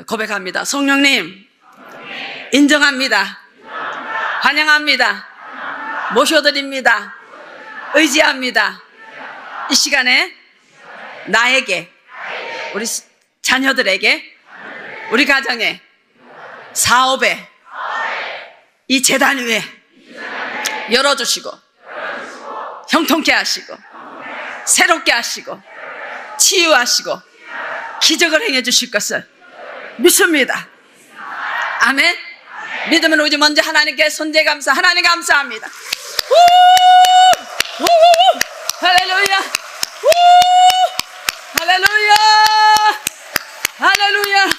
고백합니다. 성령님, 인정합니다. 환영합니다. 모셔드립니다. 의지합니다. 이 시간에 나에게, 우리 자녀들에게, 우리 가정에, 사업에, 이 재단 위에 열어주시고 형통케 하시고 새롭게 하시고 치유하시고 기적을 행해 주실 것을 믿습니다. 아멘. 믿으면 우리 먼저 하나님께 손대 감사. 하나님 감사합니다. 할렐루야. 할렐루야. 할렐루야.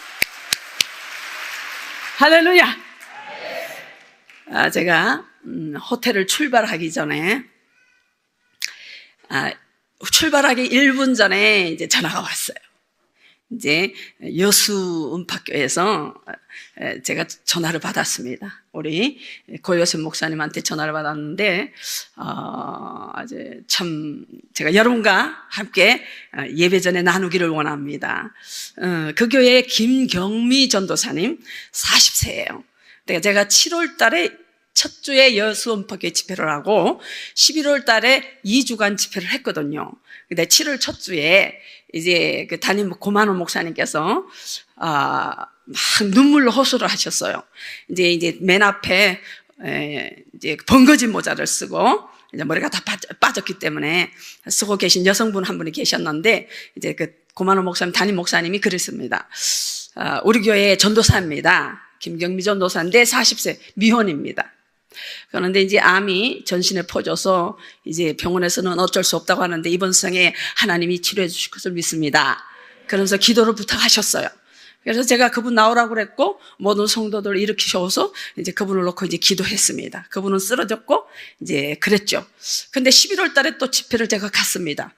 할렐루야. 제가 호텔을 출발하기 전에 출발하기 1분 전에 이제 전화가 왔어요. 이제 여수 음파교에서 제가 전화를 받았습니다. 우리 고요셉 목사님한테 전화를 받았는데, 이제 참 제가 여러분과 함께 예배 전에 나누기를 원합니다. 그 교회의 김경미 전도사님 40세예요. 제가 7월 달에 첫 주에 여수 음파교회 집회를 하고 11월 달에 2주간 집회를 했거든요. 근데 7월 첫 주에 이제 그 담임 고만호 목사님께서 막 눈물로 호소를 하셨어요. 이제 맨 앞에 이제 번거진 모자를 쓰고 이제 머리가 다 빠졌기 때문에 쓰고 계신 여성분 한 분이 계셨는데, 이제 그 고만호 목사님, 담임 목사님이 그랬습니다. 우리 교회의 전도사입니다. 김경미 전도사인데 40세 미혼입니다. 그런데 이제 암이 전신에 퍼져서 이제 병원에서는 어쩔 수 없다고 하는데 이번 생에 하나님이 치료해 주실 것을 믿습니다. 그러면서 기도를 부탁하셨어요. 그래서 제가 그분 나오라고 그랬고 모든 성도들을 일으키셔서 이제 그분을 놓고 이제 기도했습니다. 그분은 쓰러졌고 이제 그랬죠. 근데 11월 달에 또 집회를 제가 갔습니다.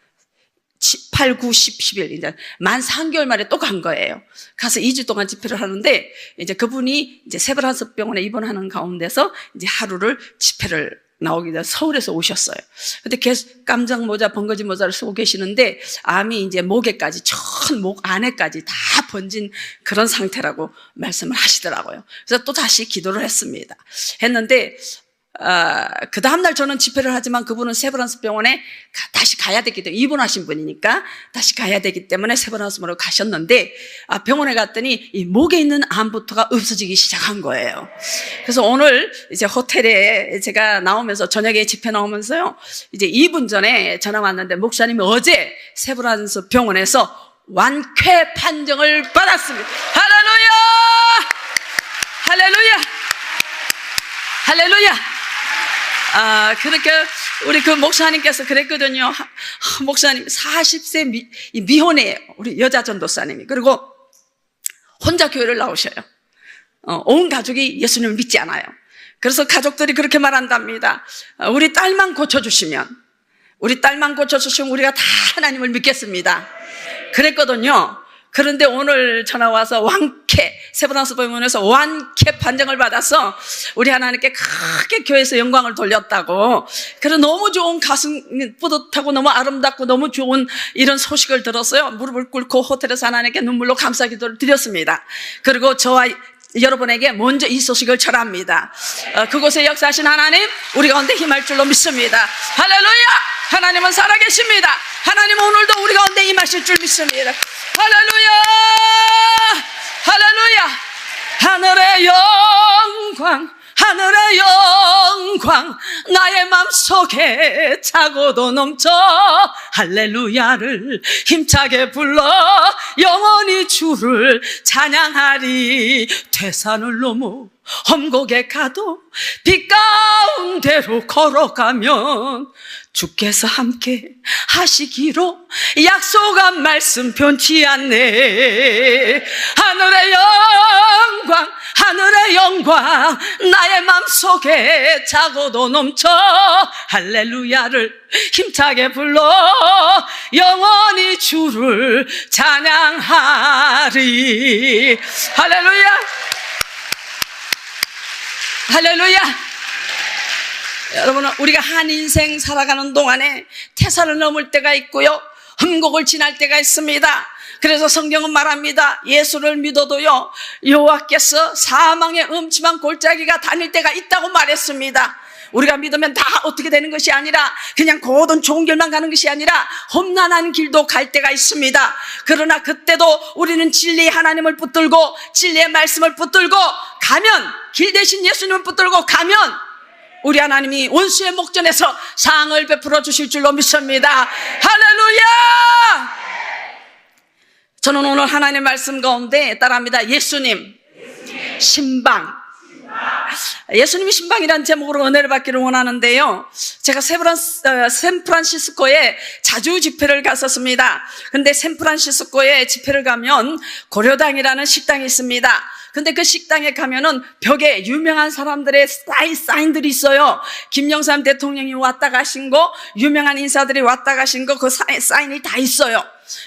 8, 9, 10, 11 이제 만 3개월 만에 또 간 거예요. 가서 2주 동안 집회를 하는데, 이제 그분이 이제 세브란스 병원에 입원하는 가운데서 이제 하루를 집회를 나오기 위해서 서울에서 오셨어요. 근데 계속 깜장 모자, 번거지 모자를 쓰고 계시는데 암이 이제 목에까지, 전 목 안에까지 다 번진 그런 상태라고 말씀을 하시더라고요. 그래서 또 다시 기도를 했는데 그 다음날 저는 집회를 하지만 그분은 세브란스 병원에 다시 가야 되기 때문에, 입원하신 분이니까 다시 가야 되기 때문에 세브란스로 가셨는데, 병원에 갔더니 이 목에 있는 암부터가 없어지기 시작한 거예요. 그래서 오늘 이제 호텔에 제가 나오면서, 저녁에 집회 나오면서요, 이제 2분 전에 전화 왔는데 목사님이 어제 세브란스 병원에서 완쾌 판정을 받았습니다. 할렐루야! 할렐루야! 할렐루야! 그렇게 우리 그 목사님께서 그랬거든요. 목사님 40세 미혼이에요. 우리 여자 전도사님이. 그리고 혼자 교회를 나오셔요. 온 가족이 예수님을 믿지 않아요. 그래서 가족들이 그렇게 말한답니다. 우리 딸만 고쳐주시면 우리가 다 하나님을 믿겠습니다. 그랬거든요. 그런데 오늘 전화 와서 세브란스 병원에서 완쾌 판정을 받아서 우리 하나님께 크게 교회에서 영광을 돌렸다고. 그래서 너무 좋은, 가슴 뿌듯하고 너무 아름답고 너무 좋은 이런 소식을 들었어요. 무릎을 꿇고 호텔에서 하나님께 눈물로 감사 기도를 드렸습니다. 그리고 저와 여러분에게 먼저 이 소식을 전합니다. 그곳에 역사하신 하나님, 우리 가운데 힘할 줄로 믿습니다. 할렐루야! 하나님은 살아계십니다. 하나님은 오늘도 우리 가운데 임하실 줄 믿습니다. 할렐루야! 할렐루야! 하늘의 영광 나의 맘속에 차고도 넘쳐 할렐루야를 힘차게 불러 영원히 주를 찬양하리. 태산을 넘어 험곡에 가도 빛 가운데로 걸어가면 주께서 함께 하시기로 약속한 말씀 변치 않네. 하늘의 영광 나의 맘속에 차고도 넘쳐 할렐루야를 힘차게 불러 영원히 주를 찬양하리. 할렐루야! 할렐루야! 여러분, 우리가 한 인생 살아가는 동안에 태산을 넘을 때가 있고요, 험곡을 지날 때가 있습니다. 그래서 성경은 말합니다. 예수를 믿어도요, 여호와께서 사망의 음침한 골짜기가 다닐 때가 있다고 말했습니다. 우리가 믿으면 다 어떻게 되는 것이 아니라 그냥 고든 좋은 길만 가는 것이 아니라 험난한 길도 갈 때가 있습니다. 그러나 그때도 우리는 진리의 하나님을 붙들고 진리의 말씀을 붙들고 가면, 길 대신 예수님을 붙들고 가면 우리 하나님이 원수의 목전에서 상을 베풀어 주실 줄로 믿습니다. 할렐루야! 저는 오늘 하나님의 말씀 가운데 따라합니다. 예수님 신방. 예수님이 신방이라는 제목으로 은혜를 받기를 원하는데요, 제가 샌프란시스코에 자주 집회를 갔었습니다. 근데 샌프란시스코에 집회를 가면 고려당이라는 식당이 있습니다. 근데 그 식당에 가면은 벽에 유명한 사람들의 사인들이 있어요. 김영삼 대통령이 왔다 가신 거, 유명한 인사들이 왔다 가신 거, 그 사인이 다 있어요.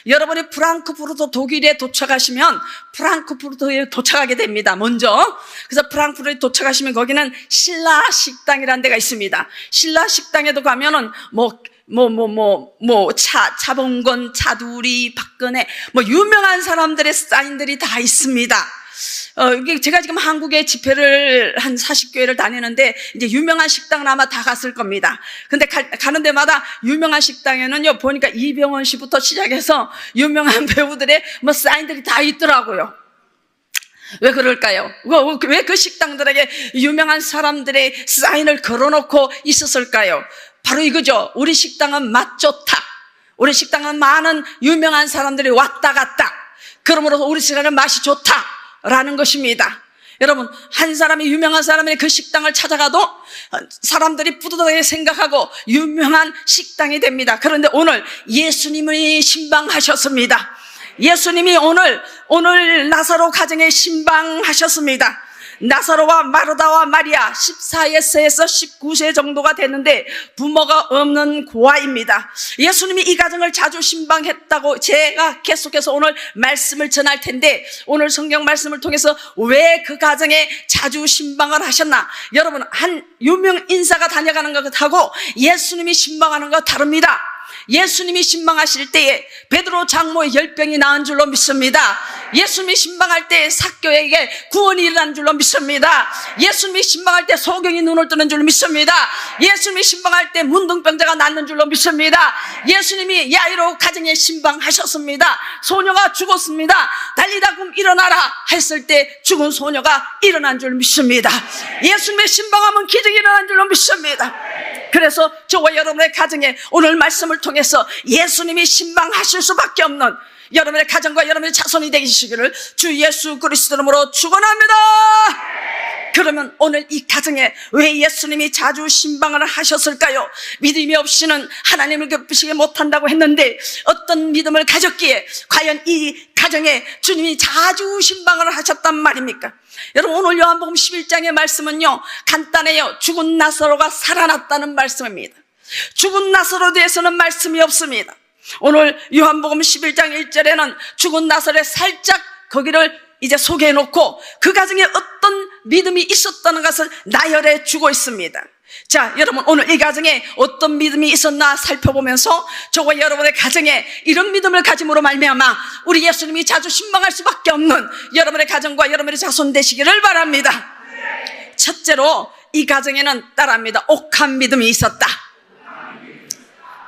여러분이 프랑크푸르트 독일에 도착하시면 프랑크푸르트에 도착하게 됩니다. 먼저. 그래서 프랑크푸르트에 도착하시면 거기는 신라 식당이라는 데가 있습니다. 신라 식당에도 가면은 차범근, 차두리, 박근혜, 유명한 사람들의 사인들이 다 있습니다. 제가 지금 한국에 집회를 한 40교회를 다니는데 이제 유명한 식당은 아마 다 갔을 겁니다. 근데 가는 데마다 유명한 식당에는요, 보니까 이병헌 씨부터 시작해서 유명한 배우들의 사인들이 다 있더라고요. 왜 그럴까요? 왜 그 식당들에게 유명한 사람들의 사인을 걸어놓고 있었을까요? 바로 이거죠. 우리 식당은 맛 좋다. 우리 식당은 많은 유명한 사람들이 왔다 갔다. 그러므로 우리 식당은 맛이 좋다 라는 것입니다. 여러분, 한 사람이 유명한 사람이 그 식당을 찾아가도 사람들이 뿌듯하게 생각하고 유명한 식당이 됩니다. 그런데 오늘 예수님이 신방하셨습니다. 예수님이 오늘 나사로 가정에 신방하셨습니다. 나사로와 마르다와 마리아 14세에서 19세 정도가 됐는데 부모가 없는 고아입니다. 예수님이 이 가정을 자주 신방했다고 제가 계속해서 오늘 말씀을 전할 텐데, 오늘 성경 말씀을 통해서 왜 그 가정에 자주 신방을 하셨나? 여러분, 한 유명 인사가 다녀가는 것하고 예수님이 신방하는 것 다릅니다. 예수님이 신방하실 때에 베드로 장모의 열병이 나은 줄로 믿습니다. 예수님이 신방할 때 삭교에게 구원이 일어난 줄로 믿습니다. 예수님이 신방할 때 소경이 눈을 뜨는 줄로 믿습니다. 예수님이 신방할 때 문둥병자가 낫는 줄로 믿습니다. 예수님이 야이로 가정에 신방하셨습니다. 소녀가 죽었습니다. 달리다 굼 일어나라 했을 때 죽은 소녀가 일어난 줄 믿습니다. 예수님의 신방하면 기적이 일어난 줄로 믿습니다. 그래서 저와 여러분의 가정에 오늘 말씀을 통해서 예수님이 신방하실 수밖에 없는 여러분의 가정과 여러분의 자손이 되시기를 주 예수 그리스도 이름으로 축원합니다. 그러면 오늘 이 가정에 왜 예수님이 자주 신방을 하셨을까요? 믿음이 없이는 하나님을 기쁘시게 못한다고 했는데 어떤 믿음을 가졌기에 과연 이 가정에 주님이 자주 신방을 하셨단 말입니까? 여러분, 오늘 요한복음 11장의 말씀은요, 간단해요. 죽은 나사로가 살아났다는 말씀입니다. 죽은 나사로에 대해서는 말씀이 없습니다. 오늘 요한복음 11장 1절에는 죽은 나사로에 살짝 거기를 이제 소개해놓고 그 가정에 어떤 믿음이 있었다는 것을 나열해 주고 있습니다. 자, 여러분, 오늘 이 가정에 어떤 믿음이 있었나 살펴보면서 저와 여러분의 가정에 이런 믿음을 가짐으로 말미암아 우리 예수님이 자주 신방할 수밖에 없는 여러분의 가정과 여러분의 자손 되시기를 바랍니다. 첫째로 이 가정에는 따라합니다. 옥한 믿음이 있었다.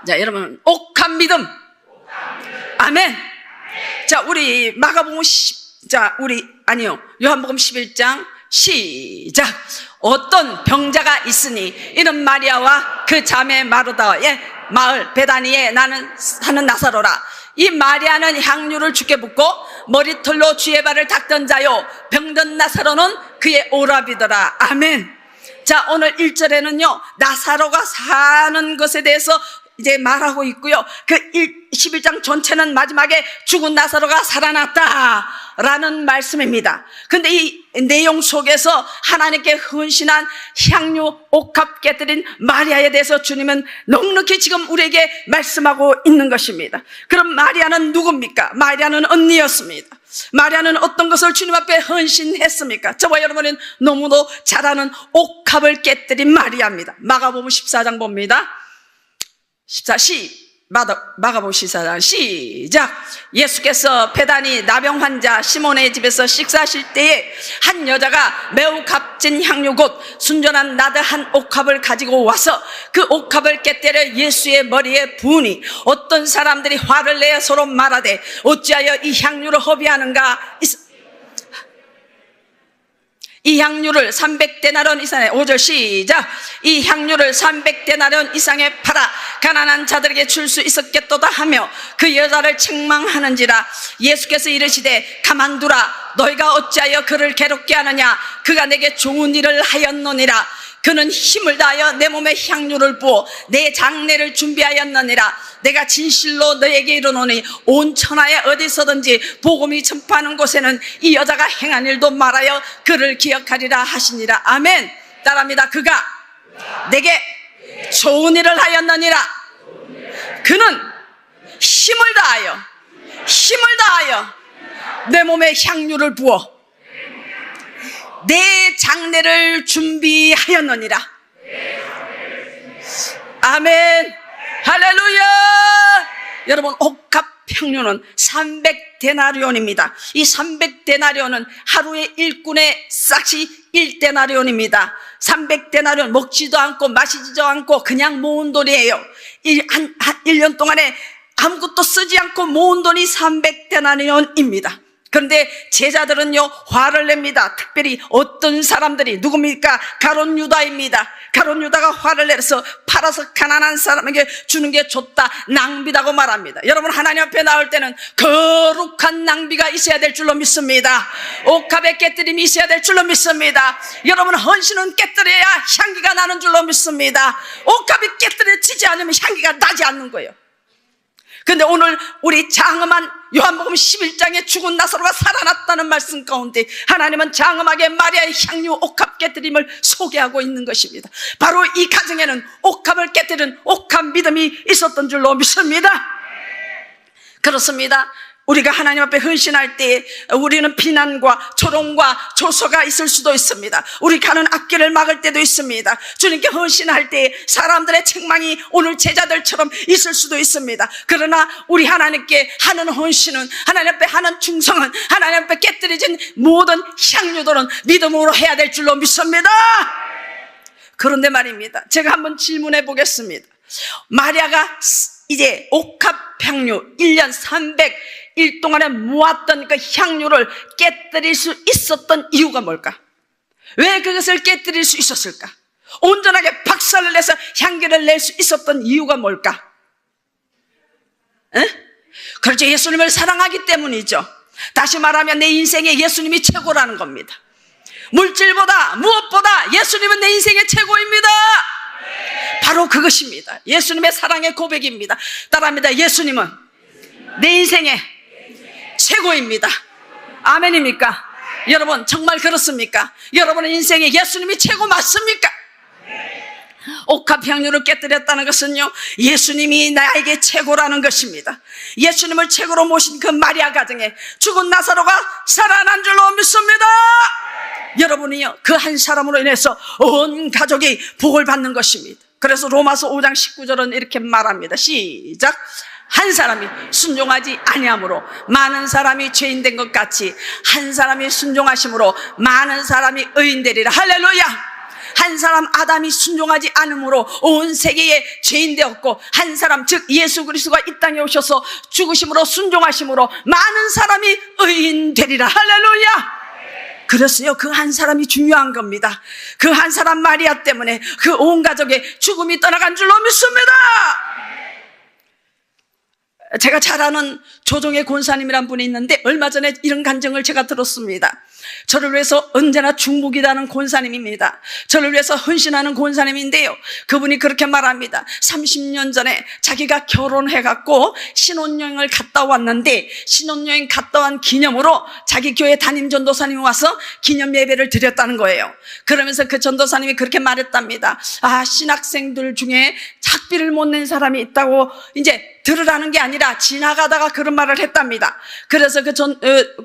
자, 여러분, 옥한 믿음. 아멘. 자, 우리 마가복음 요한복음 11장 시작. 어떤 병자가 있으니 이는 마리아와 그 자매 마르다의 마을 베다니에 사는 나사로라. 이 마리아는 향유를 주께 붓고 머리털로 주의 발을 닦던 자요, 병든 나사로는 그의 오라비더라. 아멘. 자, 오늘 1절에는요 나사로가 사는 것에 대해서 이제 말하고 있고요. 그 11장 전체는 마지막에 죽은 나사로가 살아났다라는 말씀입니다. 근데 이 내용 속에서 하나님께 헌신한 향유 옥합 깨뜨린 마리아에 대해서 주님은 넉넉히 지금 우리에게 말씀하고 있는 것입니다. 그럼 마리아는 누굽니까? 마리아는 언니였습니다. 마리아는 어떤 것을 주님 앞에 헌신했습니까? 저와 여러분은 너무도 잘 아는 옥합을 깨뜨린 마리아입니다. 마가복음 14장 봅니다. 14, 마가복음 14장 시작. 예수께서 베다니 나병 환자 시몬의 집에서 식사하실 때에 한 여자가 매우 값진 향유 곧 순전한 나드 한 옥합을 가지고 와서 그 옥합을 깨뜨려 예수의 머리에 부으니 어떤 사람들이 화를 내어 서로 말하되 어찌하여 이 향유를 허비하는가. 이 향유를 300데나리온 이상에 5절 시작. 이 향유를 300데나리온 이상에 팔아 가난한 자들에게 줄 수 있었겠도다 하며 그 여자를 책망하는지라. 예수께서 이르시되 가만두라. 너희가 어찌하여 그를 괴롭게 하느냐. 그가 내게 좋은 일을 하였노니라. 그는 힘을 다하여 내 몸에 향유를 부어 내 장례를 준비하였느니라. 내가 진실로 너에게 이르노니 온 천하에 어디서든지 복음이 전파하는 곳에는 이 여자가 행한 일도 말하여 그를 기억하리라 하시니라. 아멘. 따라합니다. 그가 내게 좋은 일을 하였느니라. 그는 힘을 다하여 내 몸에 향유를 부어 내 장례를 준비하였느니라. 아멘. 할렐루야. 여러분, 옥합 향유는 300데나리온입니다. 이 300데나리온은 하루의 일꾼의 싹이 1데나리온입니다. 300데나리온 먹지도 않고 마시지도 않고 그냥 모은 돈이에요. 1년 동안에 아무것도 쓰지 않고 모은 돈이 300데나리온입니다. 그런데 제자들은요 화를 냅니다. 특별히 어떤 사람들이 누굽니까? 가룟 유다입니다. 가룟 유다가 화를 내서 팔아서 가난한 사람에게 주는 게 좋다, 낭비다고 말합니다. 여러분, 하나님 앞에 나올 때는 거룩한 낭비가 있어야 될 줄로 믿습니다. 옥합의 깨뜨림이 있어야 될 줄로 믿습니다. 여러분, 헌신은 깨뜨려야 향기가 나는 줄로 믿습니다. 옥합이 깨뜨려지지 않으면 향기가 나지 않는 거예요. 근데 오늘 우리 장엄한 요한복음 11장에 죽은 나사로가 살아났다는 말씀 가운데 하나님은 장엄하게 마리아의 향유 옥합 깨뜨림을 소개하고 있는 것입니다. 바로 이 가정에는 옥합을 깨뜨린 옥합 믿음이 있었던 줄로 믿습니다. 그렇습니다. 우리가 하나님 앞에 헌신할 때 우리는 비난과 조롱과 조소가 있을 수도 있습니다. 우리 가는 앞길을 막을 때도 있습니다. 주님께 헌신할 때 사람들의 책망이 오늘 제자들처럼 있을 수도 있습니다. 그러나 우리 하나님께 하는 헌신은, 하나님 앞에 하는 충성은, 하나님 앞에 깨뜨려진 모든 향유들은 믿음으로 해야 될 줄로 믿습니다. 그런데 말입니다, 제가 한번 질문해 보겠습니다. 마리아가 이제 옥합 향유 1년 300일 동안에 모았던 그 향유를 깨뜨릴 수 있었던 이유가 뭘까? 왜 그것을 깨뜨릴 수 있었을까? 온전하게 박살을 내서 향기를 낼 수 있었던 이유가 뭘까? 그렇죠. 예수님을 사랑하기 때문이죠. 다시 말하면 내 인생에 예수님이 최고라는 겁니다. 물질보다 무엇보다 예수님은 내 인생의 최고입니다. 바로 그것입니다. 예수님의 사랑의 고백입니다. 따라합니다. 예수님은 내 인생의 최고입니다. 아멘입니까? 여러분, 정말 그렇습니까? 여러분의 인생에 예수님이 최고 맞습니까? 옥합 향유를 깨뜨렸다는 것은요, 예수님이 나에게 최고라는 것입니다. 예수님을 최고로 모신 그 마리아 가정에 죽은 나사로가 살아난 줄로 믿습니다. 여러분이요, 그 한 사람으로 인해서 온 가족이 복을 받는 것입니다. 그래서 로마서 5장 19절은 이렇게 말합니다. 시작. 한 사람이 순종하지 아니함으로 많은 사람이 죄인 된 것 같이 한 사람이 순종하심으로 많은 사람이 의인 되리라. 할렐루야. 한 사람 아담이 순종하지 않음으로 온 세계에 죄인 되었고, 한 사람 즉 예수 그리스도가 이 땅에 오셔서 죽으심으로 순종하심으로 많은 사람이 의인 되리라. 할렐루야. 그래서요, 그 한 사람이 중요한 겁니다. 그 한 사람 마리아 때문에 그 온 가족의 죽음이 떠나간 줄로 믿습니다. 제가 잘 아는 조정의 권사님이란 분이 있는데 얼마 전에 이런 간증을 제가 들었습니다. 저를 위해서 언제나 중복이라는 권사님입니다. 저를 위해서 헌신하는 권사님인데요, 그분이 그렇게 말합니다. 30년 전에 자기가 결혼해갖고 신혼여행을 갔다 왔는데 신혼여행 갔다 온 기념으로 자기 교회 담임 전도사님이 와서 기념 예배를 드렸다는 거예요. 그러면서 그 전도사님이 그렇게 말했답니다. 아, 신학생들 중에 학비를 못 낸 사람이 있다고 이제 들으라는 게 아니라 지나가다가 그런 말을 했답니다. 그래서 그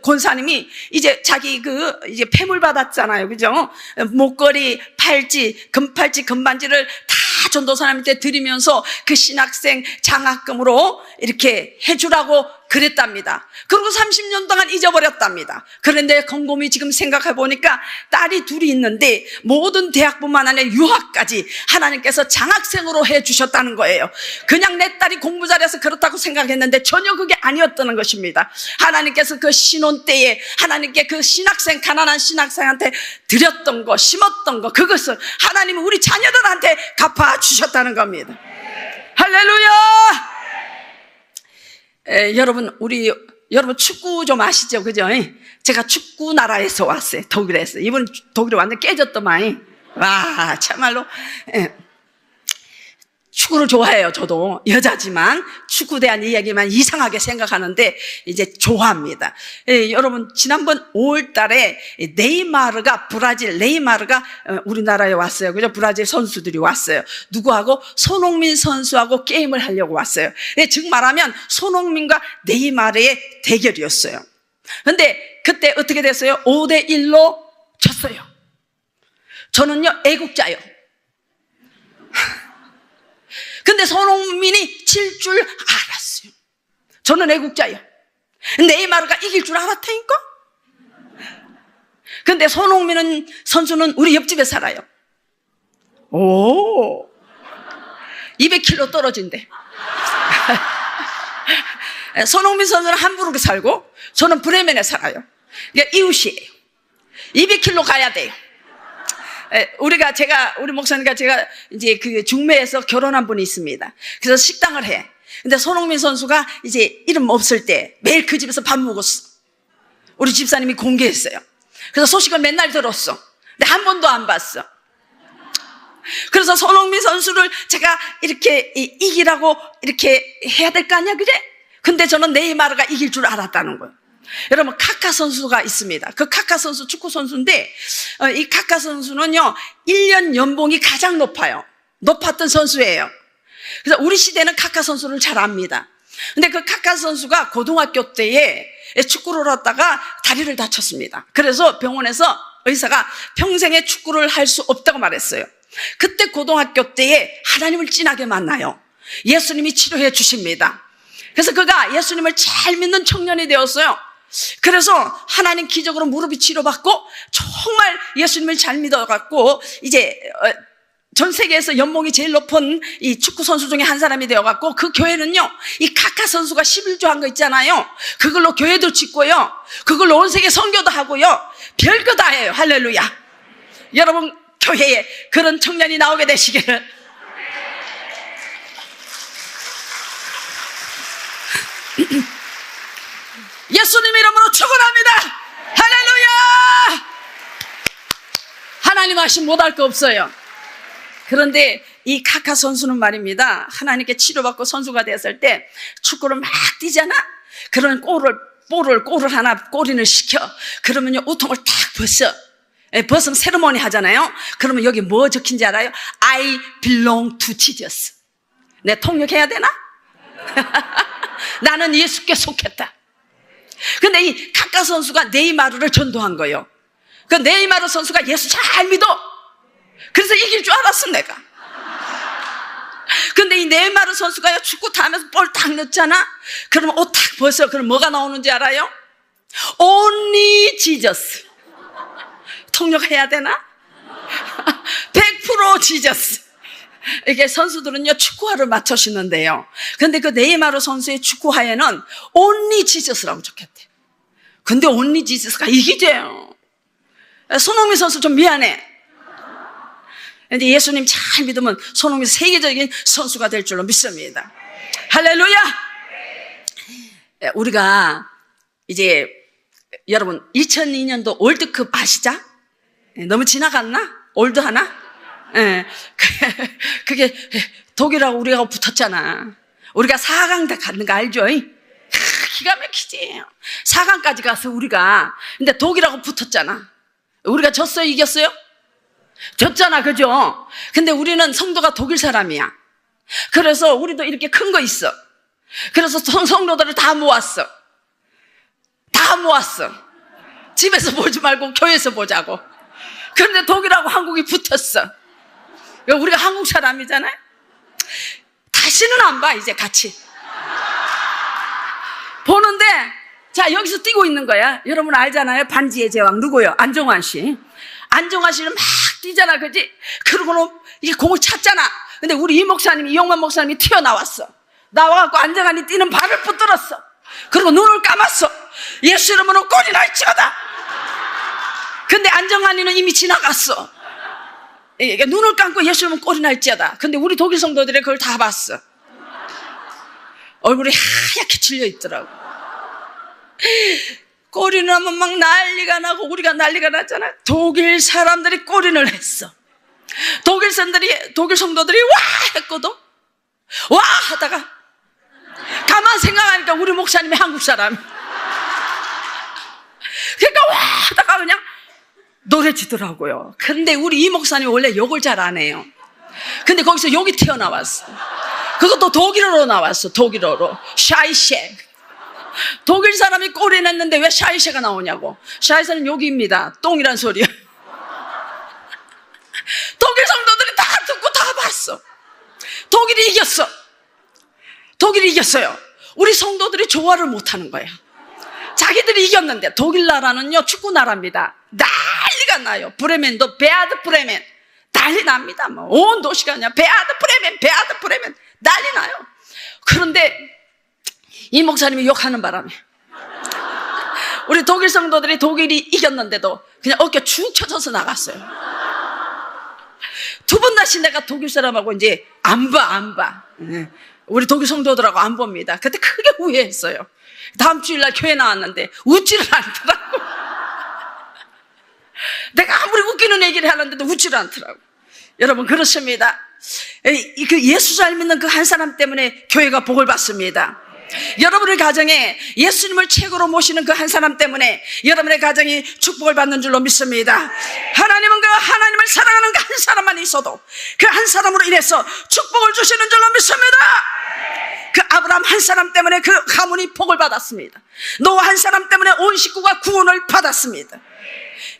권사님이 이제 자기 이제 폐물 받았잖아요. 그죠? 목걸이, 팔찌, 금팔찌, 금반지를 다 전도사님한테 드리면서 그 신학생 장학금으로 이렇게 해주라고 그랬답니다. 그리고 30년 동안 잊어버렸답니다. 그런데 곰곰이 지금 생각해 보니까 딸이 둘이 있는데 모든 대학뿐만 아니라 유학까지 하나님께서 장학생으로 해주셨다는 거예요. 그냥 내 딸이 공부 잘해서 그렇다고 생각했는데 전혀 그게 아니었다는 것입니다. 하나님께서 그 신혼 때에 하나님께 그 신학생, 가난한 신학생한테 드렸던 거, 심었던 거, 그것을 하나님은 우리 자녀들한테 갚아주셨다는 겁니다. 할렐루야! 여러분 축구 좀 아시죠? 그죠? 제가 축구 나라에서 왔어요. 독일에서. 이번 독일에 완전 깨졌더만. 와, 참말로. 축구를 좋아해요. 저도 여자지만 축구에 대한 이야기만 이상하게 생각하는데 이제 좋아합니다. 여러분 지난번 5월 달에 네이마르가 우리나라에 왔어요. 그죠? 브라질 선수들이 왔어요. 누구하고? 손흥민 선수하고 게임을 하려고 왔어요. 즉 말하면 손흥민과 네이마르의 대결이었어요. 근데 그때 어떻게 됐어요? 5대1로 졌어요. 저는요 애국자요. 근데 손흥민이 질 줄 알았어요. 저는 애국자예요. 네이마르가 이길 줄 알았다니까? 근데 손흥민 선수는 우리 옆집에 살아요. 200km 떨어진대. 손흥민 선수는 함부르크에 살고 저는 브레멘에 살아요. 그러니까 이웃이에요. 200km 가야 돼요. 우리 목사님과 제가 이제 그 중매에서 결혼한 분이 있습니다. 그래서 식당을 해. 근데 손흥민 선수가 이제 이름 없을 때 매일 그 집에서 밥 먹었어. 우리 집사님이 공개했어요. 그래서 소식을 맨날 들었어. 근데 한 번도 안 봤어. 그래서 손흥민 선수를 제가 이렇게 이기라고 이렇게 해야 될 거 아니야, 그래? 근데 저는 네이마르가 이길 줄 알았다는 거예요. 여러분 카카 선수가 있습니다. 그 카카 선수 축구 선수인데 이 카카 선수는요 1년 연봉이 가장 높았던 선수예요. 그래서 우리 시대는 카카 선수를 잘 압니다. 근데 그 카카 선수가 고등학교 때에 축구를 하다가 다리를 다쳤습니다. 그래서 병원에서 의사가 평생에 축구를 할 수 없다고 말했어요. 그때 고등학교 때에 하나님을 진하게 만나요. 예수님이 치료해 주십니다. 그래서 그가 예수님을 잘 믿는 청년이 되었어요. 그래서 하나님 기적으로 무릎이 치료받고 정말 예수님을 잘 믿어갖고 이제 전 세계에서 연봉이 제일 높은 이 축구 선수 중에 한 사람이 되어갖고 그 교회는요 이 카카 선수가 11조 한 거 있잖아요. 그걸로 교회도 짓고요, 그걸로 온 세계 선교도 하고요, 별거 다 해요. 할렐루야. 여러분 교회에 그런 청년이 나오게 되시기를. 예수님 이름으로 축원합니다. 할렐루야. 하나님 하신 못할 거 없어요. 그런데 이 카카 선수는 말입니다, 하나님께 치료받고 선수가 됐을 때 축구를 막 뛰잖아. 그런 골을 하나 꼬리를 시켜. 그러면요 우통을 탁 벗으면 세리머니 하잖아요. 그러면 여기 뭐 적힌지 알아요? I belong to Jesus. 내 통역해야 되나? 나는 예수께 속했다. 근데 이 카카 선수가 네이마르를 전도한 거예요. 그 네이마르 선수가 예수 잘 믿어. 그래서 이길 줄 알았어 내가. 근데 이 네이마르 선수가 축구 타면서 볼 딱 넣잖아. 그러면 옷 딱 벗어. 그럼 뭐가 나오는지 알아요? Only Jesus. 통역해야 되나? 100% Jesus. 이게 선수들은요 축구화를 맞춰 신는데요. 근데 그 네이마르 선수의 축구화에는 Only Jesus라고 적혔대. 근데 Only Jesus가 이기재요. 손흥민 선수 좀 미안해. 근데 예수님 잘 믿으면 손흥민 세계적인 선수가 될 줄로 믿습니다. 할렐루야. 우리가 이제 여러분 2002년도 월드컵 아시죠? 너무 지나갔나? 올드하나? 그게 독일하고 우리가 붙었잖아. 우리가 4강 가는 거 알죠? 기가 막히지. 4강까지 가서 우리가, 근데 독일하고 붙었잖아. 우리가 졌어요? 이겼어요? 졌잖아, 그죠? 근데 우리는 성도가 독일 사람이야. 그래서 우리도 이렇게 큰 거 있어. 그래서 성도들을 다 모았어. 집에서 보지 말고 교회에서 보자고. 그런데 독일하고 한국이 붙었어. 우리가 한국 사람이잖아요. 다시는 안 봐, 이제 같이. 보는데, 자, 여기서 뛰고 있는 거야. 여러분 알잖아요. 반지의 제왕. 누구요? 안정환 씨. 안정환 씨는 막 뛰잖아, 그지? 그러고는 이게 공을 찼잖아. 근데 우리 이 목사님이, 이용만 목사님이 튀어나왔어. 나와갖고 안정환이 뛰는 발을 붙들었어. 그리고 눈을 감았어. 예수 이름으로 골이 날지어다. 근데 안정환이는 이미 지나갔어. 눈을 감고 예수 이름으로 골이 날지어다. 근데 우리 독일 성도들이 그걸 다 봤어. 얼굴이 하얗게 질려 있더라고. 골인을 하면 막 난리가 나고 우리가 난리가 났잖아. 독일 사람들이 골인을 했어. 독일 성도들이 와 했거든. 와 하다가 가만 생각하니까 우리 목사님이 한국 사람. 그러니까 와 하다가 그냥 노래 지더라고요. 근데 우리 이 목사님이 원래 욕을 잘 안 해요. 근데 거기서 욕이 튀어나왔어. 그것도 독일어로 나왔어. 독일어로 샤이셰. 독일 사람이 골이 냈는데 왜 샤이셰가 나오냐고. 샤이셰는 욕입니다. 똥이란 소리야. 독일 성도들이 다 듣고 다 봤어. 독일이 이겼어. 독일이 이겼어요. 우리 성도들이 좋아를 못하는 거야. 자기들이 이겼는데. 독일 나라는요 축구 나라입니다. 난리가 나요. 브레멘도 베아드 브레멘 난리 납니다. 뭐 온 도시가 그냥 베아드 브레멘 난리 나요. 그런데 이 목사님이 욕하는 바람에 우리 독일 성도들이 독일이 이겼는데도 그냥 어깨 축 쳐져서 나갔어요. 두 번 다시 내가 독일 사람하고 이제 안 봐. 우리 독일 성도들하고 안 봅니다. 그때 크게 후회했어요. 다음 주일날 교회 나왔는데 웃지를 않더라고. 내가 아무리 웃기는 얘기를 하는데도 웃지를 않더라고. 여러분 그렇습니다. 그 예수 잘 믿는 그 한 사람 때문에 교회가 복을 받습니다. 여러분의 가정에 예수님을 최고로 모시는 그 한 사람 때문에 여러분의 가정이 축복을 받는 줄로 믿습니다. 하나님은 그 하나님을 사랑하는 그 한 사람만 있어도 그 한 사람으로 인해서 축복을 주시는 줄로 믿습니다. 그 아브라함 한 사람 때문에 그 가문이 복을 받았습니다. 노아 한 사람 때문에 온 식구가 구원을 받았습니다.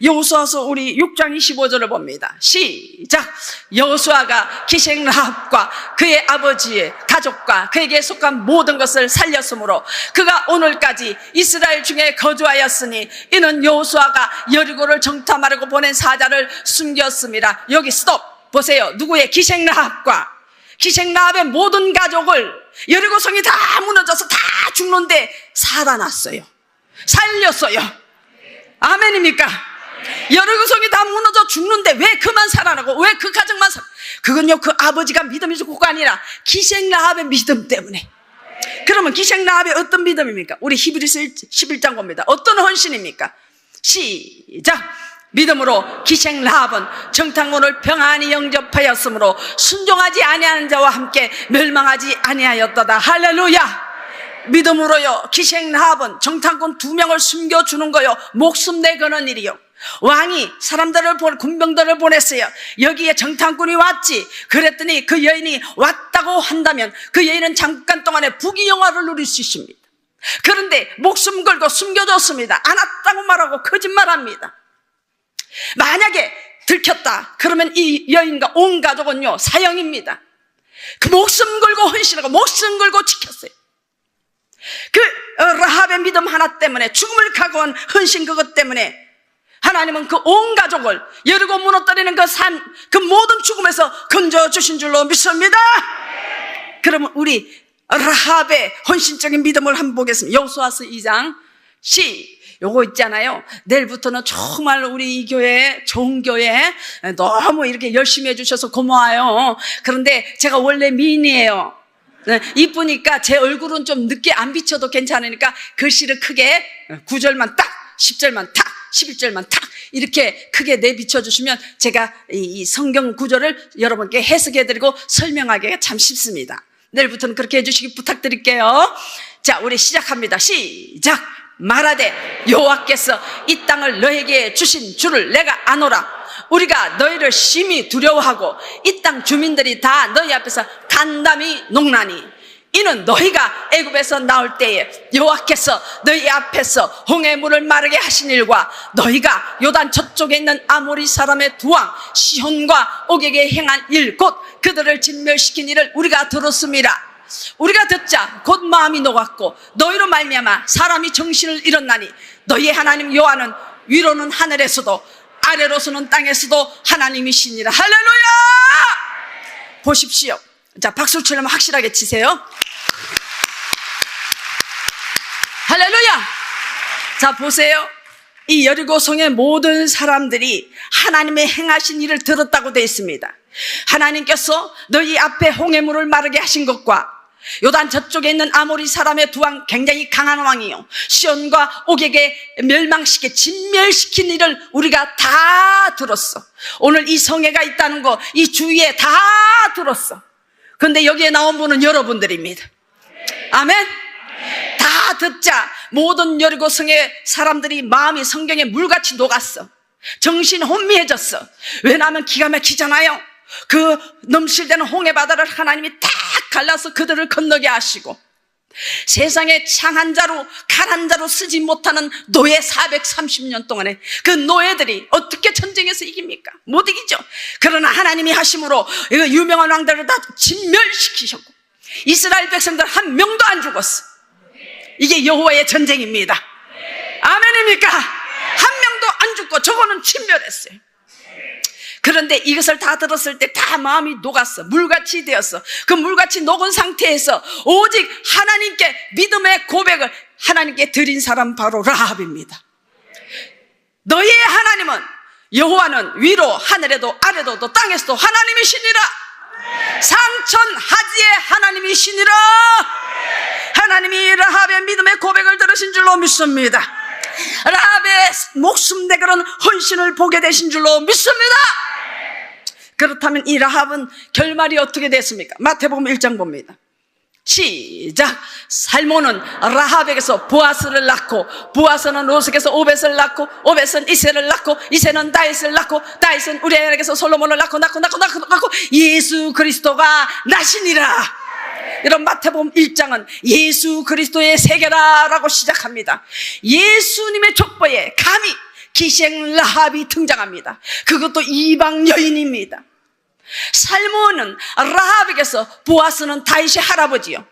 여호수아서 우리 6장 25절을 봅니다. 시작. 여호수아가 기생 라합과 그의 아버지의 가족과 그에게 속한 모든 것을 살렸으므로 그가 오늘까지 이스라엘 중에 거주하였으니 이는 여호수아가 여리고를 정탐하려고 보낸 사자를 숨겼습니다. 여기 스톱 보세요. 누구의? 기생 라합과 기생 라합의 모든 가족을 여리고 성이 다 무너져서 다 죽는데 살아났어요. 살렸어요. 아멘입니까? 여리고 성이 다 무너져 죽는데 왜 그만 살아나고 왜 그 가정만 그건요 그 아버지가 믿음이 좋고가 아니라 기생 라합의 믿음 때문에. 그러면 기생 라합의 어떤 믿음입니까? 우리 히브리서 11장 봅니다. 어떤 헌신입니까? 시작. 믿음으로 기생 라합은 정탐꾼을 평안히 영접하였으므로 순종하지 아니하는 자와 함께 멸망하지 아니하였도다. 할렐루야. 믿음으로요 기생 라합은 정탐꾼 2명을 숨겨주는 거요 목숨 내거는 일이요. 왕이 군병들을 보냈어요. 여기에 정탐꾼이 왔지. 그랬더니 그 여인이 왔다고 한다면 그 여인은 잠깐 동안에 부귀영화를 누릴 수 있습니다. 그런데 목숨 걸고 숨겨줬습니다. 안 왔다고 말하고 거짓말합니다. 만약에 들켰다 그러면 이 여인과 온 가족은요 사형입니다. 그 목숨 걸고 헌신하고 목숨 걸고 지켰어요. 그 라합의 믿음 하나 때문에 죽음을 각오한 헌신 그것 때문에 하나님은 그 온 가족을 여리고 무너뜨리는 그 모든 죽음에서 건져주신 줄로 믿습니다. 그러면 우리 라합의 헌신적인 믿음을 한번 보겠습니다. 여호수아서 2장 요거 있잖아요. 내일부터는 정말 우리 이 교회 좋은 교회 너무 이렇게 열심히 해주셔서 고마워요. 그런데 제가 원래 미인이에요. 이쁘니까 제 얼굴은 좀 늦게 안 비춰도 괜찮으니까 글씨를 크게 9절만 딱 10절만 딱 11절만 탁 이렇게 크게 내비춰 주시면 제가 이 성경 구절을 여러분께 해석해드리고 설명하기가 참 쉽습니다. 내일부터는 그렇게 해주시기 부탁드릴게요. 자, 우리 시작합니다. 시작. 말하되 여호와께서 이 땅을 너에게 주신 줄을 내가 아노라. 우리가 너희를 심히 두려워하고 이 땅 주민들이 다 너희 앞에서 간담이 녹나니 이는 너희가 애굽에서 나올 때에 여호와께서 너희 앞에서 홍해물을 마르게 하신 일과 너희가 요단 저쪽에 있는 아모리 사람의 두 왕 시혼과 옥에게 행한 일 곧 그들을 진멸시킨 일을 우리가 들었습니다. 우리가 듣자 곧 마음이 녹았고 너희로 말미암아 사람이 정신을 잃었나니 너희의 하나님 여호와는 위로는 하늘에서도 아래로서는 땅에서도 하나님이시니라. 할렐루야! 보십시오. 자, 박수 치려면 확실하게 치세요. 할렐루야! 자, 보세요. 이 여리고성의 모든 사람들이 하나님의 행하신 일을 들었다고 되어 있습니다. 하나님께서 너희 앞에 홍해물을 마르게 하신 것과 요단 저쪽에 있는 아모리 사람의 두 왕, 굉장히 강한 왕이요, 시온과 옥에게 멸망시켜 진멸시킨 일을 우리가 다 들었어. 오늘 이 성회가 있다는 거 이 주위에 다 들었어. 그런데 여기에 나온 분은 여러분들입니다. 아멘. 다 듣자 모든 여리고성의 사람들이 마음이 성경에 물같이 녹았어. 정신 혼미해졌어. 왜냐하면 기가 막히잖아요. 그 넘실대는 홍해바다를 하나님이 딱 갈라서 그들을 건너게 하시고 세상에 창한 자로 가난 자로 쓰지 못하는 노예 430년 동안에 그 노예들이 어떻게 전쟁에서 이깁니까? 못 이기죠. 그러나 하나님이 하심으로 유명한 왕들을 다 진멸시키셨고 이스라엘 백성들 한 명도 안 죽었어. 이게 여호와의 전쟁입니다. 아멘입니까? 한 명도 안 죽고 저거는 진멸했어요. 그런데 이것을 다 들었을 때 다 마음이 녹았어. 물같이 되었어. 그 물같이 녹은 상태에서 오직 하나님께 믿음의 고백을 하나님께 드린 사람 바로 라합입니다. 너희의 하나님은 여호와는 위로 하늘에도 아래도 땅에서도 하나님이시니라. 상천하지의 하나님이시니라. 하나님이 라합의 믿음의 고백을 들으신 줄로 믿습니다. 라합의 목숨 내걸은 헌신을 보게 되신 줄로 믿습니다. 그렇다면 이 라합은 결말이 어떻게 됐습니까? 마태복음 1장 봅니다. 시작. 살몬은 라합에게서 보아스를 낳고 보아스는 롯에게서 오벳을 낳고 오벳은 이새를 낳고 이새는 다윗을 낳고 다윗은 우리엘에게서 솔로몬을 낳고 예수 그리스도가 나시니라. 이런 마태복음 1장은 예수 그리스도의 세계라라고 시작합니다. 예수님의 족보에 감히 기생 라합이 등장합니다. 그것도 이방 여인입니다. 살몬은 라합에게서 보아스는 다윗의 할아버지요,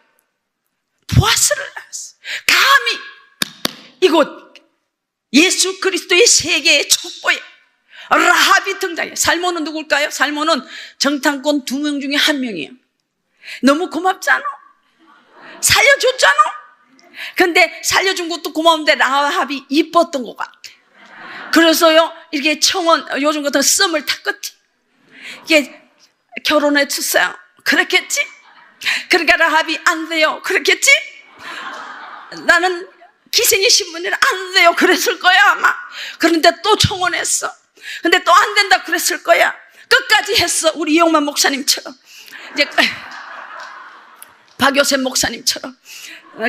보아스를 낳았어. 감히 이곳 예수 그리스도의 세계의 족보에 라합이 등장해. 살몬은 누굴까요? 살몬은 정탐꾼 2명 중에 1명이에요. 너무 고맙잖아. 살려줬잖아. 근데 살려준 것도 고마운데 라합이 이뻤던 것 같아. 그래서요, 이렇게 청원, 요즘 같은 썸을 탔겠지. 이게 결혼해 줬어요. 그랬겠지? 그러니까 라합이 안 돼요. 그랬겠지? 나는 기생의 신분이라 안 돼요. 그랬을 거야, 아마. 그런데 또 청원했어. 근데 또 안 된다 그랬을 거야. 끝까지 했어. 우리 이용만 목사님처럼. 이제 박요셉 목사님처럼.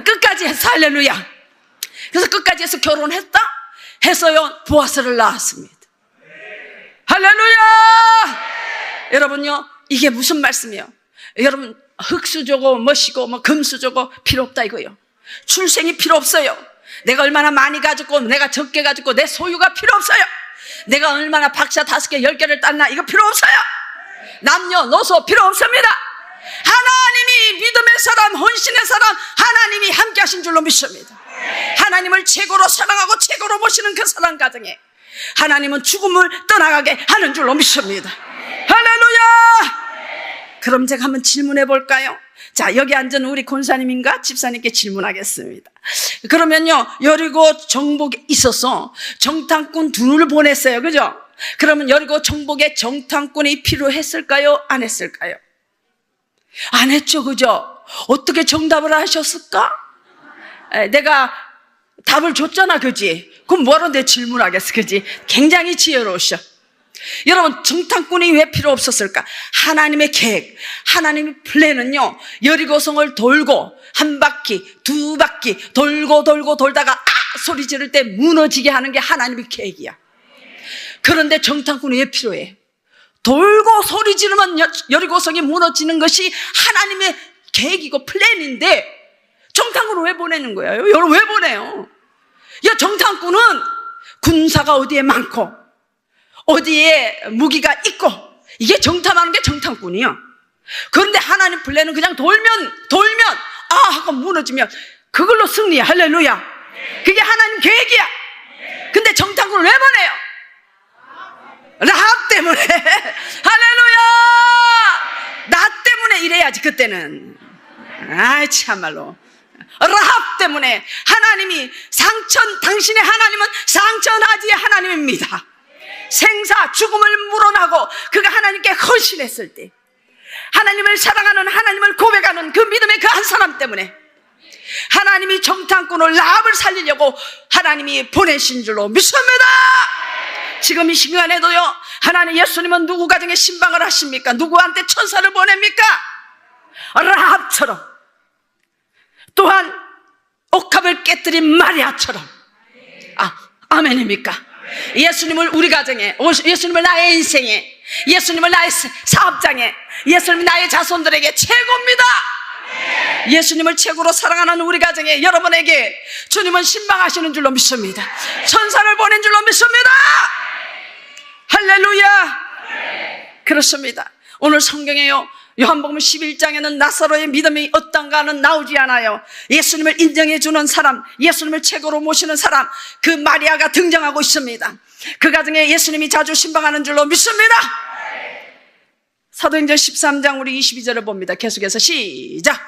끝까지 했어. 할렐루야. 그래서 끝까지 해서 결혼했다? 해서요, 보아스를 낳았습니다. 할렐루야! 여러분요, 이게 무슨 말씀이에요? 여러분, 흙수 주고 멋이고 뭐 금수 주고 필요 없다 이거요. 출생이 필요 없어요. 내가 얼마나 많이 가지고 내가 적게 가지고 내 소유가 필요 없어요. 내가 얼마나 박사 5개 10개를 땄나 이거 필요 없어요. 남녀노소 필요 없습니다. 하나님이 믿음의 사람, 헌신의 사람, 하나님이 함께 하신 줄로 믿습니다. 하나님을 최고로 사랑하고 최고로 보시는 그 사람 가정에 하나님은 죽음을 떠나가게 하는 줄로 믿습니다. 할렐루야! 그럼 제가 한번 질문해 볼까요? 자, 여기 앉은 우리 권사님인가 집사님께 질문하겠습니다. 그러면요, 여리고 정복에 있어서 정탐꾼 2를 보냈어요. 그죠? 그러면 여리고 정복에 정탐꾼이 필요했을까요? 안 했을까요? 안 했죠. 그죠? 어떻게 정답을 하셨을까? 내가 답을 줬잖아. 그지? 그럼 뭐로 내 질문하겠어. 그지? 굉장히 지혜로우셔. 여러분, 정탐꾼이 왜 필요 없었을까? 하나님의 계획, 하나님의 플랜은요, 여리고성을 돌고 1바퀴, 2바퀴 돌다가 소리 지를 때 무너지게 하는 게 하나님의 계획이야. 그런데 정탐꾼이 왜 필요해? 돌고 소리 지르면 여리고성이 무너지는 것이 하나님의 계획이고 플랜인데 정탐꾼을 왜 보내는 거예요? 여러분 왜 보내요? 야, 정탐꾼은 군사가 어디에 많고 어디에 무기가 있고 이게 정탐하는 게 정탐꾼이야. 그런데 하나님 플랜은 그냥 돌면 하고 무너지면 그걸로 승리야. 할렐루야. 그게 하나님 계획이야. 근데 정탐꾼을 왜 보내요? 라합 때문에. 할렐루야. 나 때문에 이래야지 그때는. 아이 참말로 라합 때문에 하나님이 당신의 하나님은 상천하지의 하나님입니다. 생사 죽음을 물어나고 그가 하나님께 헌신했을 때 하나님을 사랑하는, 하나님을 고백하는 그 믿음의 그 한 사람 때문에 하나님이 정탐꾼을 라합을 살리려고 하나님이 보내신 줄로 믿습니다. 지금 이 시간에도요, 하나님 예수님은 누구 가정에 신방을 하십니까? 누구한테 천사를 보냅니까? 라합처럼, 또한 옥합을 깨뜨린 마리아처럼. 아멘입니까? 예수님을 우리 가정에, 예수님을 나의 인생에, 예수님을 나의 사업장에, 예수님이 나의 자손들에게 최고입니다. 예수님을 최고로 사랑하는 우리 가정에, 여러분에게 주님은 신방하시는 줄로 믿습니다. 천사를 보낸 줄로 믿습니다. 할렐루야. 그렇습니다. 오늘 성경에요, 요한복음 11장에는 나사로의 믿음이 어떤가는 나오지 않아요. 예수님을 인정해 주는 사람, 예수님을 최고로 모시는 사람, 그 마리아가 등장하고 있습니다. 그 가정에 예수님이 자주 신방하는 줄로 믿습니다. 사도행전 13장 우리 22절을 봅니다. 계속해서 시작.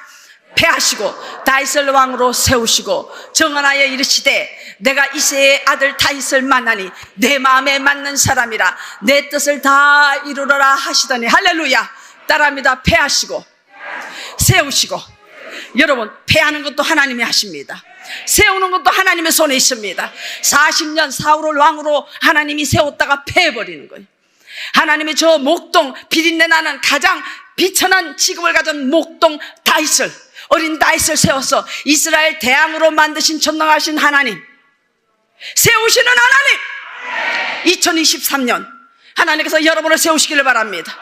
패하시고 다윗을 왕으로 세우시고 정언하여 이르시되 내가 이새의 아들 다윗을 만나니 내 마음에 맞는 사람이라 내 뜻을 다 이루러라 하시더니. 할렐루야. 따라합니다. 패하시고 세우시고. 여러분, 패하는 것도 하나님이 하십니다. 세우는 것도 하나님의 손에 있습니다. 40년 사울을 왕으로 하나님이 세웠다가 패해버리는 거예요. 하나님이 저 목동, 비린내 나는 가장 비천한 직업을 가진 목동 다윗을, 어린 다윗을 세워서 이스라엘 대왕으로 만드신 전능하신 하나님, 세우시는 하나님, 2023년 하나님께서 여러분을 세우시기를 바랍니다.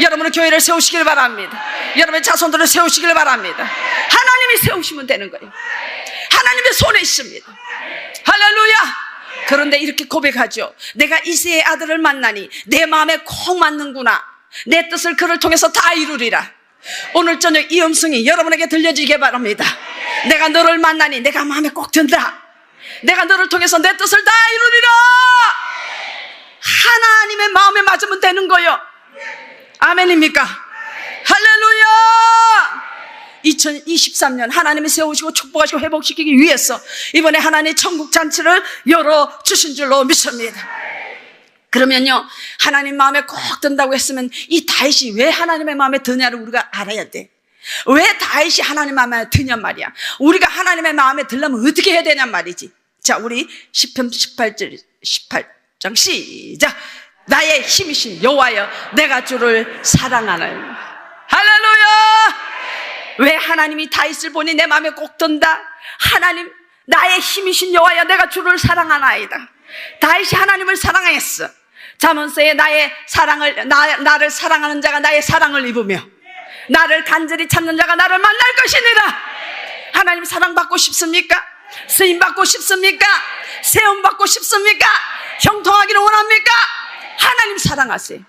여러분의 교회를 세우시기를 바랍니다. 여러분의 자손들을 세우시기를 바랍니다. 하나님이 세우시면 되는 거예요. 하나님의 손에 있습니다. 할렐루야. 그런데 이렇게 고백하죠. 내가 이새의 아들을 만나니 내 마음에 콕 맞는구나. 내 뜻을 그를 통해서 다 이루리라. 오늘 저녁 이 음성이 여러분에게 들려지게 바랍니다. 내가 너를 만나니 내가 마음에 꼭 든다. 내가 너를 통해서 내 뜻을 다 이루리라. 하나님의 마음에 맞으면 되는 거예요. 아멘입니까? 할렐루야. 2023년 하나님이 세우시고 축복하시고 회복시키기 위해서 이번에 하나님의 천국 잔치를 열어주신 줄로 믿습니다. 그러면요, 하나님 마음에 꼭 든다고 했으면 이 다윗이 왜 하나님의 마음에 드냐를 우리가 알아야 돼. 왜 다윗이 하나님 마음에 드냔 말이야. 우리가 하나님의 마음에 들려면 어떻게 해야 되냔 말이지. 자, 우리 시편 18장 시작. 나의 힘이신 여호와여 내가 주를 사랑하나요. 할렐루야. 왜 하나님이 다윗을 보니 내 마음에 꼭 든다. 하나님, 나의 힘이신 여호와여 내가 주를 사랑하나이다. 다윗이 하나님을 사랑했어. 잠언서에 나의 사랑을, 나를 사랑하는 자가 나의 사랑을 입으며 나를 간절히 찾는 자가 나를 만날 것이니라. 하나님 사랑받고 싶습니까? 쓰임받고 싶습니까? 세움받고 싶습니까? 형통하기를 원합니까? 하나님 사랑하세요.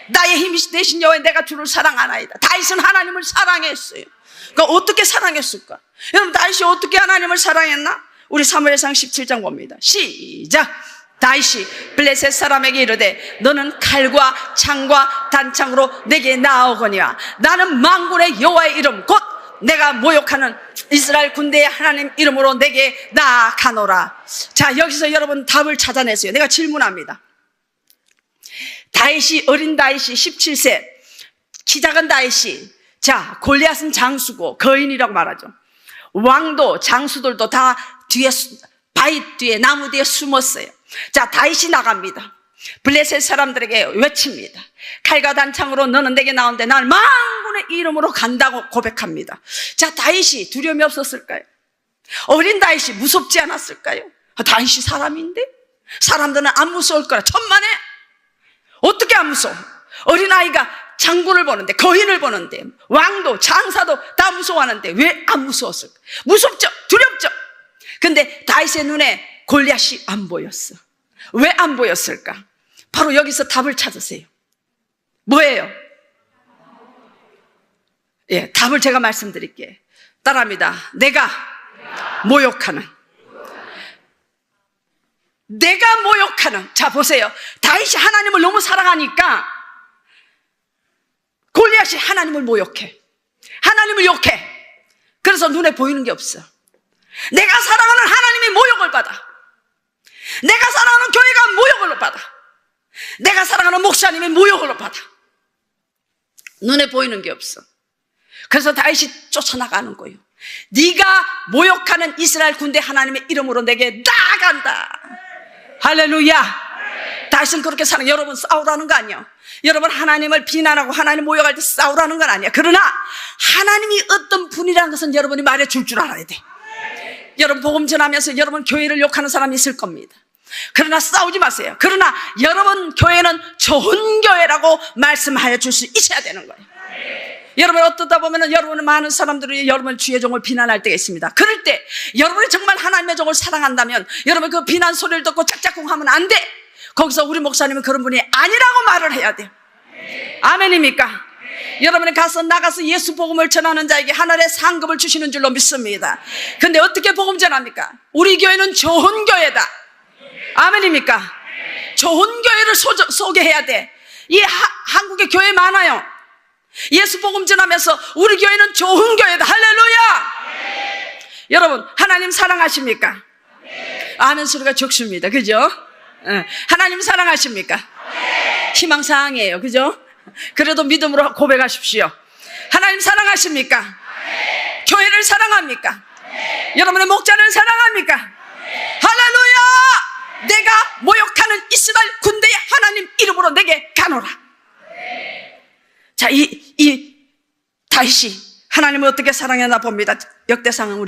나의 힘이 되신 여호와 내가 주를 사랑하나이다. 다윗은 하나님을 사랑했어요. 그러니까 어떻게 사랑했을까? 여러분, 다윗이 어떻게 하나님을 사랑했나? 우리 사무엘상 17장 봅니다. 시작. 다윗이 블레셋 사람에게 이르되 너는 칼과 창과 단창으로 내게 나아오거니와 나는 만군의 여호와의 이름 곧 내가 모욕하는 이스라엘 군대의 하나님 이름으로 내게 나아가노라. 자, 여기서 여러분 답을 찾아냈어요. 내가 질문합니다. 다윗이, 어린 다윗이 17세, 키 작은 다윗이, 자, 골리앗은 장수고 거인이라고 말하죠. 왕도 장수들도 다 뒤에, 바위 뒤에, 나무 뒤에 숨었어요. 자, 다윗이 나갑니다. 블레셋 사람들에게 외칩니다. 칼과 단창으로 너는 내게 나오는데 나는 만군의 이름으로 간다고 고백합니다. 자, 다윗이 두려움이 없었을까요? 어린 다윗이 무섭지 않았을까요? 다윗이 사람인데? 사람들은 안 무서울 거라 천만에. 어떻게 안 무서워? 어린아이가 장군을 보는데, 거인을 보는데, 왕도 장사도 다 무서워하는데 왜 안 무서웠을까? 무섭죠? 두렵죠? 근데 다윗의 눈에 골리앗이 안 보였어. 왜 안 보였을까? 바로 여기서 답을 찾으세요. 뭐예요? 예, 답을 제가 말씀드릴게요. 따라합니다. 내가 모욕하는. 자, 보세요. 다윗이 하나님을 너무 사랑하니까 골리앗이 하나님을 모욕해. 하나님을 욕해. 그래서 눈에 보이는 게 없어. 내가 사랑하는 하나님이 모욕을 받아. 내가 사랑하는 교회가 모욕을 받아. 내가 사랑하는 목사님이 모욕을 받아. 눈에 보이는 게 없어. 그래서 다윗이 쫓아나가는 거예요. 네가 모욕하는 이스라엘 군대 하나님의 이름으로 내게 나아간다. 할렐루야. 다윗은 그렇게 사는, 여러분 싸우라는 거 아니에요. 여러분 하나님을 비난하고 하나님 모욕할 때 싸우라는 건 아니야. 그러나 하나님이 어떤 분이라는 것은 여러분이 말해줄 줄 알아야 돼. 여러분 복음 전하면서 여러분 교회를 욕하는 사람이 있을 겁니다. 그러나 싸우지 마세요. 그러나 여러분 교회는 좋은 교회라고 말씀하여 줄 수 있어야 되는 거예요. 여러분 어떠다 보면 여러분은 많은 사람들이 여러분 주의 종을 비난할 때가 있습니다. 그럴 때 여러분이 정말 하나님의 종을 사랑한다면 여러분 그 비난 소리를 듣고 짝짝꿍 하면 안 돼. 거기서 우리 목사님은 그런 분이 아니라고 말을 해야 돼요. 아멘입니까? 여러분이 나가서 예수 복음을 전하는 자에게 하늘의 상급을 주시는 줄로 믿습니다. 근데 어떻게 복음 전합니까? 우리 교회는 좋은 교회다. 아멘입니까? 좋은 교회를 소개해야 돼. 한국에 교회 많아요. 예수 복음 전하면서 우리 교회는 좋은 교회다. 할렐루야. 여러분 하나님 사랑하십니까? 아멘 소리가 적습니다. 그죠? 하나님 사랑하십니까? 희망사항이에요. 그죠? 그래도 믿음으로 고백하십시오. 하나님 사랑하십니까? 교회를 사랑합니까? 여러분의 목자를 사랑합니까? 할렐루야. 내가 모욕하는 이스라엘 군대의 하나님 이름으로 내게 가노라. 자, 이 다윗이 하나님을 어떻게 사랑했나 봅니다. 역대상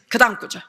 그 다음 구절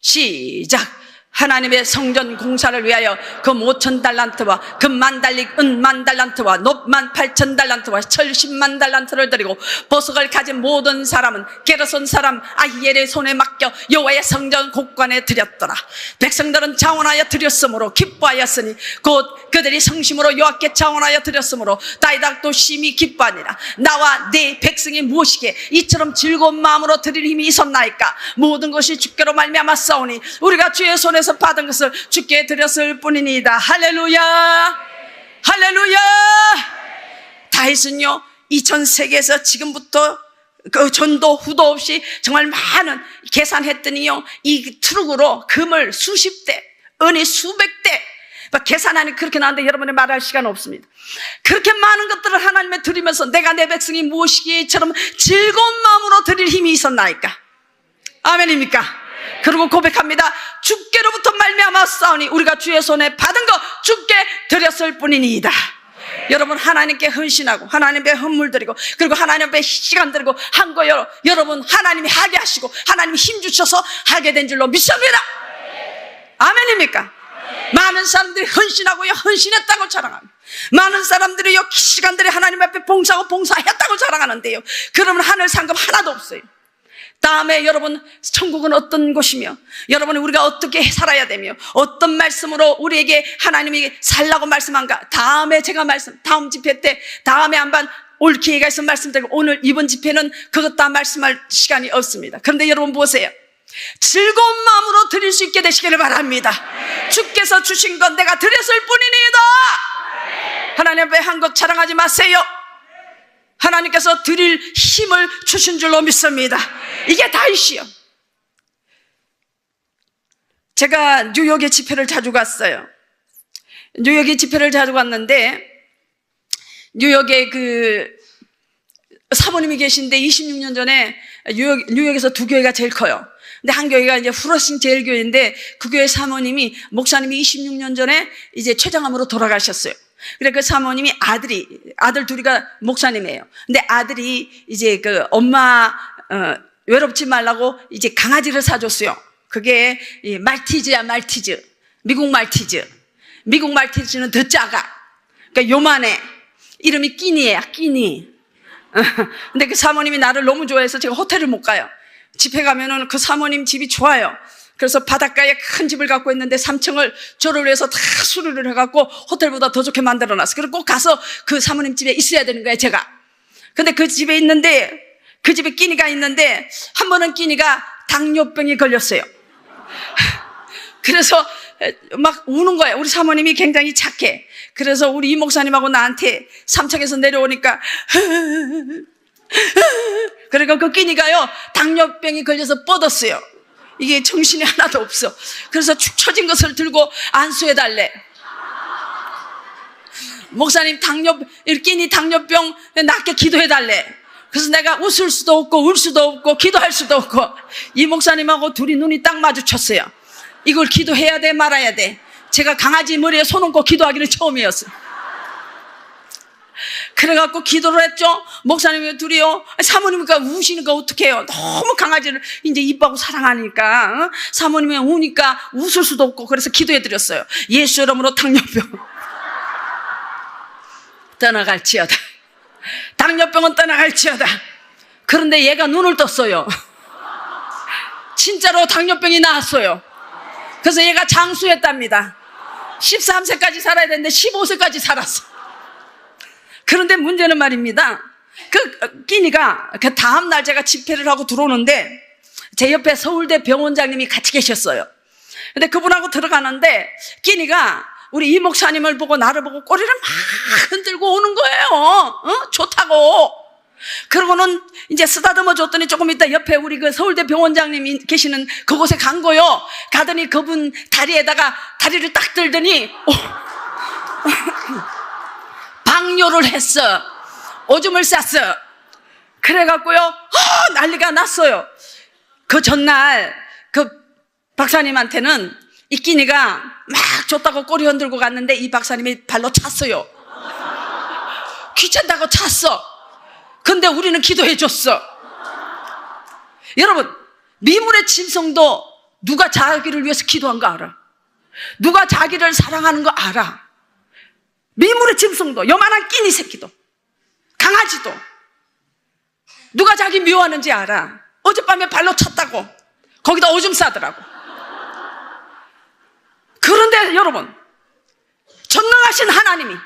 시작. 하나님의 성전 공사를 위하여 금 5,000달란트와 금 10,000달리 은 10,000달란트와 놋 18,000달란트와 철 100,000달란트를 드리고 보석을 가진 모든 사람은 게르손 사람 아히엘의 손에 맡겨 여호와의 성전 곳간에 드렸더라. 백성들은 자원하여 드렸으므로 기뻐하였으니 곧 그들이 성심으로 여호와께 자원하여 드렸으므로 다윗도 심히 기뻐하니라. 나와 네 백성이 무엇이게 이처럼 즐거운 마음으로 드릴 힘이 있었나이까? 모든 것이 주께로 말미암아 싸우니 우리가 주의 손에서 받은 것을 주께 드렸을 뿐이니이다. 할렐루야. 할렐루야. 다윗은요 이 전 세계에서 지금부터 그 전도 후도 없이 정말 많은 계산했더니요 이 트럭으로 금을 수십 대, 은이 수백 대 계산하니 그렇게 나왔는데 여러분이 말할 시간 없습니다. 그렇게 많은 것들을 하나님에 드리면서 내가 내 백성이 무엇이기처럼 즐거운 마음으로 드릴 힘이 있었나이까? 아멘입니까? 그리고 고백합니다. 주께로부터 말미암아 싸우니 우리가 주의 손에 받은 거 주께 드렸을 뿐이니이다. 여러분 하나님께 헌신하고 하나님께 헌물 드리고 그리고 하나님 앞에 시간 드리고 한 거 여러분 하나님이 하게 하시고 하나님이 힘 주셔서 하게 된 줄로 믿습니다. 아멘입니까? 많은 사람들이 헌신하고요 헌신했다고 자랑합니다. 많은 사람들이 시간들이 하나님 앞에 봉사하고 봉사했다고 자랑하는데요 그러면 하늘 상급 하나도 없어요. 다음에 여러분 천국은 어떤 곳이며 여러분 우리가 어떻게 살아야 되며 어떤 말씀으로 우리에게 하나님이 살라고 말씀한가 다음에 제가 다음 집회 때 다음에 한번 올 기회가 있으면 말씀드리고 오늘 이번 집회는 그것 다 말씀할 시간이 없습니다. 그런데 여러분 보세요. 즐거운 마음으로 드릴 수 있게 되시기를 바랍니다. 주께서 주신 건 내가 드렸을 뿐이니이다. 하나님 앞에 한 것 자랑하지 마세요. 하나님께서 드릴 힘을 주신 줄로 믿습니다. 이게 다윗이요. 제가 뉴욕에 집회를 자주 갔어요. 뉴욕에 집회를 자주 갔는데 뉴욕에 그 사모님이 계신데 26년 전에 뉴욕에서 두 교회가 제일 커요. 근데 한 교회가 이제 후러싱 제일교회인데 그 교회 사모님이 목사님이 26년 전에 이제 췌장암으로 돌아가셨어요. 그래 그 사모님이 아들 둘이가 목사님이에요. 근데 아들이 이제 그 엄마 외롭지 말라고 이제 강아지를 사줬어요. 그게 말티즈야, 말티즈. 미국 말티즈는 더 작아. 그러니까 요만해. 이름이 끼니예요, 끼니. 근데 그 사모님이 나를 너무 좋아해서 제가 호텔을 못 가요. 집에 가면은 그 사모님 집이 좋아요. 그래서 바닷가에 큰 집을 갖고 있는데 3층을 저를 위해서 다 수리를 해갖고 호텔보다 더 좋게 만들어놨어요. 그리고 꼭 가서 그 사모님 집에 있어야 되는 거예요, 제가. 근데 그 집에 있는데, 그 집에 끼니가 있는데, 한 번은 끼니가 당뇨병이 걸렸어요. 그래서 막 우는 거예요. 우리 사모님이 굉장히 착해. 그래서 우리 이 목사님하고 나한테 3층에서 내려오니까 그러니까 그 끼니가요, 당뇨병이 걸려서 뻗었어요. 이게 정신이 하나도 없어. 그래서 축 처진 것을 들고 안수해달래. 목사님 끼니 당뇨병 낫게 기도해달래. 그래서 내가 웃을 수도 없고 울 수도 없고 기도할 수도 없고 이 목사님하고 둘이 눈이 딱 마주쳤어요. 이걸 기도해야 돼 말아야 돼. 제가 강아지 머리에 손 얹고 기도하기는 처음이었어요. 그래갖고 기도를 했죠. 목사님이 둘이요, 사모님이니까 우시니까 어떡해요. 너무 강아지를 이제 이뻐하고 사랑하니까 사모님이 우니까 웃을 수도 없고 그래서 기도해드렸어요. 예수 이름으로 당뇨병 떠나갈지어다. 당뇨병은 떠나갈지어다. 그런데 얘가 눈을 떴어요. 진짜로 당뇨병이 나왔어요. 그래서 얘가 장수했답니다. 13세까지 살아야 되는데 15세까지 살았어. 그런데 문제는 말입니다. 그 끼니가 그 다음날 제가 집회를 하고 들어오는데 제 옆에 서울대 병원장님이 같이 계셨어요. 근데 그분하고 들어가는데 끼니가 우리 이 목사님을 보고 나를 보고 꼬리를 막 흔들고 오는 거예요. 좋다고. 그러고는 이제 쓰다듬어 줬더니 조금 있다 옆에 우리 그 서울대 병원장님이 계시는 그곳에 간 거요. 가더니 그분 다리를 딱 들더니 방뇨를 했어. 오줌을 쌌어. 그래갖고요, 난리가 났어요. 그 전날 그 박사님한테는 이 끼니가 막 줬다고 꼬리 흔들고 갔는데 이 박사님이 발로 찼어요. 귀찮다고 찼어. 근데 우리는 기도해 줬어. 여러분, 미물의 짐승도 누가 자기를 위해서 기도한 거 알아? 누가 자기를 사랑하는 거 알아? 미물의 짐승도, 요만한 끼니 새끼도, 강아지도 누가 자기 미워하는지 알아. 어젯밤에 발로 찼다고 거기다 오줌 싸더라고. 그런데 여러분, 전능하신 하나님이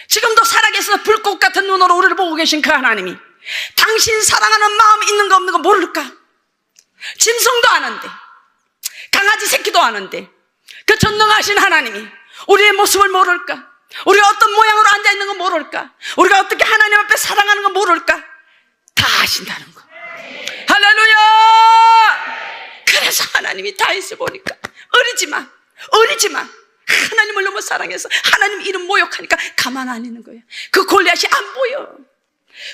지금도 살아계셔서 불꽃 같은 눈으로 우리를 보고 계신 그 하나님이 당신 사랑하는 마음 있는 거 없는 거 모를까? 짐승도 아는데, 강아지 새끼도 아는데 그 전능하신 하나님이 우리의 모습을 모를까? 우리가 어떤 모양으로 앉아있는 거 모를까? 우리가 어떻게 하나님 앞에 사랑하는 거 모를까? 다 아신다는 거. 할렐루야! 그래서 하나님이 다윗을 보니까 어리지 마. 하나님을 너무 사랑해서 하나님 이름 모욕하니까 가만 안 있는 거예요. 그 골리앗이 안 보여.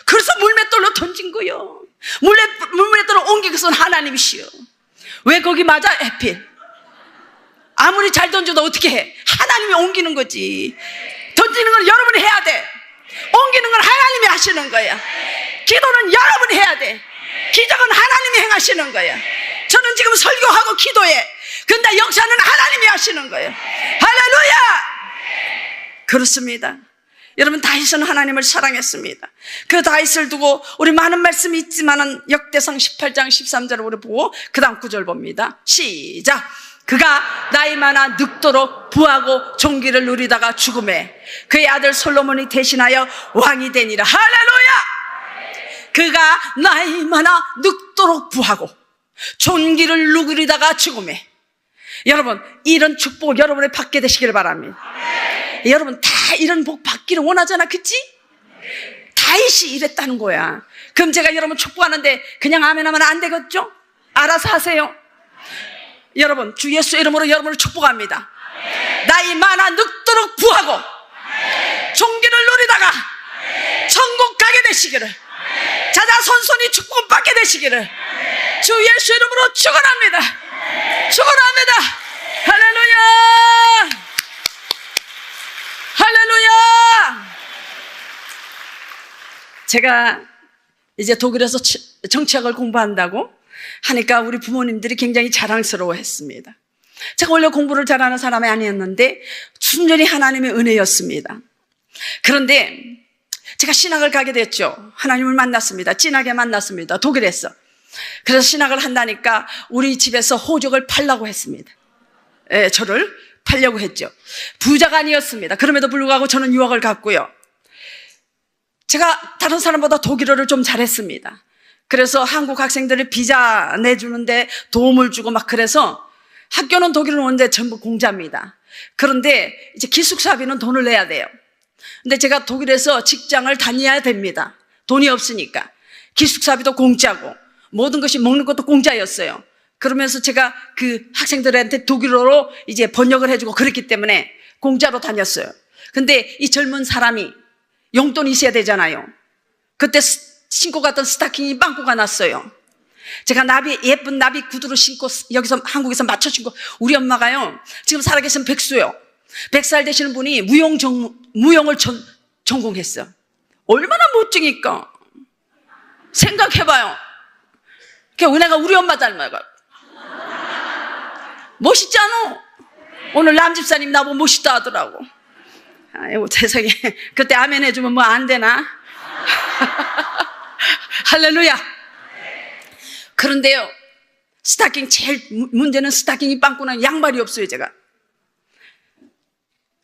그래서 물맷돌로 던진 거예요. 물맷돌로 옮긴 것은 하나님이시여. 왜 거기 맞아? 해필. 아무리 잘 던져도 어떻게 해? 하나님이 옮기는 거지. 던지는 건 여러분이 해야 돼. 옮기는 건 하나님이 하시는 거야. 기도는 여러분이 해야 돼. 기적은 하나님이 행하시는 거야. 저는 지금 설교하고 기도해. 근데 역사는 하나님이 하시는 거예요. 할렐루야! 그렇습니다. 여러분, 다윗은 하나님을 사랑했습니다. 그 다윗을 두고 우리 많은 말씀이 있지만은 역대상 18장 13절을 우리 보고 그 다음 9절 봅니다. 시작. 그가 나이 많아 늙도록 부하고 존귀를 누리다가 죽음에 그의 아들 솔로몬이 대신하여 왕이 되니라. 할렐루야! 그가 나이 많아 늙도록 부하고 존귀를 누리다가 죽음에. 여러분, 이런 축복 여러분이 받게 되시기를 바랍니다. 여러분 다 이런 복 받기를 원하잖아, 그치? 다윗이 이랬다는 거야. 그럼 제가 여러분 축복하는데 그냥 아멘 하면 안 되겠죠? 알아서 하세요. 여러분, 주 예수 이름으로 여러분을 축복합니다. 나이 많아 늙도록 부하고 존귀를 누리다가 천국 가게 되시기를, 자자손손이 축복 받게 되시기를 주 예수 이름으로 축원합니다. 축원합니다. 할렐루야! 할렐루야! 제가 이제 독일에서 정치학을 공부한다고 하니까 우리 부모님들이 굉장히 자랑스러워 했습니다. 제가 원래 공부를 잘하는 사람이 아니었는데 순전히 하나님의 은혜였습니다. 그런데 제가 신학을 가게 됐죠. 하나님을 만났습니다. 진하게 만났습니다. 독일에서. 그래서 신학을 한다니까 우리 집에서 호적을 팔라고 했습니다. 예, 저를 팔려고 했죠. 부자가 아니었습니다. 그럼에도 불구하고 저는 유학을 갔고요. 제가 다른 사람보다 독일어를 좀 잘했습니다. 그래서 한국 학생들을 비자 내주는데 도움을 주고 막 그래서 학교는 독일은 오는데 전부 공짜입니다. 그런데 이제 기숙사비는 돈을 내야 돼요. 근데 제가 독일에서 직장을 다녀야 됩니다. 돈이 없으니까. 기숙사비도 공짜고 모든 것이 먹는 것도 공짜였어요. 그러면서 제가 그 학생들한테 독일어로 이제 번역을 해주고 그랬기 때문에 공짜로 다녔어요. 근데 이 젊은 사람이 용돈이 있어야 되잖아요. 그때 신고 갔던 스타킹이 빵꾸가 났어요. 제가 예쁜 나비 구두로 신고 여기서 한국에서 맞춰 신고 우리 엄마가요 지금 살아계신 백수요. 100살 되시는 분이 무용을 전공했어. 얼마나 멋지니까. 생각해봐요. 은혜가 우리 엄마 닮아요. 멋있지 않아? 오늘 남집사님 나보고 멋있다 하더라고. 아이고 세상에. 그때 아멘 해주면 뭐 안 되나? 할렐루야. 그런데요 스타킹 제일 문제는 스타킹이 빵꾸난 양말이 없어요 제가.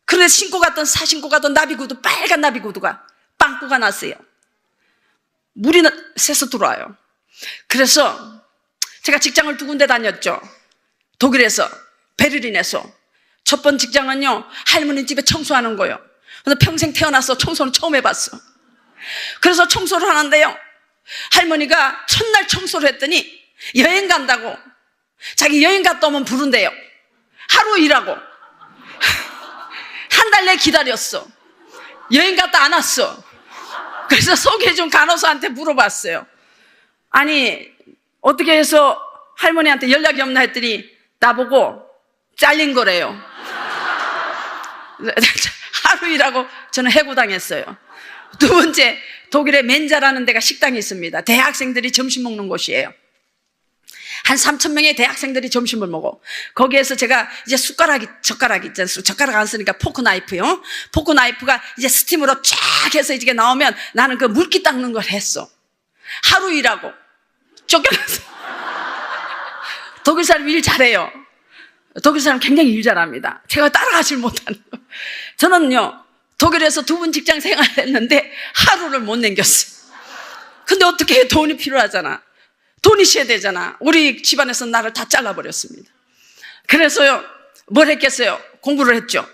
그런데 사신고 갔던 나비구두, 빨간 나비구두가 빵꾸가 났어요. 물이 새서 들어와요. 그래서 제가 직장을 2군데 다녔죠. 독일에서, 베를린에서. 첫 번 직장은요 할머니 집에 청소하는 거예요. 그래서 평생 태어나서 청소는 처음 해봤어. 그래서 청소를 하는데요 할머니가 첫날 청소를 했더니 여행 간다고 자기 여행 갔다 오면 부른대요. 하루 일하고 한 달 내 기다렸어. 여행 갔다 안 왔어. 그래서 소개해준 간호사한테 물어봤어요. 아니 어떻게 해서 할머니한테 연락이 없나 했더니 나보고 잘린 거래요. 하루 일하고 저는 해고당했어요. 2번째, 독일에 멘자라는 데가 식당이 있습니다. 대학생들이 점심 먹는 곳이에요. 한 3,000명의 대학생들이 점심을 먹어. 거기에서 제가 이제 젓가락 있잖아요. 젓가락 안 쓰니까 포크 나이프요. 포크 나이프가 이제 스팀으로 쫙 해서 이게 나오면 나는 그 물기 닦는 걸 했어. 하루 일하고 쫓겨났어. 독일 사람 일 잘해요. 독일 사람 굉장히 일 잘합니다. 제가 따라가질 못하는 거. 저는요 독일에서 2번 직장 생활을 했는데 하루를 못 남겼어요. 근데 어떻게 해? 돈이 필요하잖아. 돈이 있어야 되잖아. 우리 집안에서 나를 다 잘라버렸습니다. 그래서요 뭘 했겠어요? 공부를 했죠.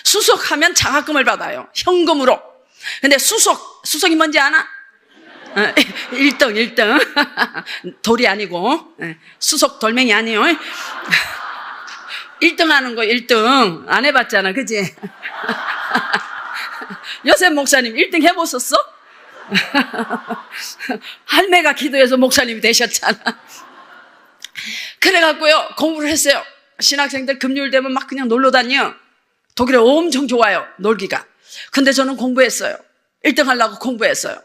수석하면 장학금을 받아요. 현금으로. 근데 수석이 뭔지 아나? 1등 돌이 아니고 수석 돌멩이 아니에요. 1등 하는 거 1등 안 해봤잖아 그치? 요셉 목사님 1등 해보셨어? 할매가 기도해서 목사님이 되셨잖아. 그래갖고요 공부를 했어요. 신학생들 금요일 되면 막 그냥 놀러 다녀. 독일에 엄청 좋아요 놀기가. 근데 저는 공부했어요. 1등 하려고 공부했어요.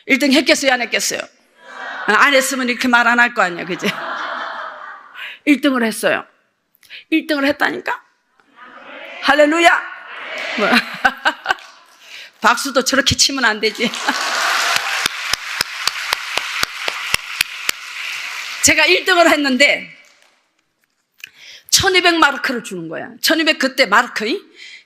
1등 했겠어요 안 했겠어요? 안 했으면 이렇게 말 안 할 거 아니야 그치? 1등을 했어요. 1등을 했다니까? 할렐루야. 박수도 저렇게 치면 안 되지. 제가 1등을 했는데 1200마르크를 주는 거야. 1200 그때 마르크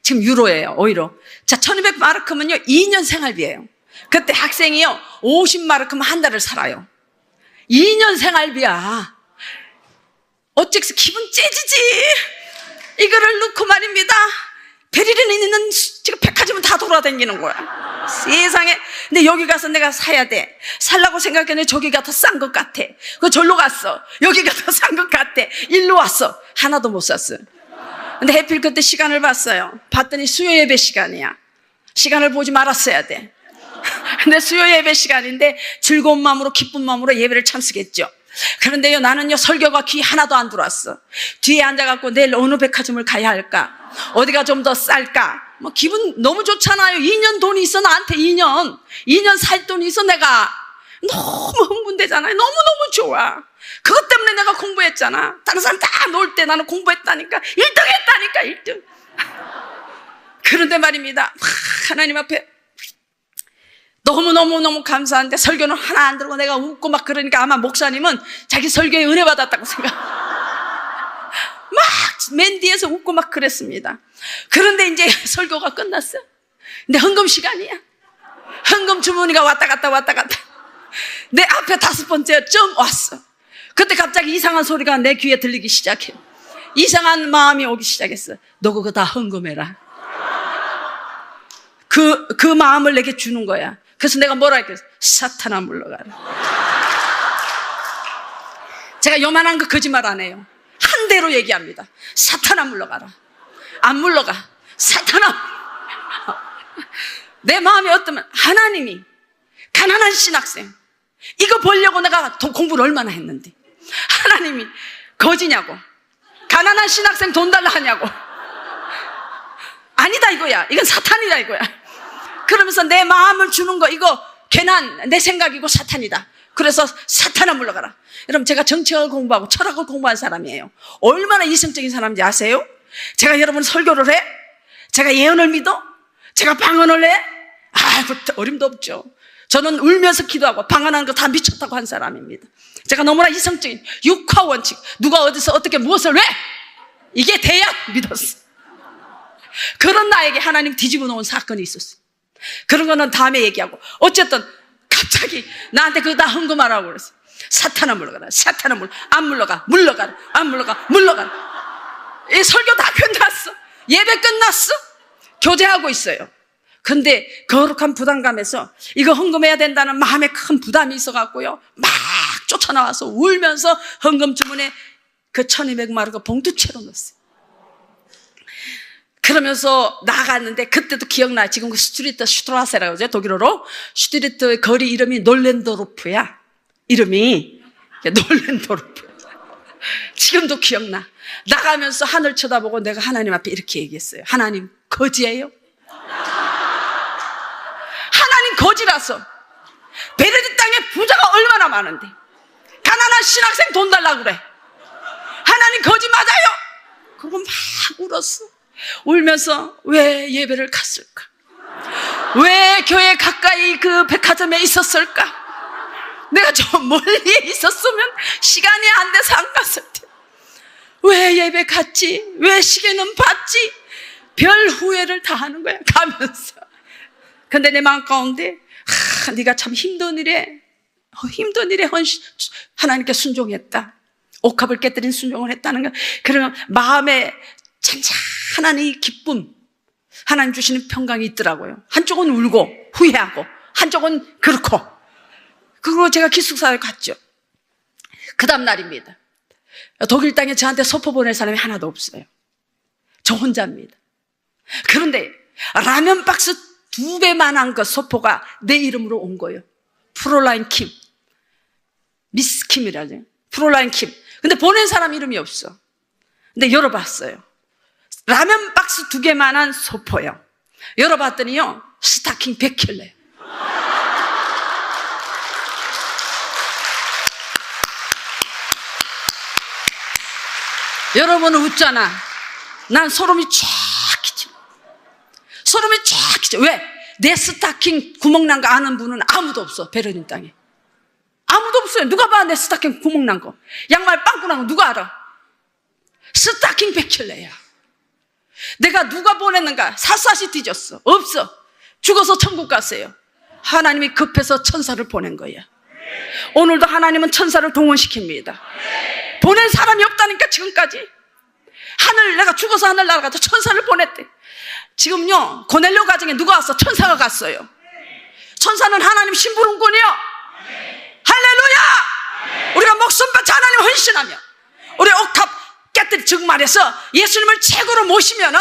지금 유로예요. 오히려. 자 1200마르크면요 2년 생활비예요. 그때 학생이요 50마르크면 한 달을 살아요. 2년 생활비야. 어째서 기분 째지지. 이거를 넣고 말입니다. 베를린에 있는 지금 백화점은 다 돌아다니는 거야. 세상에. 근데 여기 가서 내가 사야 돼. 살라고 생각했는데 저기가 더 싼 것 같아. 그 절로 갔어. 여기가 더 싼 것 같아. 일로 왔어. 하나도 못 샀어. 근데 해필 그때 시간을 봤어요. 봤더니 수요 예배 시간이야. 시간을 보지 말았어야 돼. 근데 수요 예배 시간인데 즐거운 마음으로 기쁜 마음으로 예배를 참석했죠. 그런데요 나는요 설교가 귀 하나도 안 들어왔어. 뒤에 앉아갖고 내일 어느 백화점을 가야 할까, 어디가 좀 더 쌀까, 뭐 기분 너무 좋잖아요. 2년 돈이 있어. 나한테 2년 살 돈이 있어. 내가 너무 흥분되잖아요. 너무너무 좋아. 그것 때문에 내가 공부했잖아. 다른 사람 다 놀 때 나는 공부했다니까. 1등 했다니까. 1등. 그런데 말입니다, 하나님 앞에 너무너무 감사한데 설교는 하나 안 들고 내가 웃고 막 그러니까 아마 목사님은 자기 설교에 은혜 받았다고 생각. 막 맨 뒤에서 웃고 막 그랬습니다. 그런데 이제 설교가 끝났어요. 근데 헌금 시간이야. 헌금 주머니가 왔다 갔다 내 앞에 5번째쯤 왔어. 그때 갑자기 이상한 소리가 내 귀에 들리기 시작해. 이상한 마음이 오기 시작했어. 너 그거 다 헌금해라. 그 마음을 내게 주는 거야. 그래서 내가 뭐라 했겠어? 사탄아 물러가라. 제가 요만한 거 거짓말 안 해요. 한 대로 얘기합니다. 사탄아 물러가라. 안 물러가. 사탄아. 내 마음이 어떠면 하나님이 가난한 신학생 이거 보려고 내가 공부를 얼마나 했는데 하나님이 거지냐고, 가난한 신학생 돈 달라 하냐고. 아니다 이거야. 이건 사탄이다 이거야. 그러면서 내 마음을 주는 거 이거 괜한 내 생각이고 사탄이다. 그래서 사탄아 물러가라. 여러분 제가 정치학을 공부하고 철학을 공부한 사람이에요. 얼마나 이성적인 사람인지 아세요? 제가 여러분 설교를 해? 제가 예언을 믿어? 제가 방언을 해? 어림도 없죠. 저는 울면서 기도하고 방언하는 거 다 미쳤다고 한 사람입니다. 제가 너무나 이성적인 육화원칙, 누가 어디서 어떻게 무엇을 왜? 이게 돼야 믿었어. 그런 나에게 하나님 뒤집어 놓은 사건이 있었어요. 그런 거는 다음에 얘기하고, 어쨌든 갑자기 나한테 그거 다 헌금하라고 그랬어. 사탄아 물러가라. 사탄아 물러가라. 안 물러가라. 이 설교 다 끝났어. 예배 끝났어. 교제하고 있어요. 근데 거룩한 부담감에서 이거 헌금해야 된다는 마음에 큰 부담이 있어갖고요, 막 쫓아나와서 울면서 헌금 주문에 그 1200마르크 봉투채로 넣었어요. 그러면서 나갔는데 그때도 기억나. 지금 그 슈트리트 슈트라세라고 하죠, 독일어로. 슈트리트의 거리 이름이 놀렌도르프야. 이름이 놀렌도르프. 지금도 기억나. 나가면서 하늘 쳐다보고 내가 하나님 앞에 이렇게 얘기했어요. 하나님 거지예요? 하나님 거지라서 베르디 땅에 부자가 얼마나 많은데 가난한 신학생 돈 달라고 그래. 하나님 거지 맞아요? 그리고 막 울었어. 울면서 왜 예배를 갔을까? 왜 교회 가까이 그 백화점에 있었을까? 내가 저 멀리에 있었으면 시간이 안 돼서 안 갔을 텐데 왜 예배 갔지? 왜 시계는 봤지? 별 후회를 다 하는 거야 가면서. 근데 내 마음 가운데 네가 참 힘든 일에 하나님께 순종했다. 옥합을 깨뜨린 순종을 했다는 거. 그러면 마음에 찬찬한 이 기쁨, 하나님 주시는 평강이 있더라고요. 한쪽은 울고 후회하고 한쪽은 그렇고. 그리고 제가 기숙사에 갔죠. 그 다음 날입니다. 독일 땅에 저한테 소포 보낼 사람이 하나도 없어요. 저 혼자입니다. 그런데 라면 박스 2배만한 그 소포가 내 이름으로 온 거예요. 프롤라인 킴, 미스 킴이라죠. 프롤라인 킴. 근데 보낸 사람 이름이 없어. 근데 열어봤어요. 라면 박스 2개만한 소포요. 열어봤더니요, 스타킹 100켤레. 여러분은 웃잖아. 난 소름이 쫙 끼쳐. 소름이 쫙 끼쳐. 왜? 내 스타킹 구멍 난 거 아는 분은 아무도 없어. 베르린 땅에 아무도 없어요. 누가 봐 내 스타킹 구멍 난 거, 양말 빵꾸 난 거 누가 알아? 스타킹 100켤레야. 내가 누가 보냈는가 샅샅이 뒤졌어. 없어. 죽어서 천국 갔어요. 하나님이 급해서 천사를 보낸 거야. 오늘도 하나님은 천사를 동원시킵니다. 보낸 사람이 없다니까. 지금까지 내가 죽어서 하늘 날아가서 천사를 보냈대. 지금요 고넬료 가정에 누가 왔어? 천사가 갔어요. 천사는 하나님 심부름꾼이요. 할렐루야. 우리가 목숨 바쳐 하나님 헌신하며 우리 옥탑 깨뜨리, 즉 말해서 예수님을 최고로 모시면은,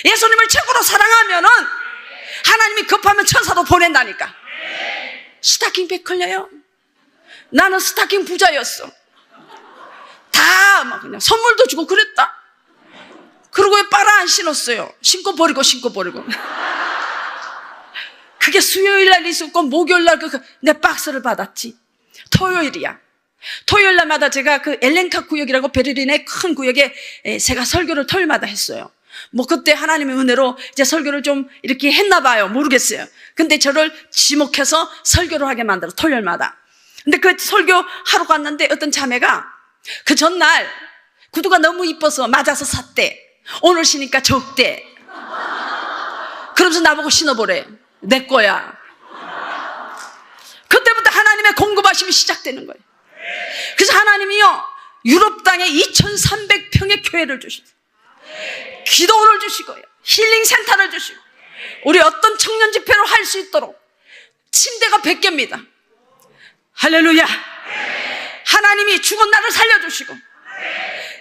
예수님을 최고로 사랑하면은 하나님이 급하면 천사도 보낸다니까. 스타킹 100켤레요. 나는 스타킹 부자였어. 다 막 그냥 선물도 주고 그랬다. 그리고 왜 빨아 안 신었어요? 신고 버리고. 그게 수요일 날 있었고 목요일 날 내 박스를 받았지. 토요일이야. 토요일 날마다 제가 그 엘렌카 구역이라고 베를린의 큰 구역에 제가 설교를 토요일마다 했어요. 뭐 그때 하나님의 은혜로 이제 설교를 좀 이렇게 했나 봐요. 모르겠어요. 근데 저를 지목해서 설교를 하게 만들어, 토요일마다. 근데 그 설교 하러 갔는데 어떤 자매가 그 전날 구두가 너무 이뻐서 맞아서 샀대. 오늘 신으니까 적대. 그러면서 나보고 신어보래. 내 거야. 그때부터 하나님의 공급하심이 시작되는 거예요. 그래서 하나님이요, 유럽 땅에 2300평의 교회를 주시고, 기도를 주시고요, 힐링 센터를 주시고, 우리 어떤 청년 집회를 할 수 있도록 침대가 100개입니다. 할렐루야. 하나님이 죽은 나를 살려주시고,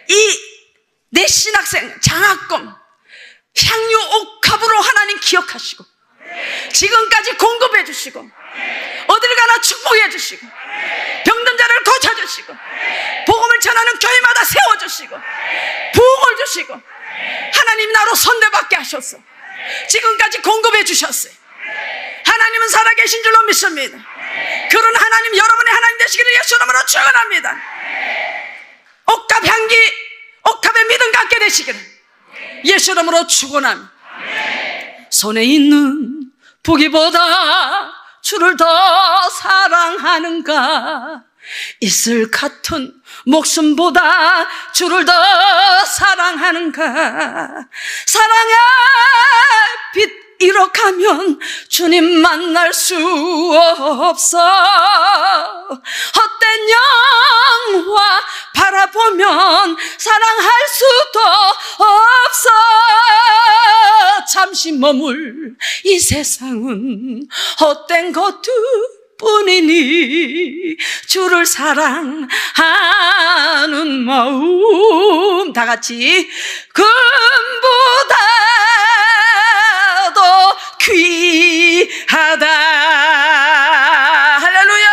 이 내 신학생 장학금 향유 옥합으로 하나님 기억하시고, 지금까지 공급해 주시고, 어딜 가나 축복해 주시고, 병든 자를 고쳐주시고, 복음을 전하는 교회마다 세워주시고, 부흥을 주시고, 하나님이 나로 선대받게 하셨어. 지금까지 공급해 주셨어요. 하나님은 살아계신 줄로 믿습니다. 그런 하나님, 여러분의 하나님 되시기를 예수 이름으로 축원합니다. 옥합 향기, 옥합의 믿음 갖게 되시기를 예수 이름으로 축원합니다. 손에 있는 보기보다 주를 더 사랑하는가, 있을 같은 목숨보다 주를 더 사랑하는가, 사랑의 빛 잃어가면 주님 만날 수 없어, 헛된 영화 바라보면 사랑할 수도 없어, 잠시 머물 이 세상은 헛된 것들 뿐이니 주를 사랑하는 마음, 다 같이 금보다도 귀하다. 할렐루야.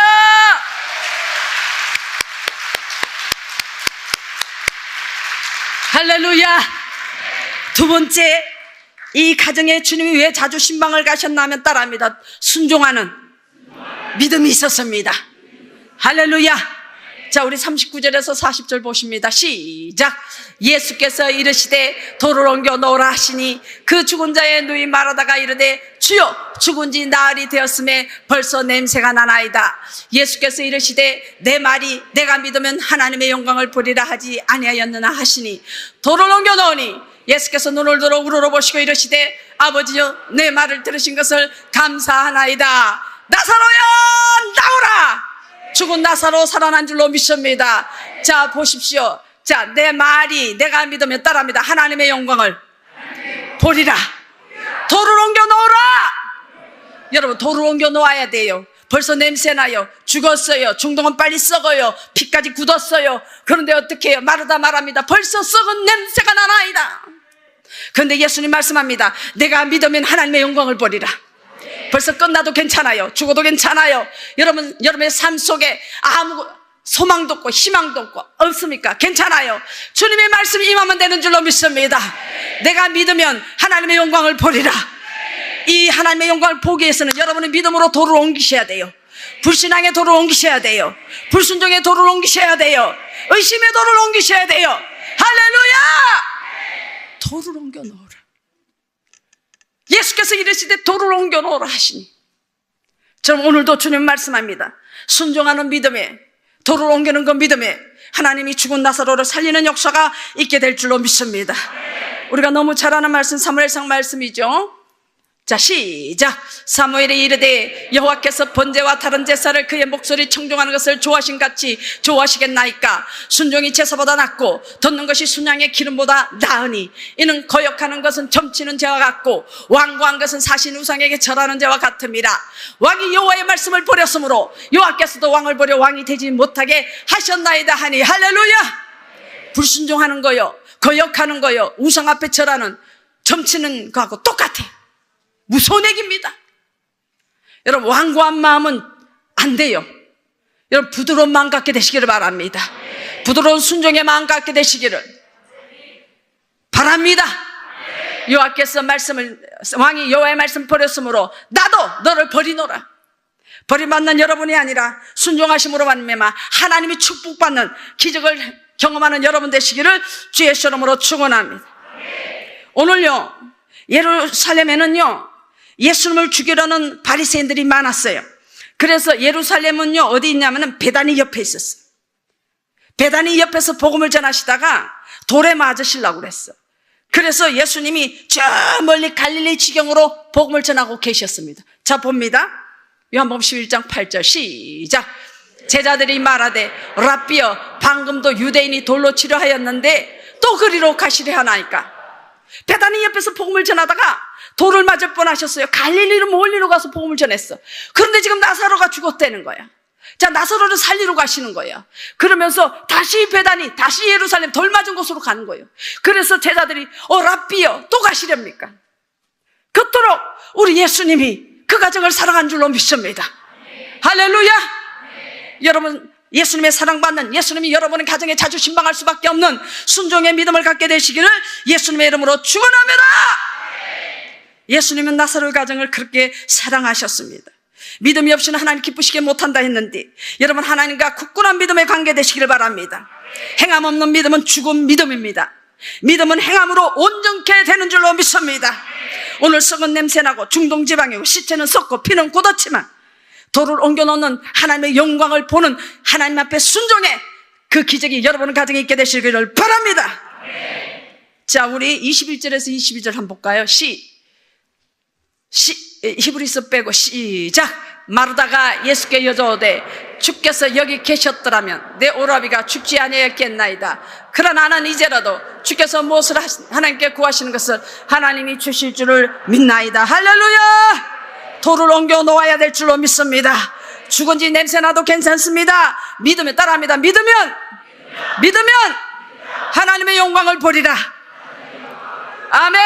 할렐루야. 두 번째, 이 가정에 주님이 왜 자주 신방을 가셨나 하면 따라합니다. 순종하는 믿음이 있었습니다. 할렐루야. 자, 우리 39절에서 40절 보십니다. 시작. 예수께서 이르시되 돌을 옮겨 놓으라 하시니 그 죽은 자의 누이 말하다가 이르되 주여, 죽은 지 나흘이 되었음에 벌써 냄새가 나나이다. 예수께서 이르시되 내 말이 내가 믿으면 하나님의 영광을 보리라 하지 아니하였느냐 하시니 돌을 옮겨 놓으니 예수께서 눈을 들어 우러러보시고 이르시되 아버지여, 내 말을 들으신 것을 감사하나이다. 나사로야, 나오라. 죽은 나사로 살아난 줄로 믿습니다. 자, 보십시오. 자, 내 말이 내가 믿으면 따라합니다. 하나님의 영광을 보리라. 돌을 옮겨 놓으라. 여러분, 돌을 옮겨 놓아야 돼요. 벌써 냄새나요. 죽었어요. 중동은 빨리 썩어요. 피까지 굳었어요. 그런데 어떻게 해요? 마르다 말합니다. 벌써 썩은 냄새가 나나이다. 그런데 예수님 말씀합니다. 내가 믿으면 하나님의 영광을 보리라. 벌써 끝나도 괜찮아요. 죽어도 괜찮아요. 여러분의 삶 속에 아무 소망도 없고 희망도 없고 없습니까? 괜찮아요. 주님의 말씀이 임하면 되는 줄로 믿습니다. 내가 믿으면 하나님의 영광을 보리라. 이 하나님의 영광을 보기 위해서는 여러분의 믿음으로 돌을 옮기셔야 돼요. 불신앙의 돌을 옮기셔야 돼요. 불순종의 돌을 옮기셔야 돼요. 의심의 돌을 옮기셔야 돼요. 할렐루야. 돌을 옮겨 놓으라. 예수께서 이르시되 돌을 옮겨 놓으라 하시니, 저는 오늘도 주님 말씀합니다. 순종하는 믿음에, 돌을 옮기는 그 믿음에 하나님이 죽은 나사로를 살리는 역사가 있게 될 줄로 믿습니다. 우리가 너무 잘 아는 말씀, 사무엘상 말씀이죠. 자, 시작. 사무엘이 이르되 여호와께서 번제와 다른 제사를 그의 목소리 청종하는 것을 좋아하신 같이 좋아하시겠나이까. 순종이 제사보다 낫고 듣는 것이 순양의 기름보다 나으니 이는 거역하는 것은 점치는 죄와 같고 완고한 것은 사신 우상에게 절하는 죄와 같음이라. 왕이 여호와의 말씀을 버렸으므로 여호와께서도 왕을 버려 왕이 되지 못하게 하셨나이다 하니. 할렐루야. 불순종하는 거요, 거역하는 거요, 우상 앞에 절하는, 점치는 거하고 똑같아. 무서운 얘기입니다. 여러분, 완고한 마음은 안 돼요. 여러분, 부드러운 마음 갖게 되시기를 바랍니다. 부드러운 순종의 마음 갖게 되시기를 바랍니다. 여호와께서 왕이 여호와의 말씀 버렸으므로 나도 너를 버리노라. 버림받는 여러분이 아니라 순종하심으로 말미암아 하나님이 축복받는 기적을 경험하는 여러분 되시기를 주의 이름으로 축원합니다. 오늘요, 예루살렘에는요, 예수님을 죽이려는 바리새인들이 많았어요. 그래서 예루살렘은요, 어디 있냐면은 베다니 옆에 있었어요. 베다니 옆에서 복음을 전하시다가 돌에 맞으시려고 그랬어. 그래서 예수님이 저 멀리 갈릴리 지경으로 복음을 전하고 계셨습니다. 자, 봅니다. 요한복음 11장 8절 시작. 제자들이 말하되 랍비여, 방금도 유대인이 돌로 치려 하였는데 또 그리로 가시려 하나이까. 베다니 옆에서 복음을 전하다가 돌을 맞을 뻔하셨어요. 갈릴리로 멀리로 가서 복음을 전했어. 그런데 지금 나사로가 죽었다는 거야. 자, 나사로를 살리러 가시는 거예요. 그러면서 다시 베다니, 다시 예루살렘 돌 맞은 곳으로 가는 거예요. 그래서 제자들이 랍비여, 또 가시렵니까? 그토록 우리 예수님이 그 가정을 사랑한 줄로 믿습니다. 할렐루야. 여러분, 예수님의 사랑받는, 예수님이 여러분의 가정에 자주 신방할 수밖에 없는 순종의 믿음을 갖게 되시기를 예수님의 이름으로 축원합니다. 예수님은 나사로의 가정을 그렇게 사랑하셨습니다. 믿음이 없이는 하나님 기쁘시게 못한다 했는데, 여러분, 하나님과 굳건한 믿음의 관계 되시기를 바랍니다. 행함 없는 믿음은 죽은 믿음입니다. 믿음은 행함으로 온전케 되는 줄로 믿습니다. 오늘 썩은 냄새나고 중동지방이고 시체는 썩고 피는 굳었지만 돌을 옮겨놓는 하나님의 영광을 보는 하나님 앞에 순종의 그 기적이 여러분 가정에 있게 되시기를 바랍니다. 자, 우리 21절에서 22절 한번 볼까요? 히브리서 빼고 시작. 마르다가 예수께 여쭈오되 주께서 여기 계셨더라면 내 오라비가 죽지 아니하였겠나이다. 그러나 나는 이제라도 주께서 무엇을 하나님께 구하시는 것을 하나님이 주실 줄을 믿나이다. 할렐루야. 돌을 옮겨 놓아야 될 줄로 믿습니다. 죽은 지 냄새나도 괜찮습니다. 믿으면 따라합니다. 믿으면 하나님의 영광을 보리라. 아멘.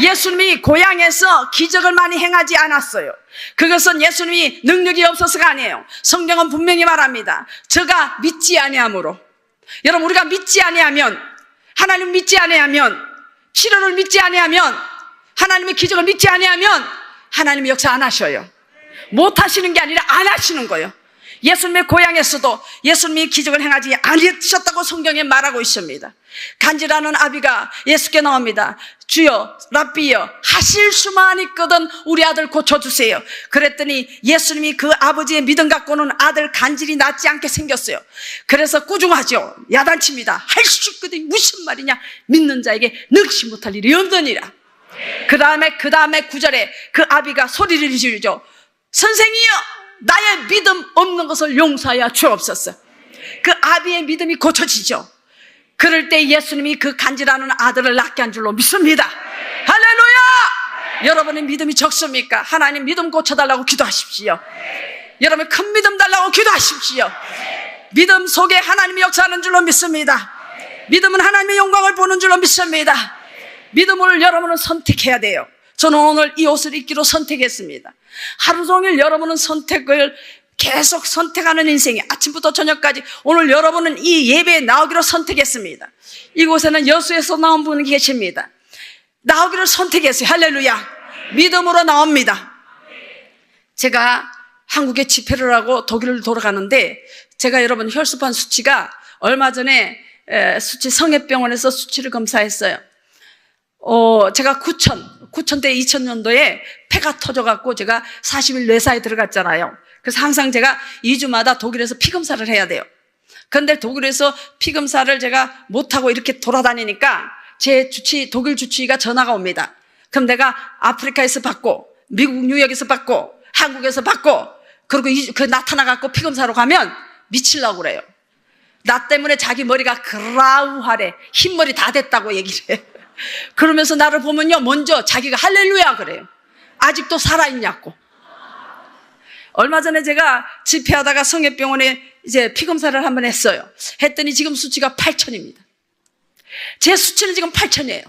예수님이 고향에서 기적을 많이 행하지 않았어요. 그것은 예수님이 능력이 없어서가 아니에요. 성경은 분명히 말합니다. 저가 믿지 아니함으로. 여러분, 우리가 믿지 아니하면, 하나님 믿지 아니하면, 치료를 믿지 아니하면, 하나님의 기적을 믿지 아니하면 하나님이 역사 안 하셔요. 못 하시는 게 아니라 안 하시는 거예요. 예수님의 고향에서도 예수님이 기적을 행하지 않으셨다고 성경에 말하고 있습니다. 간지라는 아비가 예수께 나옵니다. 주여, 랍비여, 하실 수만 있거든 우리 아들 고쳐주세요. 그랬더니 예수님이 그 아버지의 믿음 갖고는 아들 간질이 낫지 않게 생겼어요. 그래서 꾸중하죠. 야단칩니다. 할 수 있거든 무슨 말이냐. 믿는 자에게 능치 못할 일이 없느니라. 그 다음에 9절에 그 아비가 소리를 지르죠. 선생이여, 나의 믿음 없는 것을 용서하여 주옵소서. 그 아비의 믿음이 고쳐지죠. 그럴 때 예수님이 그 간질하는 아들을 낫게 한 줄로 믿습니다. 할렐루야. 여러분의 믿음이 적습니까? 하나님 믿음 고쳐달라고 기도하십시오. 여러분 큰 믿음 달라고 기도하십시오. 믿음 속에 하나님이 역사하는 줄로 믿습니다. 믿음은 하나님의 영광을 보는 줄로 믿습니다. 믿음을 여러분은 선택해야 돼요. 저는 오늘 이 옷을 입기로 선택했습니다. 하루 종일 여러분은 선택을 계속 선택하는 인생이 아침부터 저녁까지 오늘 여러분은 이 예배에 나오기로 선택했습니다. 이곳에는 여수에서 나온 분이 계십니다. 나오기를 선택했어요. 할렐루야. 믿음으로 나옵니다. 제가 한국에 집회를 하고 독일을 돌아가는데 제가 여러분 혈소판 수치가 얼마 전에 수치 성협병원에서 수치를 검사했어요. 제가 9천 때 2000년도에 폐가 터져갖고 제가 40일 뇌사에 들어갔잖아요. 그래서 항상 제가 2주마다 독일에서 피검사를 해야 돼요. 그런데 독일에서 피검사를 제가 못하고 이렇게 돌아다니니까 제 독일 주치의가 전화가 옵니다. 그럼 내가 아프리카에서 받고, 미국 뉴욕에서 받고, 한국에서 받고, 그리고 나타나갖고 피검사로 가면 미치려고 그래요. 나 때문에 자기 머리가 그라우하래. 흰머리 다 됐다고 얘기를 해요. 그러면서 나를 보면요, 먼저 자기가 할렐루야 그래요. 아직도 살아있냐고. 얼마 전에 제가 집회하다가 성협병원에 이제 피검사를 한번 했어요. 했더니 지금 수치가 8,000입니다. 제 수치는 지금 8,000이에요.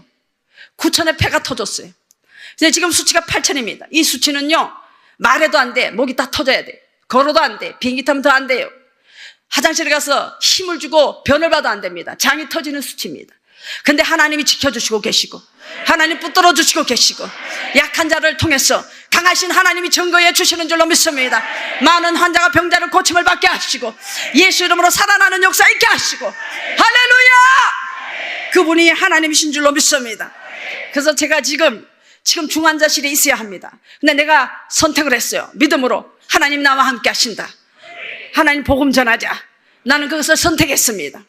9,000에 폐가 터졌어요. 근데 지금 수치가 8,000입니다. 이 수치는요, 말해도 안 돼. 목이 다 터져야 돼. 걸어도 안 돼. 비행기 타면 더 안 돼요. 화장실에 가서 힘을 주고 변을 봐도 안 됩니다. 장이 터지는 수치입니다. 근데 하나님이 지켜주시고 계시고, 하나님 붙들어 주시고 계시고, 약한 자를 통해서 강하신 하나님이 증거해 주시는 줄로 믿습니다. 많은 환자가 병자를 고침을 받게 하시고, 예수 이름으로 살아나는 역사 있게 하시고, 할렐루야! 그분이 하나님이신 줄로 믿습니다. 그래서 제가 지금 중환자실에 있어야 합니다. 근데 내가 선택을 했어요. 믿음으로 하나님 나와 함께 하신다. 하나님 복음 전하자. 나는 그것을 선택했습니다.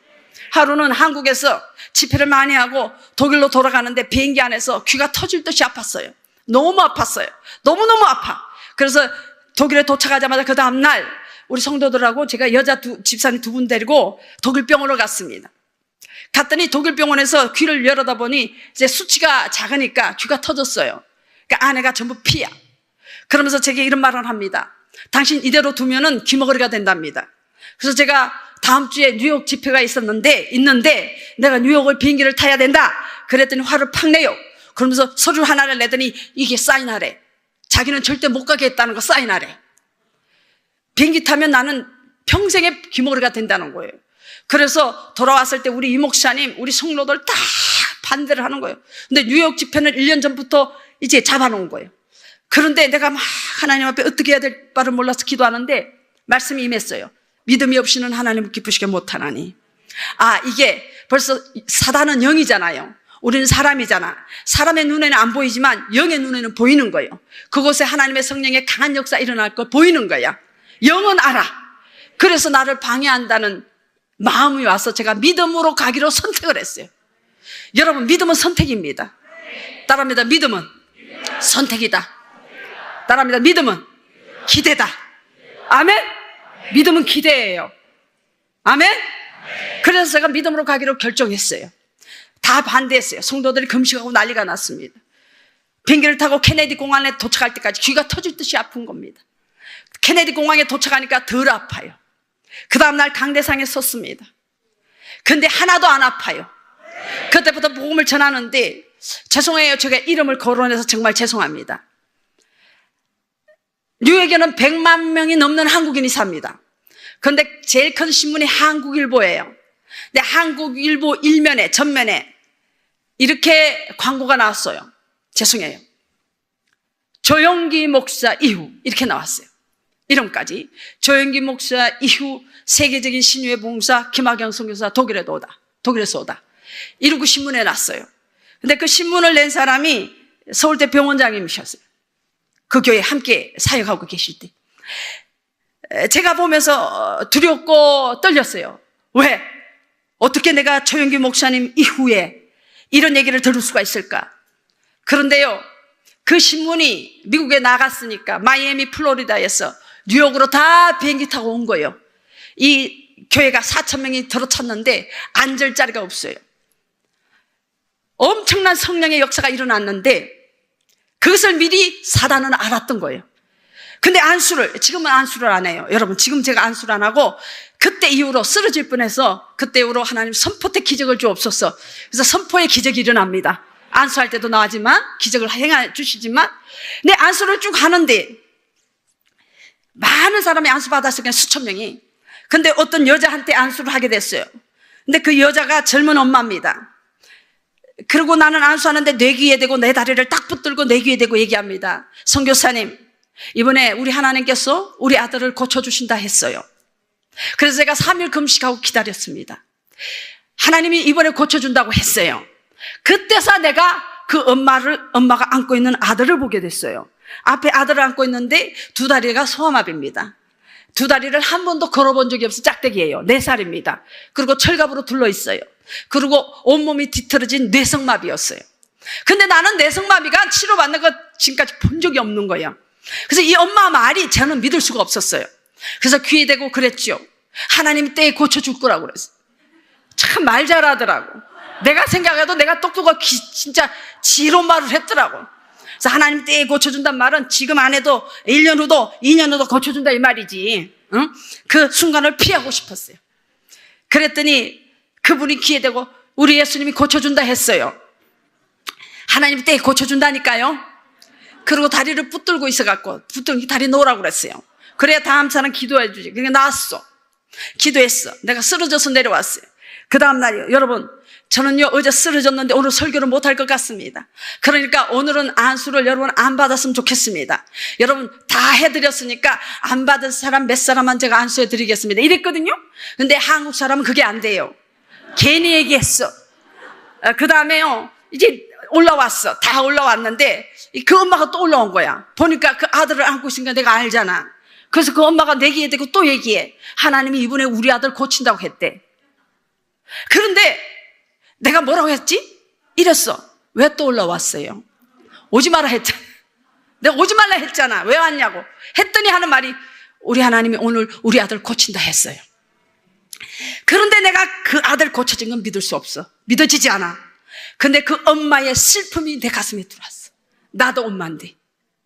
하루는 한국에서 집회를 많이 하고 독일로 돌아가는데 비행기 안에서 귀가 터질 듯이 아팠어요. 너무 아팠어요. 너무너무 아파. 그래서 독일에 도착하자마자 그 다음날 우리 성도들하고 제가 여자 집사님 2분 데리고 독일 병원으로 갔습니다. 갔더니 독일 병원에서 귀를 열어다 보니 이제 수치가 작으니까 귀가 터졌어요. 그러니까 아내가 전부 피야. 그러면서 제게 이런 말을 합니다. 당신 이대로 두면은 귀머거리가 된답니다. 그래서 제가 다음 주에 뉴욕 집회가 있는데 내가 뉴욕을 비행기를 타야 된다. 그랬더니 화를 팍 내요. 그러면서 서류 하나를 내더니 이게 사인하래. 자기는 절대 못 가게 했다는 거 사인하래. 비행기 타면 나는 평생의 귀머거리가 된다는 거예요. 그래서 돌아왔을 때 우리 이목사님, 우리 성도들 다 반대를 하는 거예요. 근데 뉴욕 집회는 1년 전부터 이제 잡아놓은 거예요. 그런데 내가 막 하나님 앞에 어떻게 해야 될 바를 몰라서 기도하는데 말씀이 임했어요. 믿음이 없이는 하나님을 기쁘시게 못하나니. 이게 벌써 사단은 영이잖아요. 우리는 사람이잖아. 사람의 눈에는 안 보이지만 영의 눈에는 보이는 거예요. 그곳에 하나님의 성령의 강한 역사 일어날 거 보이는 거야. 영은 알아. 그래서 나를 방해한다는 마음이 와서 제가 믿음으로 가기로 선택을 했어요. 여러분, 믿음은 선택입니다. 따라합니다. 믿음은 선택이다. 따라합니다. 믿음은 기대다. 아멘? 믿음은 기대예요. 아멘? 그래서 제가 믿음으로 가기로 결정했어요. 다 반대했어요. 성도들이 금식하고 난리가 났습니다. 비행기를 타고 케네디 공항에 도착할 때까지 귀가 터질 듯이 아픈 겁니다. 케네디 공항에 도착하니까 덜 아파요. 그 다음날 강대상에 섰습니다. 근데 하나도 안 아파요. 그때부터 복음을 전하는데 죄송해요. 제가 이름을 거론해서 정말 죄송합니다. 뉴욕에는 100만 명이 넘는 한국인이 삽니다. 그런데 제일 큰 신문이 한국일보예요. 근데 한국일보 일면에, 전면에 이렇게 광고가 나왔어요. 죄송해요. 조영기 목사 이후 이렇게 나왔어요. 이름까지. 조영기 목사 이후 세계적인 신유의 봉사 김학영 선교사 독일에서 오다. 이러고 신문에 났어요. 근데 그 신문을 낸 사람이 서울대 병원장님이셨어요. 그 교회에 함께 사역하고 계실 때. 제가 보면서 두렵고 떨렸어요. 왜? 어떻게 내가 조영기 목사님 이후에 이런 얘기를 들을 수가 있을까? 그런데요, 그 신문이 미국에 나갔으니까 마이애미 플로리다에서 뉴욕으로 다 비행기 타고 온 거예요. 이 교회가 4,000명이 들어찼는데 앉을 자리가 없어요. 엄청난 성령의 역사가 일어났는데 그것을 미리 사단은 알았던 거예요. 근데 지금은 안수를 안 해요. 여러분, 지금 제가 안수를 안 하고 그때 이후로 쓰러질 뻔해서 그때 이후로 하나님 선포 때 기적을 주옵소서. 그래서 선포의 기적이 일어납니다. 안수할 때도 나지만 기적을 행해 주시지만 내 안수를 쭉 하는데 많은 사람이 안수 받았어요. 그냥 수천 명이. 근데 어떤 여자한테 안수를 하게 됐어요. 근데 그 여자가 젊은 엄마입니다. 그리고 나는 안수하는데 내 귀에 대고 내 다리를 딱 붙들고 내 귀에 대고 얘기합니다. 선교사님, 이번에 우리 하나님께서 우리 아들을 고쳐주신다 했어요. 그래서 제가 3일 금식하고 기다렸습니다. 하나님이 이번에 고쳐준다고 했어요. 그때서 내가 그 엄마가 안고 있는 아들을 보게 됐어요. 앞에 아들을 안고 있는데 두 다리가 소아마비입니다. 두 다리를 한 번도 걸어본 적이 없어. 짝대기예요. 4살입니다. 그리고 철갑으로 둘러 있어요. 그리고 온몸이 뒤틀어진 뇌성마비였어요. 근데 나는 뇌성마비가 치료받는 거 지금까지 본 적이 없는 거예요. 그래서 이 엄마 말이 저는 믿을 수가 없었어요. 그래서 귀에 대고 그랬죠. 하나님이 때에 고쳐줄 거라고 그랬어요. 참 말 잘하더라고. 내가 생각해도 내가 똑똑하고 진짜 지로 말을 했더라고. 그래서 하나님 때에 고쳐준단 말은 지금 안 해도 1년 후도 2년 후도 고쳐준다 이 말이지. 응? 그 순간을 피하고 싶었어요. 그랬더니 그분이 귀에 대고 우리 예수님이 고쳐준다 했어요. 하나님 때에 고쳐준다니까요. 그리고 다리를 붙들고 있어갖고 다리 놓으라고 그랬어요. 그래야 다음 사람 기도해 주지. 그러니까 나왔어. 기도했어. 내가 쓰러져서 내려왔어요. 그 다음날이요. 여러분, 저는요 어제 쓰러졌는데 오늘 설교를 못할 것 같습니다. 그러니까 오늘은 안수를 여러분 안 받았으면 좋겠습니다. 여러분 다 해드렸으니까 안 받은 사람 몇 사람만 제가 안수해 드리겠습니다. 이랬거든요. 근데 한국 사람은 그게 안 돼요. 괜히 얘기했어. 그 다음에요 이제 올라왔어. 다 올라왔는데 그 엄마가 또 올라온 거야. 보니까 그 아들을 안고 있으니까 내가 알잖아. 그래서 그 엄마가 내기에 대고 또 얘기해. 하나님이 이번에 우리 아들 고친다고 했대. 그런데 내가 뭐라고 했지? 이랬어. 왜 또 올라왔어요? 오지 마라 했잖아. 내가 오지 말라 했잖아. 왜 왔냐고 했더니 하는 말이, 우리 하나님이 오늘 우리 아들 고친다 했어요. 그런데 내가 그 아들 고쳐진 건 믿을 수 없어. 믿어지지 않아. 근데 그 엄마의 슬픔이 내 가슴에 들어왔어. 나도 엄마인데,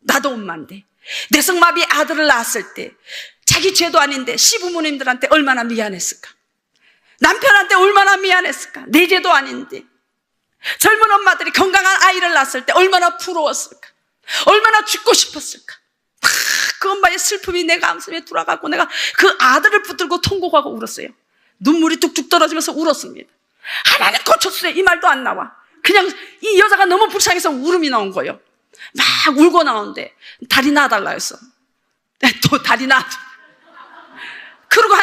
나도 엄마인데, 뇌성마비 아들을 낳았을 때 자기 죄도 아닌데 시부모님들한테 얼마나 미안했을까? 남편한테 얼마나 미안했을까? 내 죄도 아닌데. 젊은 엄마들이 건강한 아이를 낳았을 때 얼마나 부러웠을까? 얼마나 죽고 싶었을까? 그 엄마의 슬픔이 내 가슴에 들어가고 내가 그 아들을 붙들고 통곡하고 울었어요. 눈물이 뚝뚝 떨어지면서 울었습니다. 하나님 고쳤어요. 이 말도 안 나와. 그냥 이 여자가 너무 불쌍해서 울음이 나온 거예요. 막 울고 나오는데 다리 놔달라 했어. 또 다리 놔. 그리고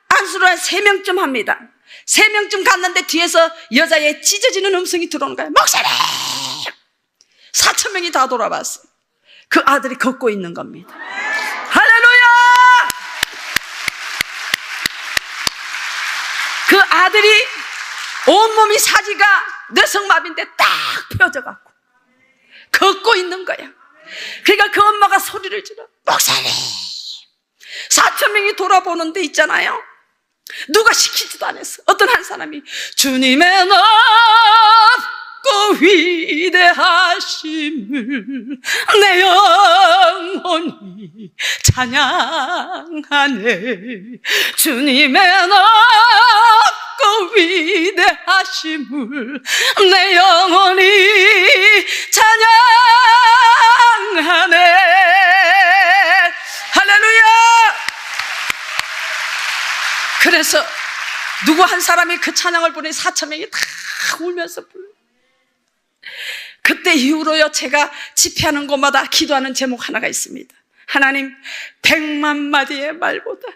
안수를 한 3명쯤 합니다. 3명쯤 갔는데 뒤에서 여자의 찢어지는 음성이 들어오는 거예요. 목사님! 4,000명이 다 돌아봤어. 그 아들이 걷고 있는 겁니다. 할렐루야! 그 아들이 온몸이 사지가 뇌성마비인데 딱 펴져갖고 걷고 있는 거야. 그러니까 그 엄마가 소리를 질러. 목사님! 4,000명이 돌아보는 데 있잖아요. 누가 시키지도 않았어. 어떤 한 사람이 주님의 높고 위대하심을 내 영혼이 찬양하네. 주님의 높고 위대하심을 내 영혼이 찬양하네. 할렐루야. 그래서 누구 한 사람이 그 찬양을 부르니 4,000명이 다 울면서 불러. 그때 이후로요, 제가 집회하는 곳마다 기도하는 제목 하나가 있습니다. 하나님, 100만 마디의 말보다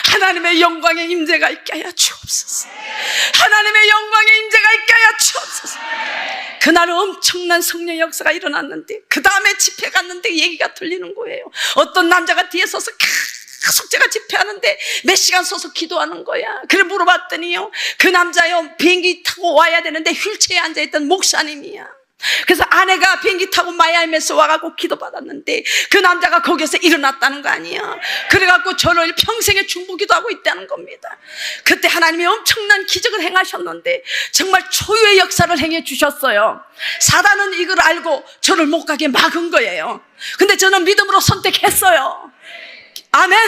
하나님의 영광의 임재가 있게 하여 주옵소서. 하나님의 영광의 임재가 있게 하여 주옵소서. 그날 엄청난 성령 역사가 일어났는데 그 다음에 집회 갔는데 얘기가 들리는 거예요. 어떤 남자가 뒤에 서서 계속 제가 집회하는데 몇 시간 서서 기도하는 거야. 그래 물어봤더니요, 그 남자요 비행기 타고 와야 되는데 휠체어에 앉아있던 목사님이야. 그래서 아내가 비행기 타고 마이애미에서 와갖고 기도받았는데 그 남자가 거기서 일어났다는 거 아니야. 그래갖고 저를 평생에 중보기도 하고 있다는 겁니다. 그때 하나님이 엄청난 기적을 행하셨는데 정말 초유의 역사를 행해 주셨어요. 사단은 이걸 알고 저를 못 가게 막은 거예요. 근데 저는 믿음으로 선택했어요. 아멘.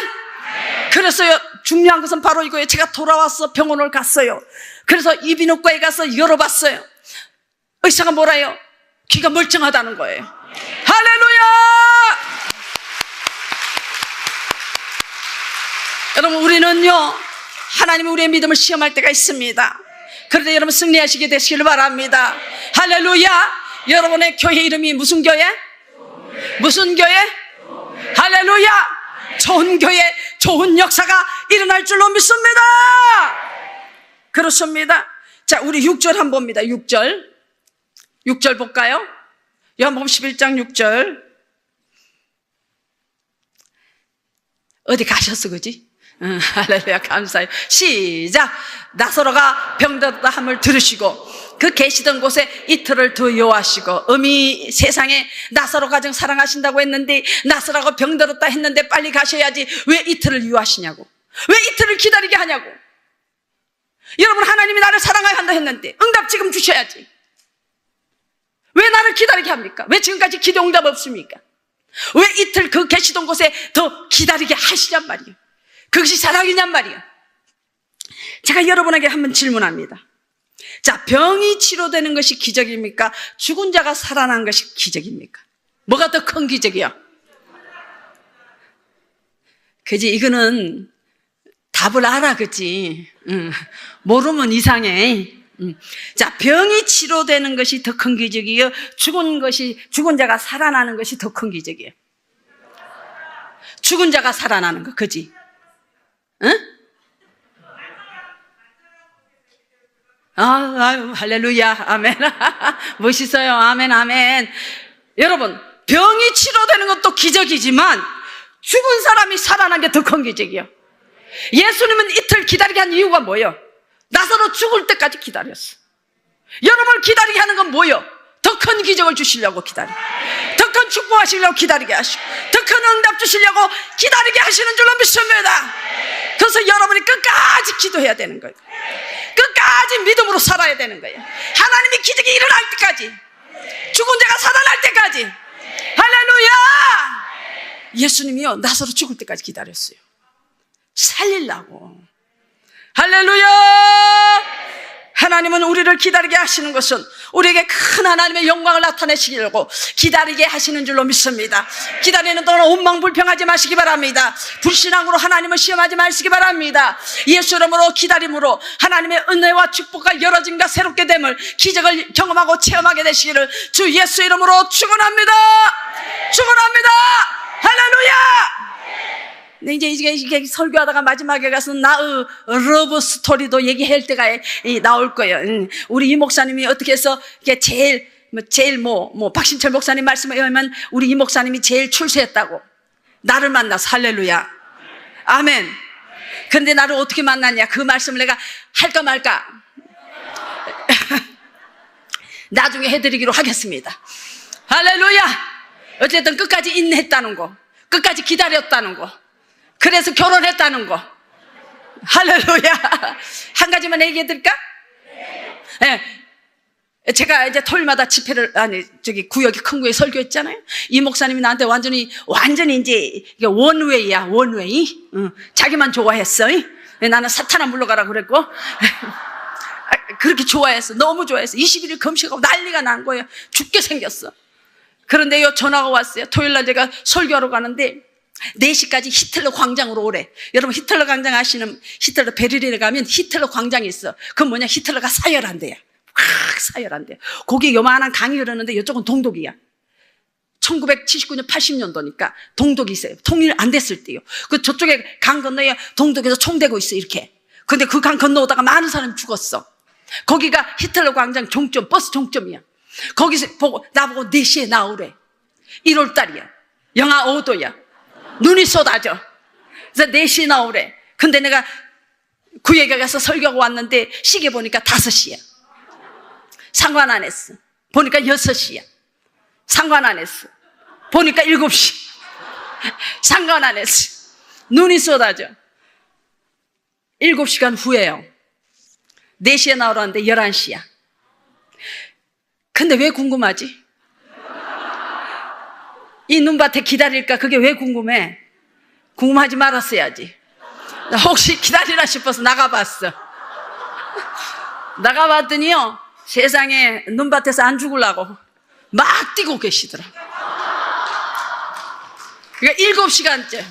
그래서요, 중요한 것은 바로 이거예요. 제가 돌아와서 병원을 갔어요. 그래서 이비인후과에 가서 열어봤어요. 의사가 뭐라요? 귀가 멀쩡하다는 거예요. 할렐루야! 여러분, 우리는요, 하나님이 우리의 믿음을 시험할 때가 있습니다. 그런데 여러분 승리하시게 되시길 바랍니다. 할렐루야! 여러분의 교회 이름이 무슨 교회? 무슨 교회? 할렐루야! 좋은 교회, 좋은 역사가 일어날 줄로 믿습니다. 그렇습니다. 자, 우리 6절 한번 봅니다. 6절 볼까요? 요한복음 11장 6절. 어디 가셨어, 그지? 할렐루야, 감사해요. 시작. 나사로가 병들었다 함을 들으시고 그 계시던 곳에 이틀을 더 요하시고, 어미 세상에 나사로 가정 사랑하신다고 했는데 나사로가 병들었다 했는데 빨리 가셔야지 왜 이틀을 요하시냐고, 왜 이틀을 기다리게 하냐고. 여러분, 하나님이 나를 사랑해야 한다 했는데 응답 지금 주셔야지. 왜 나를 기다리게 합니까? 왜 지금까지 기도 응답 없습니까? 왜 이틀 그 계시던 곳에 더 기다리게 하시냔 말이에요. 그것이 사랑이냔 말이에요. 제가 여러분에게 한번 질문합니다. 자, 병이 치료되는 것이 기적입니까? 죽은 자가 살아난 것이 기적입니까? 뭐가 더 큰 기적이야? 그지? 이거는 답을 알아, 그지? 모르면 이상해. 자, 병이 치료되는 것이 더 큰 기적이에요? 죽은 자가 살아나는 것이 더 큰 기적이에요? 죽은 자가 살아나는 거, 그지? 응? 아유, 할렐루야, 아멘. 멋있어요, 아멘, 아멘. 여러분, 병이 치료되는 것도 기적이지만 죽은 사람이 살아난 게 더 큰 기적이에요. 예수님은 이틀 기다리게 한 이유가 뭐예요? 나사로 죽을 때까지 기다렸어. 여러분을 기다리게 하는 건 뭐예요? 더 큰 기적을 주시려고 기다려. 더 큰 축복하시려고 기다리게 하시고, 더 큰 응답 주시려고 기다리게 하시는 줄로 믿습니다. 그래서 여러분이 끝까지 기도해야 되는 거예요. 끝까지 믿음으로 살아야 되는 거예요. 하나님이 기적이 일어날 때까지, 죽은 자가 살아날 때까지. 할렐루야! 예수님이요, 나사로 죽을 때까지 기다렸어요. 살리려고. 할렐루야! 하나님은 우리를 기다리게 하시는 것은 우리에게 큰 하나님의 영광을 나타내시려고 기다리게 하시는 줄로 믿습니다. 기다리는 동안 원망불평하지 마시기 바랍니다. 불신앙으로 하나님을 시험하지 마시기 바랍니다. 예수 이름으로 기다림으로 하나님의 은혜와 축복과 열어짐과 새롭게 됨을, 기적을 경험하고 체험하게 되시기를 주 예수 이름으로 축원합니다. 축원합니다. 할렐루야! 근데 이게 설교하다가 마지막에 가서 나의 러브 스토리도 얘기할 때가 나올 거예요. 우리 이 목사님이 어떻게 해서 제일 박신철 목사님 말씀에 의하면 우리 이 목사님이 제일 출세했다고. 나를 만나서. 할렐루야. 아멘. 근데 나를 어떻게 만났냐? 그 말씀을 내가 할까 말까 나중에 해드리기로 하겠습니다. 할렐루야. 어쨌든 끝까지 인내했다는 거, 끝까지 기다렸다는 거, 그래서 결혼했다는 거. 할렐루야. 한 가지만 얘기해 드릴까? 네. 제가 이제 토요일마다 집회를, 구역이 큰 구역에 설교했잖아요. 이 목사님이 나한테 완전히 이제 원웨이야, 원웨이. 자기만 좋아했어. 나는 사탄아 물러가라 그랬고. 그렇게 좋아했어. 너무 좋아했어. 21일 금식하고 난리가 난 거예요. 죽게 생겼어. 그런데 전화가 왔어요. 토요일날 제가 설교하러 가는데 4시까지 히틀러 광장으로 오래. 여러분 히틀러 광장 아시는, 히틀러 베를린에 가면 히틀러 광장이 있어. 그건 뭐냐? 히틀러가 사열한대요. 확 사열한대요. 거기 요만한 강이 흐르는데 이쪽은 동독이야. 1979년 80년도니까 동독이 있어요. 통일 안 됐을 때요. 그 저쪽에 강 건너에 동독에서 총대고 있어 이렇게. 근데 그 강 건너오다가 많은 사람이 죽었어. 거기가 히틀러 광장 종점, 버스 종점이야. 거기서 나보고 4시에 나오래. 1월달이야. 영하 5도야. 눈이 쏟아져. 그래서 4시에 나오래. 근데 내가 구역에 가서 설교하고 왔는데 시계 보니까 5시야. 상관 안 했어. 보니까 6시야. 상관 안 했어. 보니까 7시. 상관 안 했어. 눈이 쏟아져. 7시간 후에요. 4시에 나오라는데 11시야. 근데 왜 궁금하지? 이 눈밭에 기다릴까? 그게 왜 궁금해? 궁금하지 말았어야지. 혹시 기다리라 싶어서 나가봤어. 나가봤더니요, 세상에 눈밭에서 안 죽으려고 막 뛰고 계시더라. 그러니까 7시간째.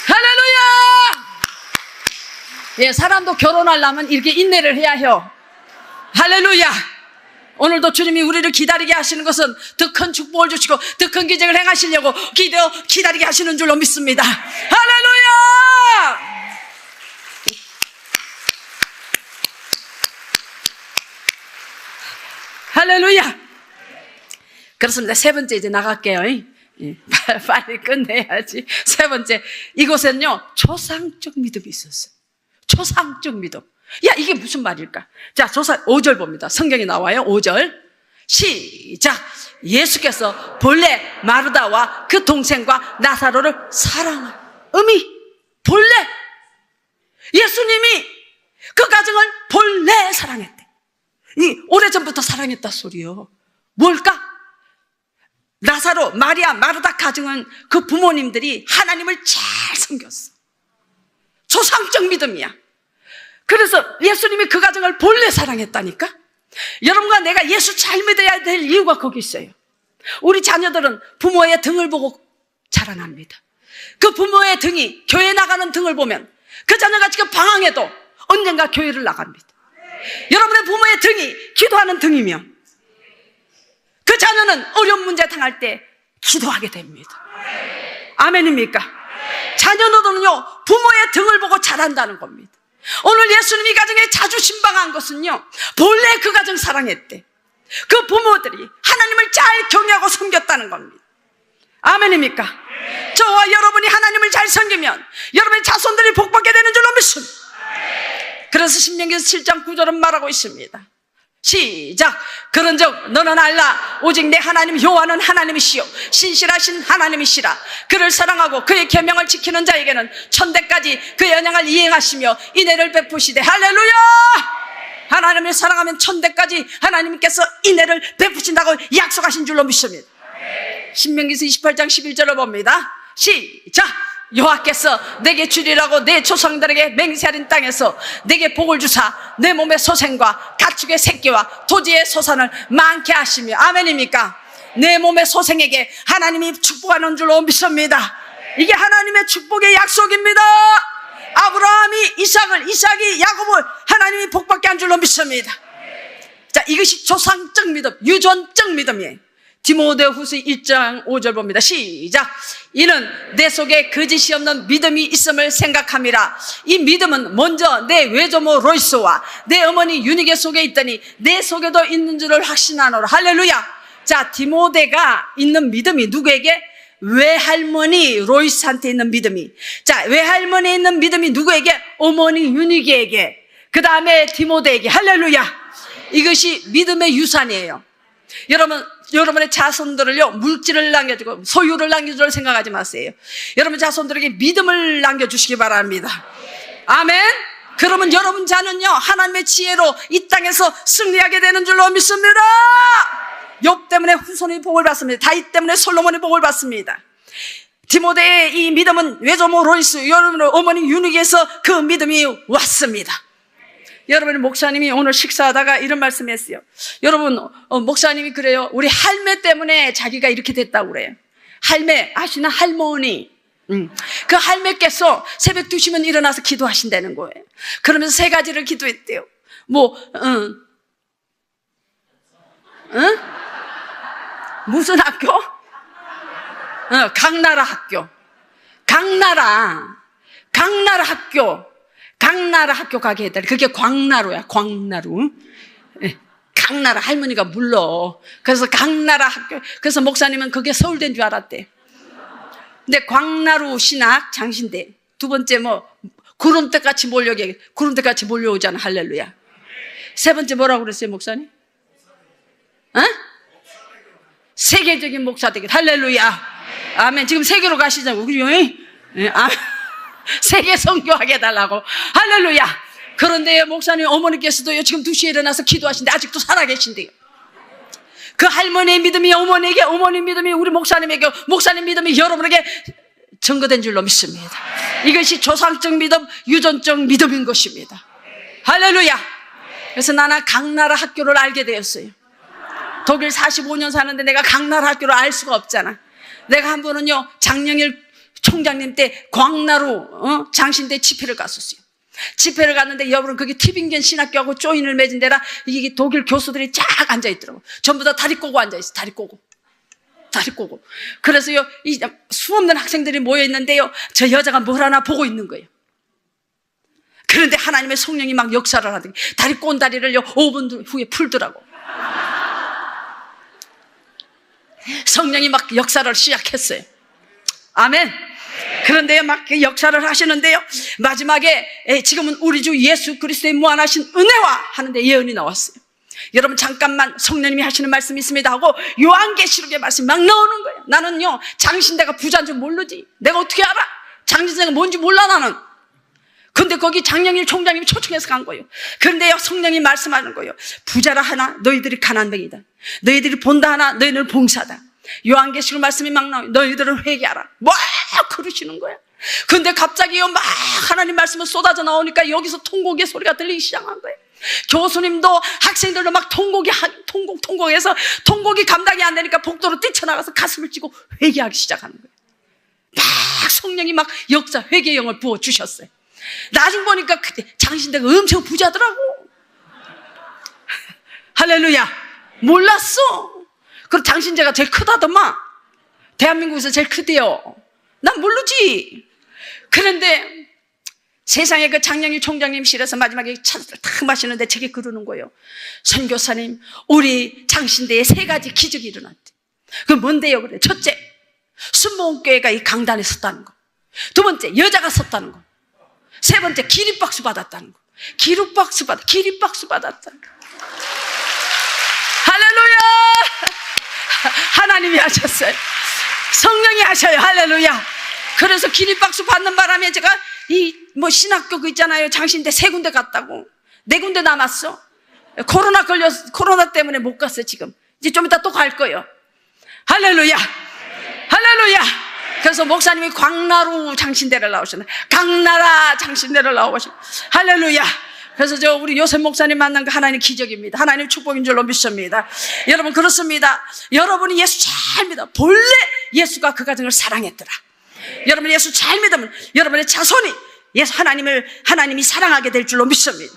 할렐루야! 예, 사람도 결혼하려면 이렇게 인내를 해야 해요. 할렐루야! 오늘도 주님이 우리를 기다리게 하시는 것은 더 큰 축복을 주시고 더 큰 기적을 행하시려고 기다리게 하시는 줄로 믿습니다. 할렐루야! 할렐루야! 그렇습니다. 세 번째 이제 나갈게요. 빨리 끝내야지. 세 번째, 이곳에는요 초상적 믿음이 있었어요. 초상적 믿음. 야, 이게 무슨 말일까? 자, 5절 봅니다. 성경에 나와요. 5절 시작. 예수께서 본래 마르다와 그 동생과 나사로를 사랑한 의미. 본래 예수님이 그 가정을 본래 사랑했대. 이 오래전부터 사랑했다 소리요. 뭘까? 나사로, 마리아, 마르다 가정은 그 부모님들이 하나님을 잘 섬겼어. 초상적 믿음이야. 그래서 예수님이 그 가정을 본래 사랑했다니까? 여러분과 내가 예수 잘 믿어야 될 이유가 거기 있어요. 우리 자녀들은 부모의 등을 보고 자라납니다. 그 부모의 등이, 교회 나가는 등을 보면 그 자녀가 지금 방황해도 언젠가 교회를 나갑니다. 여러분의 부모의 등이 기도하는 등이며 그 자녀는 어려운 문제 당할 때 기도하게 됩니다. 아멘입니까? 자녀들은요 부모의 등을 보고 자란다는 겁니다. 오늘 예수님이 가정에 자주 신방한 것은요, 본래 그 가정 사랑했대. 그 부모들이 하나님을 잘 경외하고 섬겼다는 겁니다. 아멘입니까? 저와 여러분이 하나님을 잘 섬기면 여러분의 자손들이 복받게 되는 줄로 믿습니다. 그래서 신명기에서 7장 9절은 말하고 있습니다. 시작. 그런즉 너는 알라 오직 내 하나님 여호와는 하나님이시요 신실하신 하나님이시라. 그를 사랑하고 그의 계명을 지키는 자에게는 천대까지 그의 언약을 이행하시며 인애를 베푸시되. 할렐루야. 하나님을 사랑하면 천대까지 하나님께서 인애를 베푸신다고 약속하신 줄로 믿습니다. 신명기서 28장 11절을 봅니다. 시작. 여호와께서 내게 주리라고 내 조상들에게 맹세하린 땅에서 내게 복을 주사 내 몸의 소생과 가축의 새끼와 토지의 소산을 많게 하시며. 아멘입니까? 내 몸의 소생에게 하나님이 축복하는 줄로 믿습니다. 이게 하나님의 축복의 약속입니다. 아브라함이 이삭이 야곱을 하나님이 복받게 한 줄로 믿습니다. 자, 이것이 조상적 믿음, 유전적 믿음이에요. 디모데후서 1장 5절 봅니다. 시작. 이는 내 속에 거짓이 없는 믿음이 있음을 생각함이라. 이 믿음은 먼저 내 외조모 로이스와 내 어머니 유니게 속에 있더니 내 속에도 있는 줄을 확신하노라. 할렐루야. 자, 디모데가 있는 믿음이 누구에게? 외할머니 로이스한테 있는 믿음이. 자, 외할머니에 있는 믿음이 누구에게? 어머니 유니게에게. 그 다음에 디모데에게. 할렐루야. 이것이 믿음의 유산이에요. 여러분의 자손들을요, 물질을 남겨주고 소유를 남겨줄 생각하지 마세요. 여러분 자손들에게 믿음을 남겨주시기 바랍니다. 아멘. 그러면 여러분 자는요, 하나님의 지혜로 이 땅에서 승리하게 되는 줄로 믿습니다. 욥 때문에 후손이 복을 받습니다. 다윗 때문에 솔로몬이 복을 받습니다. 디모데의 이 믿음은 외조모 로이스, 여러분의 어머니 유니게에서 그 믿음이 왔습니다. 여러분, 목사님이 오늘 식사하다가 이런 말씀 했어요. 여러분, 목사님이 그래요. 우리 할매 때문에 자기가 이렇게 됐다고 그래요. 할매, 아시나? 할머니. 그 할매께서 새벽 2시면 일어나서 기도하신다는 거예요. 그러면서 3가지를 기도했대요. 무슨 학교? 강나라 학교. 강나라 학교 가게 했다. 그게 광나루야, 광나루. 강나라 할머니가 불러. 그래서 강나라 학교. 그래서 목사님은 그게 서울대인 줄 알았대. 근데 광나루 신학 장신대. 두 번째 구름대같이 구름대같이 몰려오잖아. 할렐루야. 3번째 뭐라고 그랬어요, 목사님? 세계적인 목사 되기. 할렐루야. 아멘. 지금 세계로 가시자고. 그죠? 아멘. 세계 선교하게 해달라고. 할렐루야. 그런데 목사님 어머니께서도요, 지금 2시에 일어나서 기도하신데 아직도 살아계신대요. 그 할머니의 믿음이 어머니에게, 어머니 믿음이 우리 목사님에게, 목사님 믿음이 여러분에게 증거된 줄로 믿습니다. 이것이 조상적 믿음, 유전적 믿음인 것입니다. 할렐루야. 그래서 나는 강나라 학교를 알게 되었어요. 독일 45년 사는데 내가 강나라 학교를 알 수가 없잖아. 내가 한 번은요, 장영일 총장님 때 광나루 장신대 집회를 갔었어요. 집회를 갔는데 여러분, 거기 티빙겐 신학교하고 조인을 맺은 데라 이게 독일 교수들이 쫙 앉아있더라고. 전부 다 다리 꼬고 앉아있어. 다리 꼬고. 그래서요, 이 수없는 학생들이 모여있는데요, 저 여자가 뭘 하나 보고 있는 거예요. 그런데 하나님의 성령이 막 역사를 하더니 다리 꼬은 다리를요 5분 후에 풀더라고. 성령이 막 역사를 시작했어요. 아멘. 그런데요, 막 역사를 하시는데요, 마지막에 지금은 우리 주 예수 그리스도의 무한하신 은혜와 하는데 예언이 나왔어요. 여러분, 잠깐만 성령님이 하시는 말씀이 있습니다 하고 요한계시록의 말씀이 막 나오는 거예요. 나는요, 장신대가 부자인 줄 모르지. 내가 어떻게 알아? 장신대가 뭔지 몰라 나는. 근데 거기 장영일 총장님이 초청해서 간 거예요. 그런데요, 성령이 말씀하는 거예요. 부자라 하나 너희들이 가난뱅이다. 너희들이 본다 하나 너희들은 봉사다. 요한계시록 말씀이 막 나와요. 너희들은 회개하라. 막 그러시는 거야. 근데 갑자기요, 막 하나님 말씀을 쏟아져 나오니까 여기서 통곡의 소리가 들리기 시작한 거예요. 교수님도 학생들도 막 통곡해서 통곡이 감당이 안 되니까 복도로 뛰쳐나가서 가슴을 찌고 회개하기 시작하는 거예요. 막 성령이 막 역사 회개의 영을 부어주셨어요. 나중 보니까 그때 장신대가 엄청 부자더라고. 할렐루야. 몰랐어. 그리고 장신대가 제일 크다더만. 대한민국에서 제일 크대요. 난 모르지. 그런데 세상에 그 장영희 총장님실에서 마지막에 차를 탁 마시는데 제게 그러는 거예요. 선교사님, 우리 장신대에 3가지 기적이 일어났대. 그게 뭔데요? 그래. 첫째, 순복음교회가 이 강단에 섰다는 거. 2번째, 여자가 섰다는 거. 3번째, 기립박수 받았다는 거. 기립박수 받았다는 거. 할렐루야! 하나님이 하셨어요. 성령이 하셔요. 할렐루야. 그래서 기립박수 받는 바람에 제가 신학교 그 있잖아요. 장신대 3군데 갔다고. 4군데 남았어. 코로나 때문에 못 갔어요, 지금. 이제 좀 이따 또 갈 거예요. 할렐루야. 할렐루야. 그래서 목사님이 광나루 장신대를 나오셨네. 강나라 장신대를 나오셨네. 할렐루야. 그래서 우리 요셉 목사님 만난 거 하나님 기적입니다. 하나님 축복인 줄로 믿습니다. 여러분, 그렇습니다. 여러분이 예수 잘 믿어. 본래 예수가 그 가정을 사랑했더라. 여러분 예수 잘 믿으면 여러분의 자손이 하나님이 사랑하게 될 줄로 믿습니다.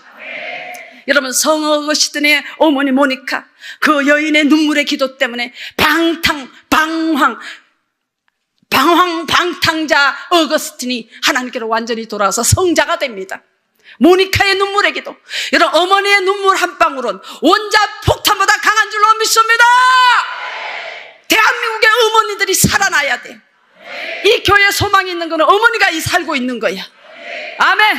여러분, 성어거시든의 어머니 모니카, 그 여인의 눈물의 기도 때문에 방탕자 어거스틴이 하나님께로 완전히 돌아와서 성자가 됩니다. 모니카의 눈물의 기도, 여러분, 어머니의 눈물 한 방울은 원자 폭탄보다 강한 줄로 믿습니다. 대한민국의 어머니들이 살아나야 돼. 이 교회에 소망이 있는 거는 어머니가 살고 있는 거야. 아멘.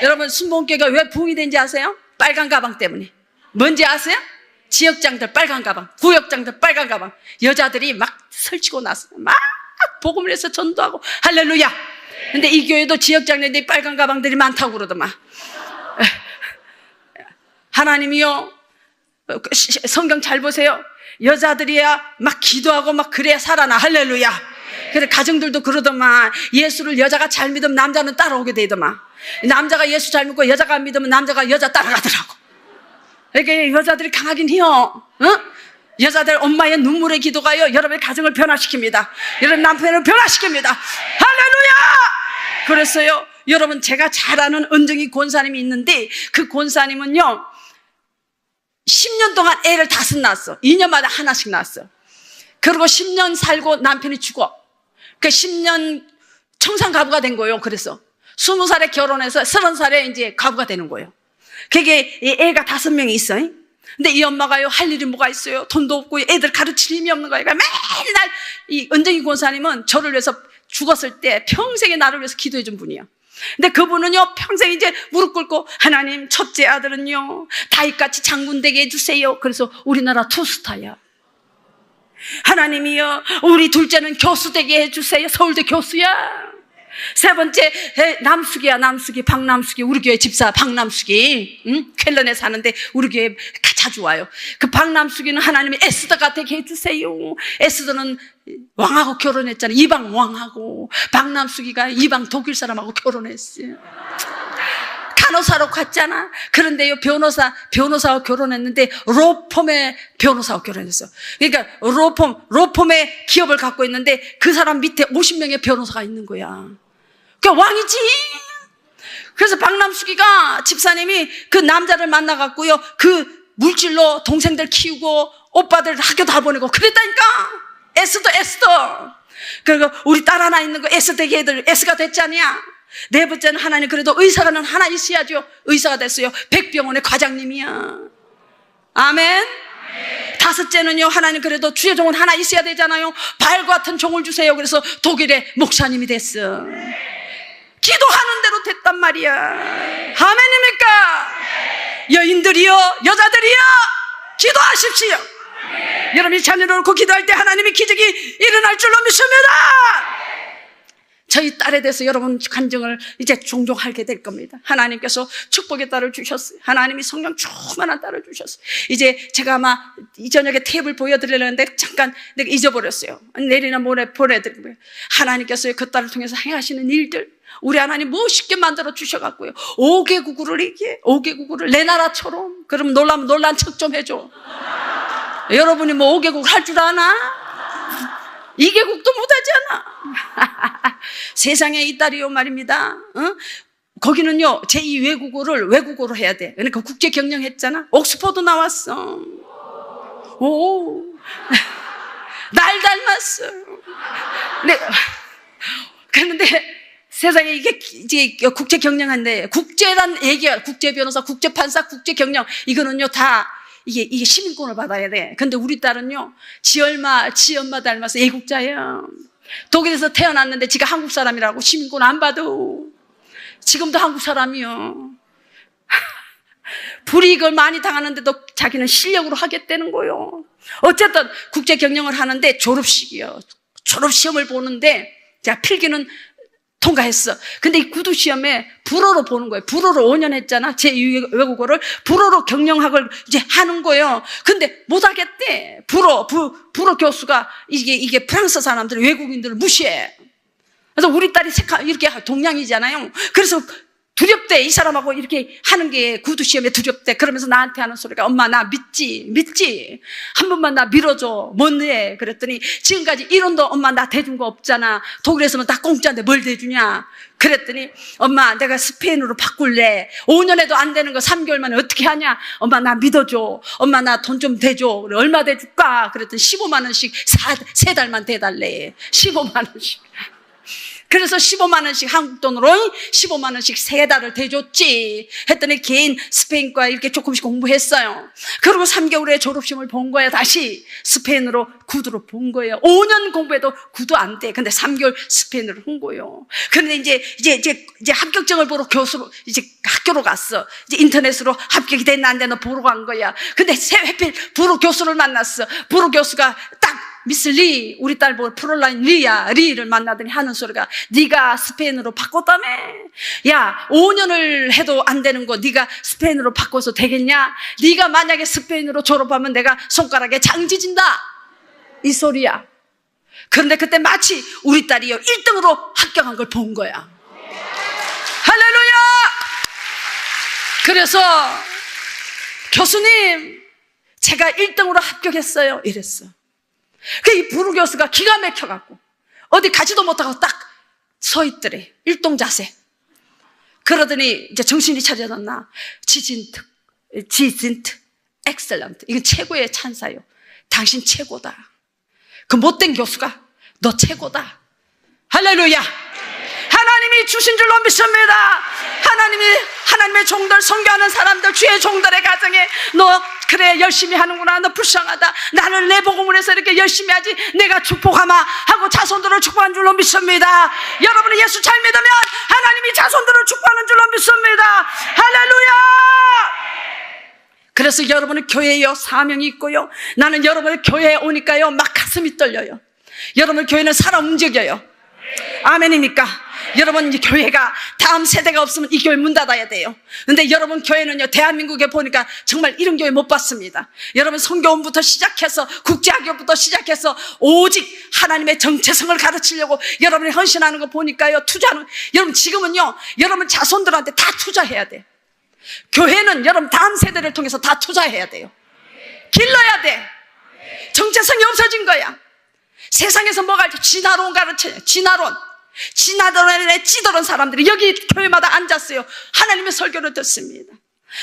여러분, 순복음교회가 왜 부흥이 된지 아세요? 빨간 가방 때문에. 뭔지 아세요? 지역장들 빨간 가방, 구역장들 빨간 가방. 여자들이 막 설치고 나서 막 복음을 해서 전도하고. 할렐루야. 근데 이 교회도 지역장들이 빨간 가방들이 많다고 그러더만. 하나님이요, 성경 잘 보세요. 여자들이야 막 기도하고 막 그래야 살아나. 할렐루야. 그래, 가정들도 그러더만. 예수를 여자가 잘 믿으면 남자는 따라오게 되더만. 남자가 예수 잘 믿고 여자가 안 믿으면 남자가 여자 따라가더라고. 이게 여자들이 강하긴 해요. 여자들 엄마의 눈물의 기도가요, 여러분의 가정을 변화시킵니다. 여러분 남편을 변화시킵니다. 할렐루야! 그래서요, 여러분, 제가 잘 아는 은정이 권사님이 있는데, 그 권사님은요 10년 동안 애를 5 낳았어. 2년마다 하나씩 낳았어. 그리고 10년 살고 남편이 죽어. 그 10년 청산가부가 된 거예요. 그래서 20살에 결혼해서 30살에 이제 가부가 되는 거예요. 그게 애가 5명이 있어요. 근데 이 엄마가요, 할 일이 뭐가 있어요? 돈도 없고 애들 가르칠 힘이 없는 거예요. 그러니까 맨날 이 은정이 권사님은 저를 위해서 죽었을 때 평생에 나를 위해서 기도해 준 분이에요. 근데 그분은요, 평생 이제 무릎 꿇고, 하나님, 첫째 아들은요 다윗같이 장군 되게 해주세요. 그래서 우리나라 투스타야. 하나님이요, 우리 둘째는 교수 되게 해주세요. 서울대 교수야. 3번째 남숙이야. 남숙이, 박남숙이, 우리 교회 집사 박남숙이, 쾰런에 사는데 우리 교회 자주 와요. 그 박남숙이는 하나님이 에스더가 되게 해주세요. 에스더는 왕하고 결혼했잖아요. 이방 왕하고. 박남숙이가 이방 독일 사람하고 결혼했어요. 간호사로 갔잖아. 그런데요, 변호사와 결혼했는데 로펌의 변호사와 결혼했어. 그러니까 로펌의 기업을 갖고 있는데 그 사람 밑에 50명의 변호사가 있는 거야. 그러니까 왕이지. 그래서 박남숙이가 집사님이 그 남자를 만나갖고요, 그 물질로 동생들 키우고 오빠들 학교 다 보내고 그랬다니까. 에스더. 그리고 우리 딸 하나 있는 거 에스 되게 애들 에스가 됐잖냐. 4번째는 하나님, 그래도 의사가는 하나 있어야죠. 의사가 됐어요. 백병원의 과장님이야. 아멘. 5째는요, 하나님, 그래도 주의 종은 하나 있어야 되잖아요. 발과 같은 종을 주세요. 그래서 독일의 목사님이 됐어. 기도하는 대로 됐단 말이야. 아멘입니까? 여인들이요, 여자들이요, 기도하십시오. 여러분이 자녀를 놓고 기도할 때 하나님의 기적이 일어날 줄로 믿습니다. 저희 딸에 대해서 여러분 간증을 이제 종종 하게 될 겁니다. 하나님께서 축복의 딸을 주셨어요. 하나님이 성령 충만한 딸을 주셨어요. 이제 제가 아마 이 저녁에 탭을 보여드리려는데 잠깐 내가 잊어버렸어요. 내일이나 모레 보내드릴 거예요. 하나님께서 그 딸을 통해서 행하시는 일들, 우리 하나님 멋있게 만들어 주셔갖고요, 5개국어를 얘기해. 5개국어를 내 나라처럼. 그럼 놀라면 놀란 척 좀 해줘. 여러분이 뭐 5개국 할 줄 아나? 2개국도 못하잖아. 세상에 이 딸이요 말입니다. 거기는요, 제2 외국어로 해야 돼. 그러니까 국제 경영했잖아. 옥스퍼드 나왔어. 오, 날 닮았어. 그런데 세상에 이게 이제 국제 경영한데, 국제란 얘기야. 국제 변호사, 국제 판사, 국제 경영. 이거는요, 다 이게 시민권을 받아야 돼. 근데 우리 딸은요, 지 엄마 닮아서 애국자예요. 독일에서 태어났는데 지가 한국 사람이라고 시민권 안 받아. 지금도 한국 사람이요. 불이익을 많이 당하는데도 자기는 실력으로 하겠다는 거요. 어쨌든 국제 경영을 하는데 졸업식이요. 졸업시험을 보는데, 자, 필기는 통과했어. 근데 이 구두 시험에 불어로 보는 거예요. 불어로 5년 했잖아. 제2외국어를. 불어로 경영학을 이제 하는 거예요. 근데 못 하겠대. 불어 교수가 이게 프랑스 사람들, 외국인들을 무시해. 그래서 우리 딸이 이렇게 동양이잖아요. 그래서 두렵대. 이 사람하고 이렇게 하는 게 구두 시험에 두렵대. 그러면서 나한테 하는 소리가, 엄마 나 믿지? 한 번만 나 밀어줘. 뭔데? 그랬더니 지금까지 1원도 엄마 나 대준 거 없잖아. 독일에서는 다 공짜인데 뭘 대주냐? 그랬더니 엄마 내가 스페인으로 바꿀래. 5년에도 안 되는 거 3개월 만에 어떻게 하냐? 엄마 나 믿어줘. 엄마 나 돈 좀 대줘. 그래, 얼마 대줄까? 그랬더니 15만 원씩 3달만 대달래. 15만 원씩. 그래서 15만 원씩 한국 돈으로 15만 원씩 3달을 대줬지. 했더니 개인 스페인과 이렇게 조금씩 공부했어요. 그리고 3개월에 졸업시험을 본 거야. 다시 스페인으로 구두로 본 거예요. 5년 공부해도 구두 안 돼. 근데 3개월 스페인으로 한 거예요. 그런데 이제 합격증을 보러 교수로 이제 학교로 갔어. 이제 인터넷으로 합격이 됐나 안 됐나 보러 간 거야. 근데 하필 불어 교수를 만났어. 불어 교수가 딱 미스 리, 우리 딸 보고 프롤라인 리를 만나더니 하는 소리가, 네가 스페인으로 바꿨다며? 야, 5년을 해도 안 되는 거 네가 스페인으로 바꿔서 되겠냐? 네가 만약에 스페인으로 졸업하면 내가 손가락에 장지진다. 이 소리야. 그런데 그때 마치 우리 딸이요 1등으로 합격한 걸 본 거야. 할렐루야! 그래서 교수님, 제가 1등으로 합격했어요. 이랬어. 이 부르 교수가 기가 막혀갖고 어디 가지도 못하고 딱 서 있더래. 일동자세. 그러더니 이제 정신이 차려졌나? 지진트, 엑셀런트. 이건 최고의 찬사요. 당신 최고다. 그 못된 교수가 너 최고다. 할렐루야. 하나님이 주신 줄로 믿습니다. 하나님의 종들, 선교하는 사람들, 주의 종들의 가정에 너 그래 열심히 하는구나. 너 불쌍하다. 나를 내 복음을 해서 이렇게 열심히 하지. 내가 축복하마 하고 자손들을 축복한 줄로 믿습니다. 여러분이 예수 잘 믿으면 하나님이 자손들을 축복하는 줄로 믿습니다. 할렐루야. 그래서 여러분은 교회에요 사명이 있고요. 나는 여러분의 교회에 오니까요 막 가슴이 떨려요. 여러분 교회는 살아 움직여요. 아멘입니까? 여러분 이 교회가 다음 세대가 없으면 이 교회 문 닫아야 돼요. 근데 여러분 교회는요 대한민국에 보니까 정말 이런 교회 못 봤습니다. 여러분 선교원부터 시작해서 국제학교부터 시작해서 오직 하나님의 정체성을 가르치려고 여러분이 헌신하는 거 보니까요 투자하는, 여러분 지금은요 여러분 자손들한테 다 투자해야 돼. 교회는 여러분 다음 세대를 통해서 다 투자해야 돼요. 길러야 돼. 정체성이 없어진 거야. 세상에서 뭐가 할지 진화론 가르쳐요. 진화론에 찌들은 사람들이 여기 교회마다 앉았어요. 하나님의 설교를 듣습니다.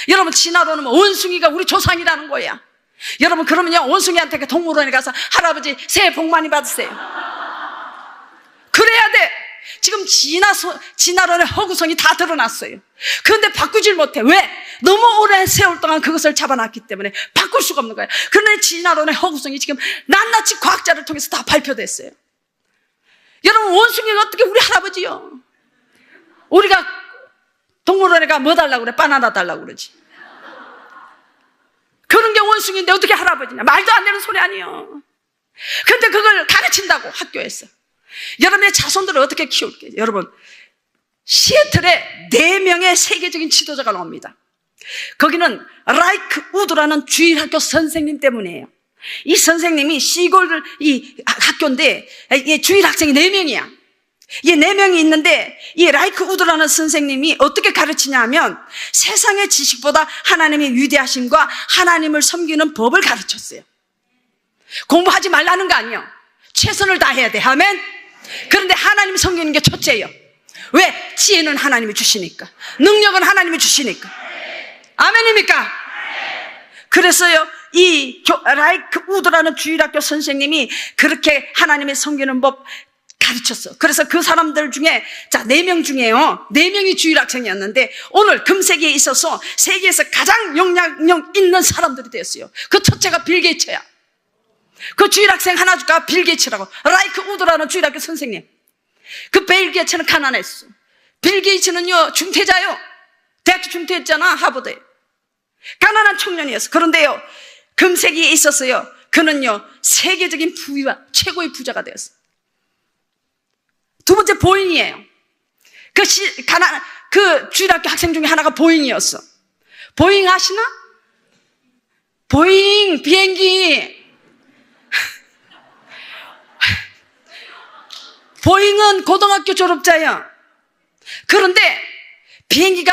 여러분 진화론은 원숭이가 우리 조상이라는 거야. 여러분 그러면요 원숭이한테 동물원에 가서 할아버지 새해 복 많이 받으세요. 그래야 돼. 지금 진화론의 허구성이 다 드러났어요. 그런데 바꾸질 못해. 왜? 너무 오랜 세월 동안 그것을 잡아놨기 때문에 바꿀 수가 없는 거예요. 그런데 진화론의 허구성이 지금 낱낱이 과학자를 통해서 다 발표됐어요. 여러분 원숭이가 어떻게 우리 할아버지요? 우리가 동물원에 가 뭐 달라고 그래? 바나나 달라고 그러지. 그런 게 원숭이인데 어떻게 할아버지냐? 말도 안 되는 소리 아니에요. 그런데 그걸 가르친다고 학교에서. 여러분의 자손들을 어떻게 키울게요? 여러분 시애틀에 4명의 세계적인 지도자가 나옵니다. 거기는 라이크 우드라는 주일학교 선생님 때문이에요. 이 선생님이 시골 이 학교인데 주일 학생이 4명이야. 이 4명이 있는데 이 라이크 우드라는 선생님이 어떻게 가르치냐 하면 세상의 지식보다 하나님의 위대하심과 하나님을 섬기는 법을 가르쳤어요. 공부하지 말라는 거 아니에요. 최선을 다해야 돼. 아멘. 그런데 하나님 섬기는 게 첫째예요. 왜? 지혜는 하나님이 주시니까, 능력은 하나님이 주시니까. 아멘입니까? 그래서요 이 라이크 우드라는 주일학교 선생님이 그렇게 하나님의 섬기는 법 가르쳤어. 그래서 그 사람들 중에, 자, 4명 중에요. 4명이 주일학생이었는데, 오늘 금세기에 있어서 세계에서 가장 영향력 있는 사람들이 되었어요. 그 첫째가 빌 게이츠야. 그 주일학생 하나 줄까? 빌 게이츠라고. 라이크 우드라는 주일학교 선생님. 그 빌 게이츠는 가난했어. 빌 게이츠는요, 중퇴자요. 대학교 중퇴했잖아, 하버드에. 가난한 청년이었어. 그런데요, 금세기에 있었어요. 그는요, 세계적인 부유와 최고의 부자가 되었어요. 두 번째 보잉이에요. 그 주일학교 학생 중에 하나가 보잉이었어. 보잉 아시나? 보잉 비행기. 보잉은 고등학교 졸업자야. 그런데 비행기가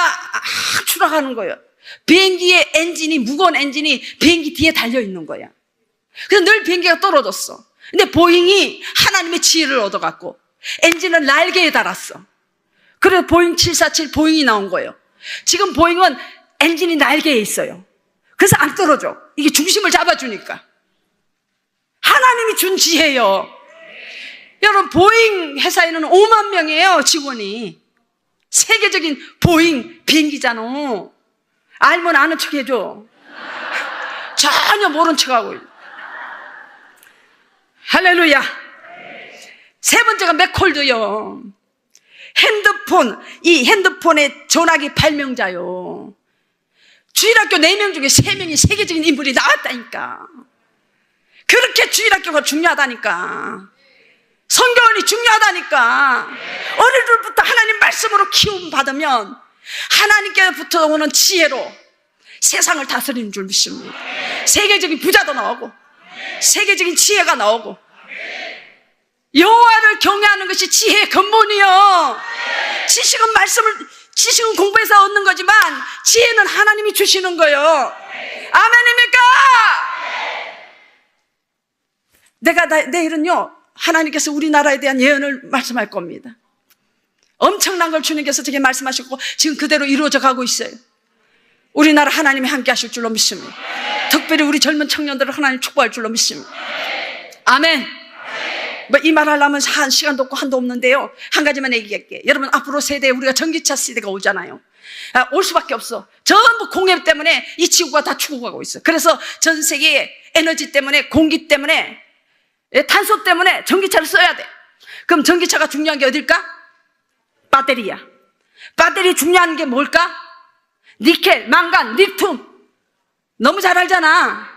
추락하는 거예요. 비행기의 엔진이, 무거운 엔진이 비행기 뒤에 달려있는 거야. 그래서 늘 비행기가 떨어졌어. 근데 보잉이 하나님의 지혜를 얻어갖고 엔진은 날개에 달았어. 그래서 보잉 747 보잉이 나온 거예요. 지금 보잉은 엔진이 날개에 있어요. 그래서 안 떨어져. 이게 중심을 잡아주니까. 하나님이 준 지혜예요. 여러분, 보잉 회사에는 5만 명이에요, 직원이. 세계적인 보잉 비행기잖아. 알면 아는 척 해줘. 전혀 모른 척하고. 할렐루야. 세 번째가 맥콜드요. 이 핸드폰의 전화기 발명자요. 주일학교 4명 중에 3명이 세계적인 인물이 나왔다니까. 그렇게 주일학교가 중요하다니까. 성경이 중요하다니까. 어릴 때부터 하나님 말씀으로 키움 받으면 하나님께로부터 오는 지혜로 세상을 다스리는 줄 믿습니다. 세계적인 부자도 나오고 세계적인 지혜가 나오고. 여호와를 경외하는 것이 지혜의 근본이요. 지식은 공부해서 얻는 거지만 지혜는 하나님이 주시는 거예요. 아멘입니까? 내일은요, 하나님께서 우리나라에 대한 예언을 말씀할 겁니다. 엄청난 걸 주님께서 되게 말씀하셨고 지금 그대로 이루어져 가고 있어요. 우리나라 하나님이 함께 하실 줄로 믿습니다. 특별히 우리 젊은 청년들을 하나님 축복할 줄로 믿습니다. 아멘. 이 말 하려면 한 시간도 없고 한도 없는데요, 한 가지만 얘기할게요. 여러분, 앞으로 세대에 우리가 전기차 시대가 오잖아요. 올 수밖에 없어. 전부 공해 때문에 이 지구가 다 죽어가고 있어. 그래서 전 세계에 에너지 때문에, 공기 때문에, 탄소 때문에 전기차를 써야 돼. 그럼 전기차가 중요한 게 어딜까? 배터리야. 배터리 중요한 게 뭘까? 니켈, 망간, 리튬. 너무 잘 알잖아.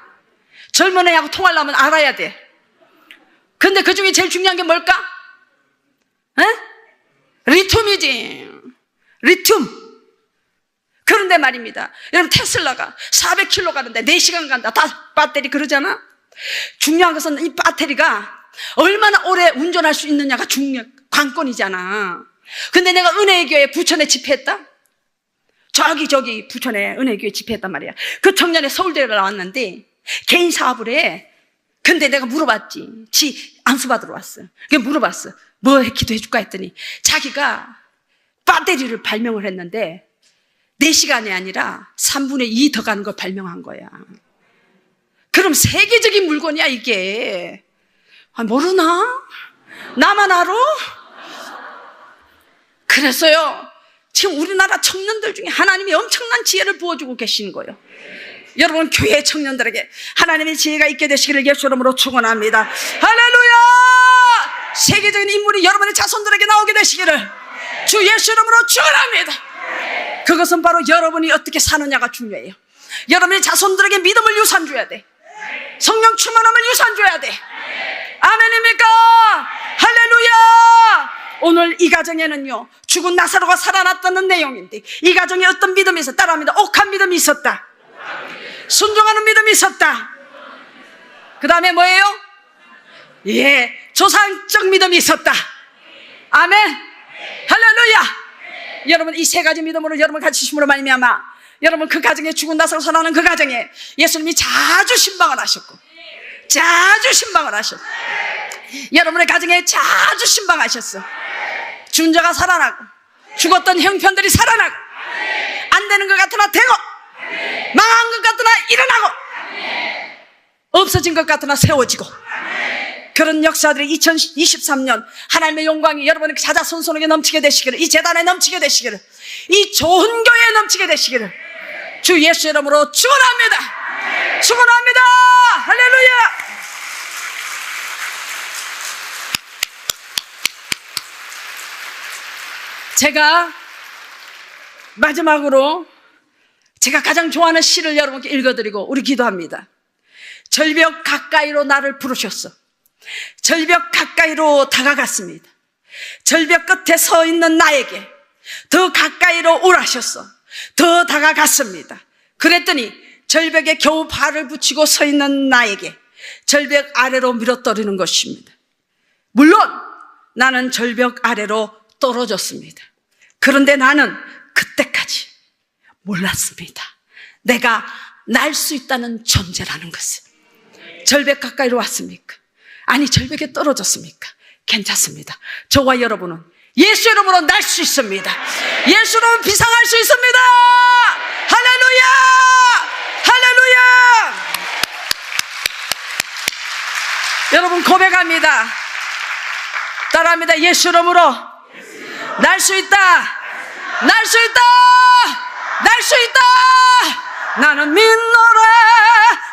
젊은 애하고 통하려면 알아야 돼. 근데 그 중에 제일 중요한 게 뭘까? 리튬이지. 리튬. 그런데 말입니다, 여러분, 테슬라가 400km 가는데 4시간 간다. 다 배터리 그러잖아. 중요한 것은 이 배터리가 얼마나 오래 운전할 수 있느냐가 관건이잖아. 근데 내가 은혜의 교회 부천에 집회했다? 저기 부천에 은혜의 교회 집회했단 말이야. 그 청년이 서울대를 나왔는데 개인 사업을 해. 근데 내가 물어봤지. 지 안수받으러 왔어. 그래서 물어봤어. 뭐 기도해줄까 했더니 자기가 배터리를 발명을 했는데 4시간이 아니라 3분의 2 더 가는 걸 발명한 거야. 그럼 세계적인 물건이야 이게. 모르나? 나만 알아? 그래서요, 지금 우리나라 청년들 중에 하나님이 엄청난 지혜를 부어주고 계시는 거예요. 여러분, 교회 청년들에게 하나님의 지혜가 있게 되시기를 예수 이름으로 축원합니다. 할렐루야! 세계적인 인물이 여러분의 자손들에게 나오게 되시기를 주 예수 이름으로 축원합니다. 그것은 바로 여러분이 어떻게 사느냐가 중요해요. 여러분의 자손들에게 믿음을 유산 줘야 돼. 성령 충만함을 유산 줘야 돼. 아멘입니까? 할렐루야! 오늘 이 가정에는요, 죽은 나사로가 살아났다는 내용인데 이 가정에 어떤 믿음이 있었다? 따라합니다. 옥한 믿음이 있었다. 순종하는 믿음이 있었다. 그 다음에 뭐예요? 예, 조상적 믿음이 있었다. 아멘. 할렐루야. 여러분, 이 3가지 믿음으로 여러분 가지심으로 말미암아 여러분 그 가정에 죽은 나사로 살아나는 그 가정에 예수님이 자주 신방을 하셨고 자주 신방을 하셨고 여러분의 가정에 자주 신방하셨어. 준자가 살아나고 죽었던 형편들이 살아나고 안 되는 것 같으나 되고 망한 것 같으나 일어나고 없어진 것 같으나 세워지고 그런 역사들이 2023년 하나님의 영광이 여러분의 사자손손에게 넘치게 되시기를, 이 재단에 넘치게 되시기를, 이 좋은 교회에 넘치게 되시기를 주 예수 이름으로 축원합니다. 축원합니다. 할렐루야. 제가 마지막으로 제가 가장 좋아하는 시를 여러분께 읽어드리고 우리 기도합니다. 절벽 가까이로 나를 부르셨어. 절벽 가까이로 다가갔습니다. 절벽 끝에 서 있는 나에게 더 가까이로 오라셨어. 더 다가갔습니다. 그랬더니 절벽에 겨우 발을 붙이고 서 있는 나에게 절벽 아래로 밀어떨이는 것입니다. 물론 나는 절벽 아래로 떨어졌습니다. 그런데 나는 그때까지 몰랐습니다. 내가 날 수 있다는 존재라는 것을. 절벽 가까이로 왔습니까? 아니, 절벽에 떨어졌습니까? 괜찮습니다. 저와 여러분은 예수 이름으로 날 수 있습니다. 예수 이름으로 비상할 수 있습니다. 할렐루야! 할렐루야! 여러분 고백합니다. 따라합니다. 예수 이름으로 날 수 있다. 날 수 있다. 날 수 있다. 나는 믿노라.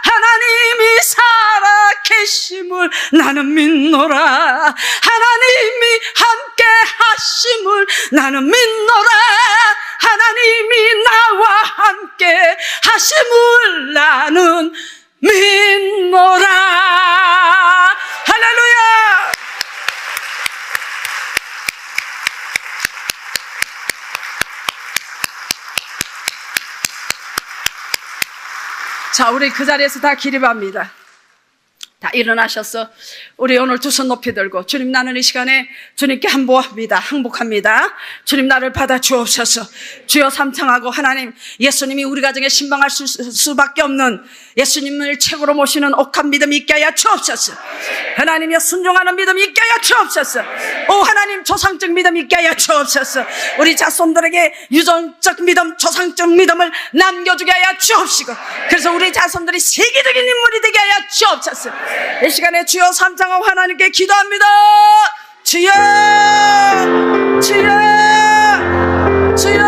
하나님이 살아 계심을 나는 믿노라. 하나님이 함께 하심을 나는 믿노라. 하나님이 나와 함께 하심을 나는 믿노라. 할렐루야. 자, 우리 그 자리에서 다 기립합니다. 다 일어나셔서 우리 오늘 두 손 높이 들고, 주님, 나는 이 시간에 주님께 항복합니다. 주님, 나를 받아 주옵소서. 주여 삼창하고, 하나님, 예수님이 우리 가정에 신방할 수밖에 없는 예수님을 최고로 모시는 옥한 믿음 있게 하여 주옵소서. 하나님이여, 순종하는 믿음 있게 하여 주옵소서. 오 하나님, 조상적 믿음 있게 하여 주옵소서. 우리 자손들에게 유전적 믿음, 조상적 믿음을 남겨주게 하여 주옵시고, 그래서 우리 자손들이 세계적인 인물이 되게 하여 주옵소서. 이 시간에 주여 삼창하고 하나님께 기도합니다. 주여, 주여, 주여.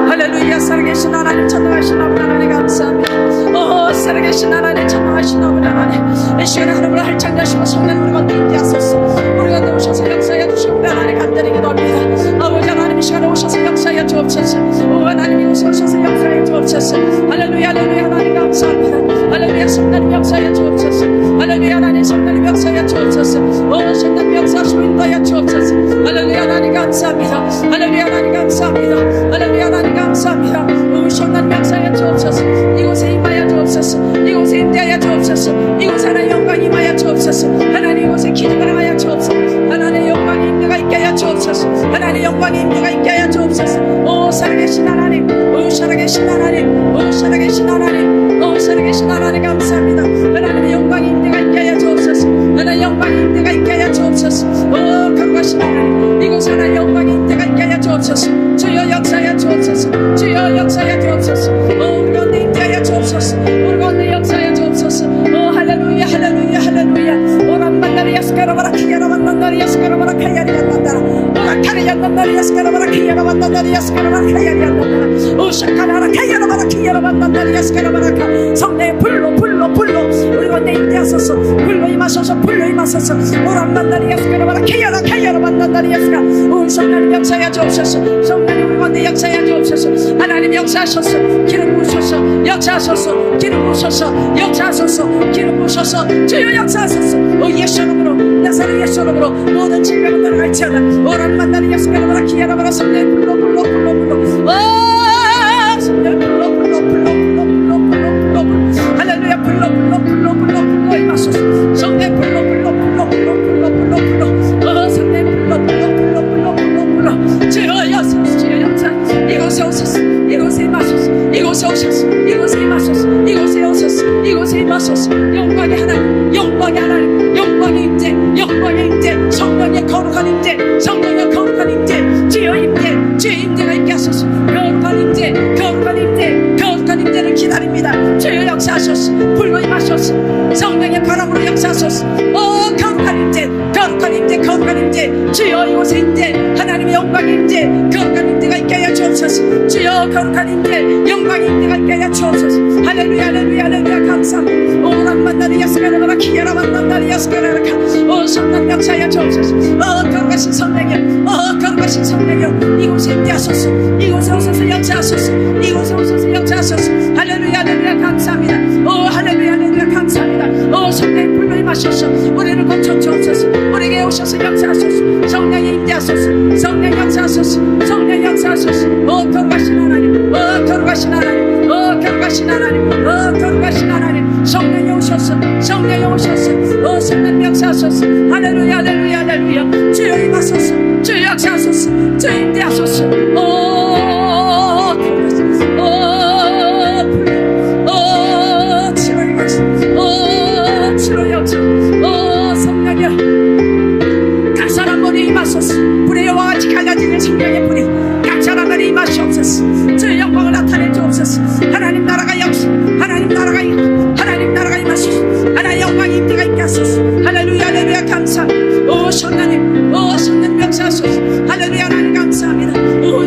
할렐루야. 살아계신 하나님, 전능하신 아버지 하나님 감사합니다. 오 살아계신 하나님, 전능하신 아버지 하나님, 이 시간에 하나님을 활짝 여시고 성령 우리 가운데 있게 하소서. 우리 가운데 오셔서 역사하여 주시고 하나님 간절히 기도합니다. 아버지 하나님, 이 시간에 오셔서 역사하여 주옵소서. 오 하나님이 오셔서 역사하여 주옵소서. 할렐루야. 할렐루야. 하나님 감사합니다. 할렐루야. 성령님 역사하여 주옵소서. 할렐루야. 하나님 성령님 역사하여 주옵소서. 오 성령님 역사하시고 인도하여 주옵소서. 할렐루야. 하나님 감사합니다. 할렐루야. 하나님 감사합니다. 할렐루야. 하나님 감사합니다. 오 성령님 역사하여 주옵소서. 이곳에 임하여 주옵소서. 이곳에 임대하여 주옵소서. 이곳에 하나님 영광 임하여 주옵소서. 하나님 이곳에 기도를 하여 주옵소서. 하나님 영광의 임대가 있게 하여 주옵소서. 하나님 영광의 임대가 있게 하여 주옵소서. 오 살아계신 하나님, 오 살아계신 하나님, 오 살아계신 하나님, 오 살아계신 하나님 감사합니다. 하나님의 영광의 임대가 있게 하여 주옵소서. 하나님 영광의 임대가 있게 하여 주옵소서. 오 거룩하신 하나님, 이곳에 하나님 영광의 임대가 있게 하여 주옵소서. 주여 역사하여 주옵소서. 주여 역사하여 주옵소서. 오 우리 가운데 임대하여 주옵소서. 우리 가운데 역사하여 주옵소서. 오 할렐루야. 할렐루야. 할렐루야. 오란만나리 야스카라바라 키야라만나리 야스카라바라 카야리 만난다라. 오라카리 만나리 야스카라바라 키야라만나리 야스카라바라 카야리 만난다라. 오 샤카라라 카야라바라 키야라만나리 야스카라바라 카. 성령의 불로 우리 가운데 임대하소서. 불로 임하소서. 불로 임하소서. 오란만나리 야스카라바라 카야라만나리 야스카. 오 성령님 역사하여 주옵소서. 성령님 우리 가운데 역사하여 주옵소서. 하나님 역사하소서. 기름 부으소서. 역사하소서. 기름 부으소서. 역사하소서. 기름 부으소서. 주여 역사하소서. 오 예수 이름으로, 나사렛 예수 이름으로 모든 질병을 떠나갈지어다. 오란 만나는 예수께로바라 기야라바라. 성령 불로 오 성령 불로 할렐루야. 불로 임하소서. 성령 불로 오 성령 불로 주여 역사하소서. 주여 역사. 이곳에 오소서. 이곳에 임하소서. 이곳에 오소서. 이곳에 임하소서. 이곳에 오소서. 이곳에 임하소서. 영광의 하나님, 영광의 하나님, 영광의 임재, 영광의 임재, 성령의 거룩한 임재, 성령의 거룩한 임재, 주여 임재, 주의 임재가 있게 하소서. 거룩한 임재, 거룩한 임재, 거룩한 임재를 기다립니다. 주여 역사하소서. 불로 임하소서. 성령의 바람 이름으로 역사하소서. 거룩한 임재, 거룩한 임재, 거룩한 임재. 주여 이곳에 임재, 하나님의 영광 임재, 거룩한 임재가 있게 하여 주옵소서. 주여 거룩한 임재, 영광 임재가 있게 하여 주옵소서. 할렐루야, 할렐루야, 할렐루야. 감사합니다. 오란 만나리 야스가라라 키야라 만나리 야스가라라. 성령 역사하여 주옵소서. 거룩하신 성령이여, 거룩하신 성령이여, 이곳에 임재하소서. 이곳에 오소서 역사하소서. 이곳에 오소서 역사하소서. 할렐루야, 할렐루야. 감사합니다. 할렐루야, 할렐루야. 감사합니다. 성령의 불로 임하소서. 우리를 고쳐 주옵소서. 우리에게 오셔서 역사하소서. 성령이 임재하소서. 성령 역사하소서. 성령 역사하소서. 거룩하신 하나님, 거룩하신 하나님, 거룩하신 하나님, 거룩하신 하나님. 성령이 오셔서, 성령이 오셔서, 성령 역사하소서. 할렐루야, 할렐루야, 할렐루야. 주여 임하소서. 주여 역사하소서. 주여 임재하소서. 치료 역사. 성령이여, 각 사람 머리에 임하소서. 불의 여호와와 같이 갈라지는 성령의 불이 각 사람 머리에 임하시옵소서. 주의 영광을 나타내 주옵소서. 하나님 나라가 역사, 하나님 나라가 임하소서. 하나님의 영광이 임재가 있게 하소서. 할렐루야, 할렐루야. 감사합니다. 성령님, 성령 역사하소서. 할렐루야, 하나님 감사합니다.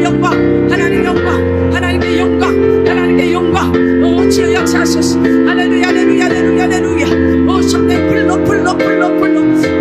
영광, 하나님의 영광, 하나님의 영광, 하나님의 영광. 주여 역사하소서. 할렐루야, 할렐루야, 할렐루야, 할렐루야. 성령 불러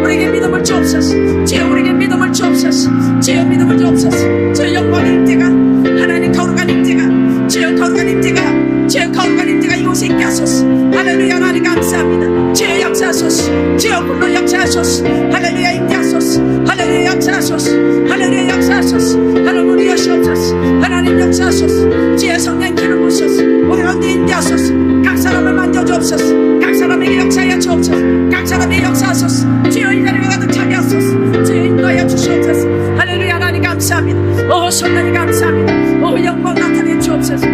우리에게 믿음을 주옵소서. 주여 우리에게 믿음을 주옵소서. 주여 믿음을 주옵소서. 주여 영광의 임재가, 하나님 거룩한 임재가, 주여 거룩한 임재가, 주여 거룩한 임재가 이곳에 있게 하소서. 할렐루야, 하나님 감사합니다. 주여 역사하소서. 주여 불러 역사하소서. 할렐루야, 임재하소서. 할렐루야, 역사하소서. 할렐루야, 역사하소서. 하나님 우리 여시옵소서. 하나님 역사하소서. 주여 성령 기름 부으소서. 우리 가운데 임재하소서. 각 사람을 만져주옵소서. 각 사람에게 역사하여 주옵소서. 각 사람에게 역사하소서. 주여 이 자리가 가득 차게 하소서. 주여 인도하여 주시옵소서. 할렐루야, 하나님 감사합니다. 성령님 감사합니다. 영광 나타내 주옵소서.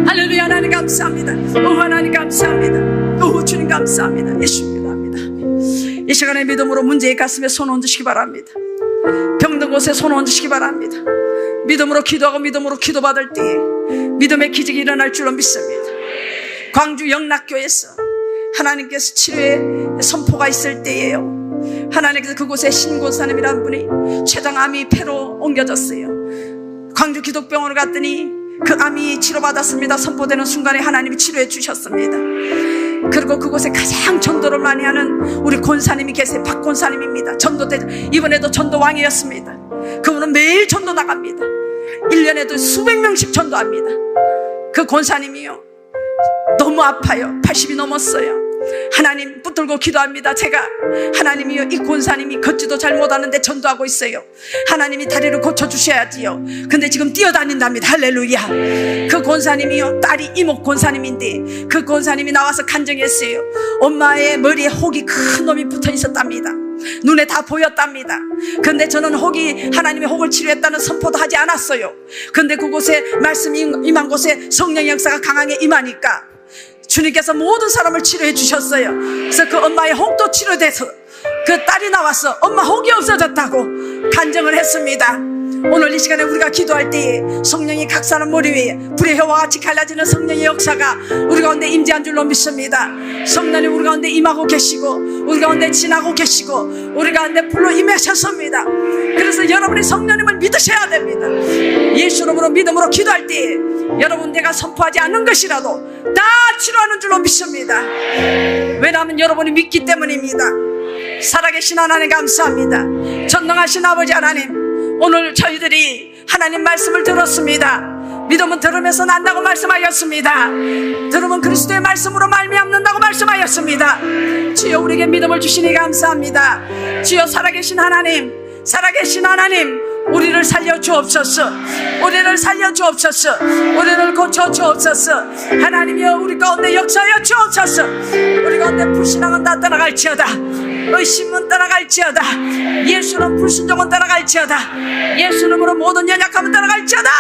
할렐루야, 하나님 감사합니다. 하나님 감사합니다. 주님 감사합니다. 예수님 감사합니다. 이 시간에 믿음으로 문제의 가슴에 손 얹으시기 바랍니다. 병든 곳에 손 얹으시기 바랍니다. 믿음으로 기도하고 믿음으로 기도받을 때에 믿음의 기적이 일어날 줄로 믿습니다. 광주 영락교에서 하나님께서 치료의 선포가 있을 때에요, 하나님께서 그곳에 신고사님이라는 분이 췌장암이 폐로 옮겨졌어요. 광주 기독병원을 갔더니 그 암이 치료받았습니다. 선포되는 순간에 하나님이 치료해 주셨습니다. 그리고 그곳에 가장 전도를 많이 하는 우리 권사님이 계세요. 박 권사님입니다. 이번에도 전도왕이었습니다. 그분은 매일 전도 나갑니다. 1년에도 수백 명씩 전도합니다. 그 권사님이요, 너무 아파요. 80이 넘었어요. 하나님 붙들고 기도합니다. 제가 하나님이요, 이 권사님이 걷지도 잘 못하는데 전도하고 있어요. 하나님이 다리를 고쳐주셔야지요. 근데 지금 뛰어다닌답니다. 할렐루야. 그 권사님이요, 딸이 이목 권사님인데 그 권사님이 나와서 간증했어요. 엄마의 머리에 혹이 큰 놈이 붙어 있었답니다. 눈에 다 보였답니다. 근데 저는 하나님의 혹을 치료했다는 선포도 하지 않았어요. 근데 그곳에 말씀이 임한 곳에 성령의 역사가 강하게 임하니까 주님께서 모든 사람을 치료해 주셨어요. 그래서 그 엄마의 혹도 치료돼서 그 딸이 나와서 엄마 혹이 없어졌다고 간증을 했습니다. 오늘 이 시간에 우리가 기도할 때에 성령이 각 사람 머리 위에 불의 혀와 같이 갈라지는 성령의 역사가 우리 가운데 임재한 줄로 믿습니다. 성령님 우리 가운데 임하고 계시고 우리 가운데 지나고 계시고 우리 가운데 불로 임하셨습니다. 그래서 여러분이 성령님을 믿으셔야 됩니다. 예수 이름으로 믿음으로 기도할 때에 여러분, 내가 선포하지 않는 것이라도 다 치료하는 줄로 믿습니다. 왜냐하면 여러분이 믿기 때문입니다. 살아계신 하나님 감사합니다. 전능하신 아버지 하나님, 오늘 저희들이 하나님 말씀을 들었습니다. 믿음은 들으면서 난다고 말씀하였습니다. 들으면 그리스도의 말씀으로 말미암는다고 말씀하였습니다. 주여 우리에게 믿음을 주시니 감사합니다. 주여 살아계신 하나님, 살아계신 하나님, 우리를 살려주옵소서. 우리를 살려주옵소서. 우리를 고쳐주옵소서. 하나님이여 우리 가운데 역사하여 주옵소서. 우리 가운데 불신앙은 다 떠나갈지어다. 의심은 떠나갈지어다. 예수는 불순종은 떠나갈지어다. 예수 이름으로 모든 연약함은 떠나갈지어다.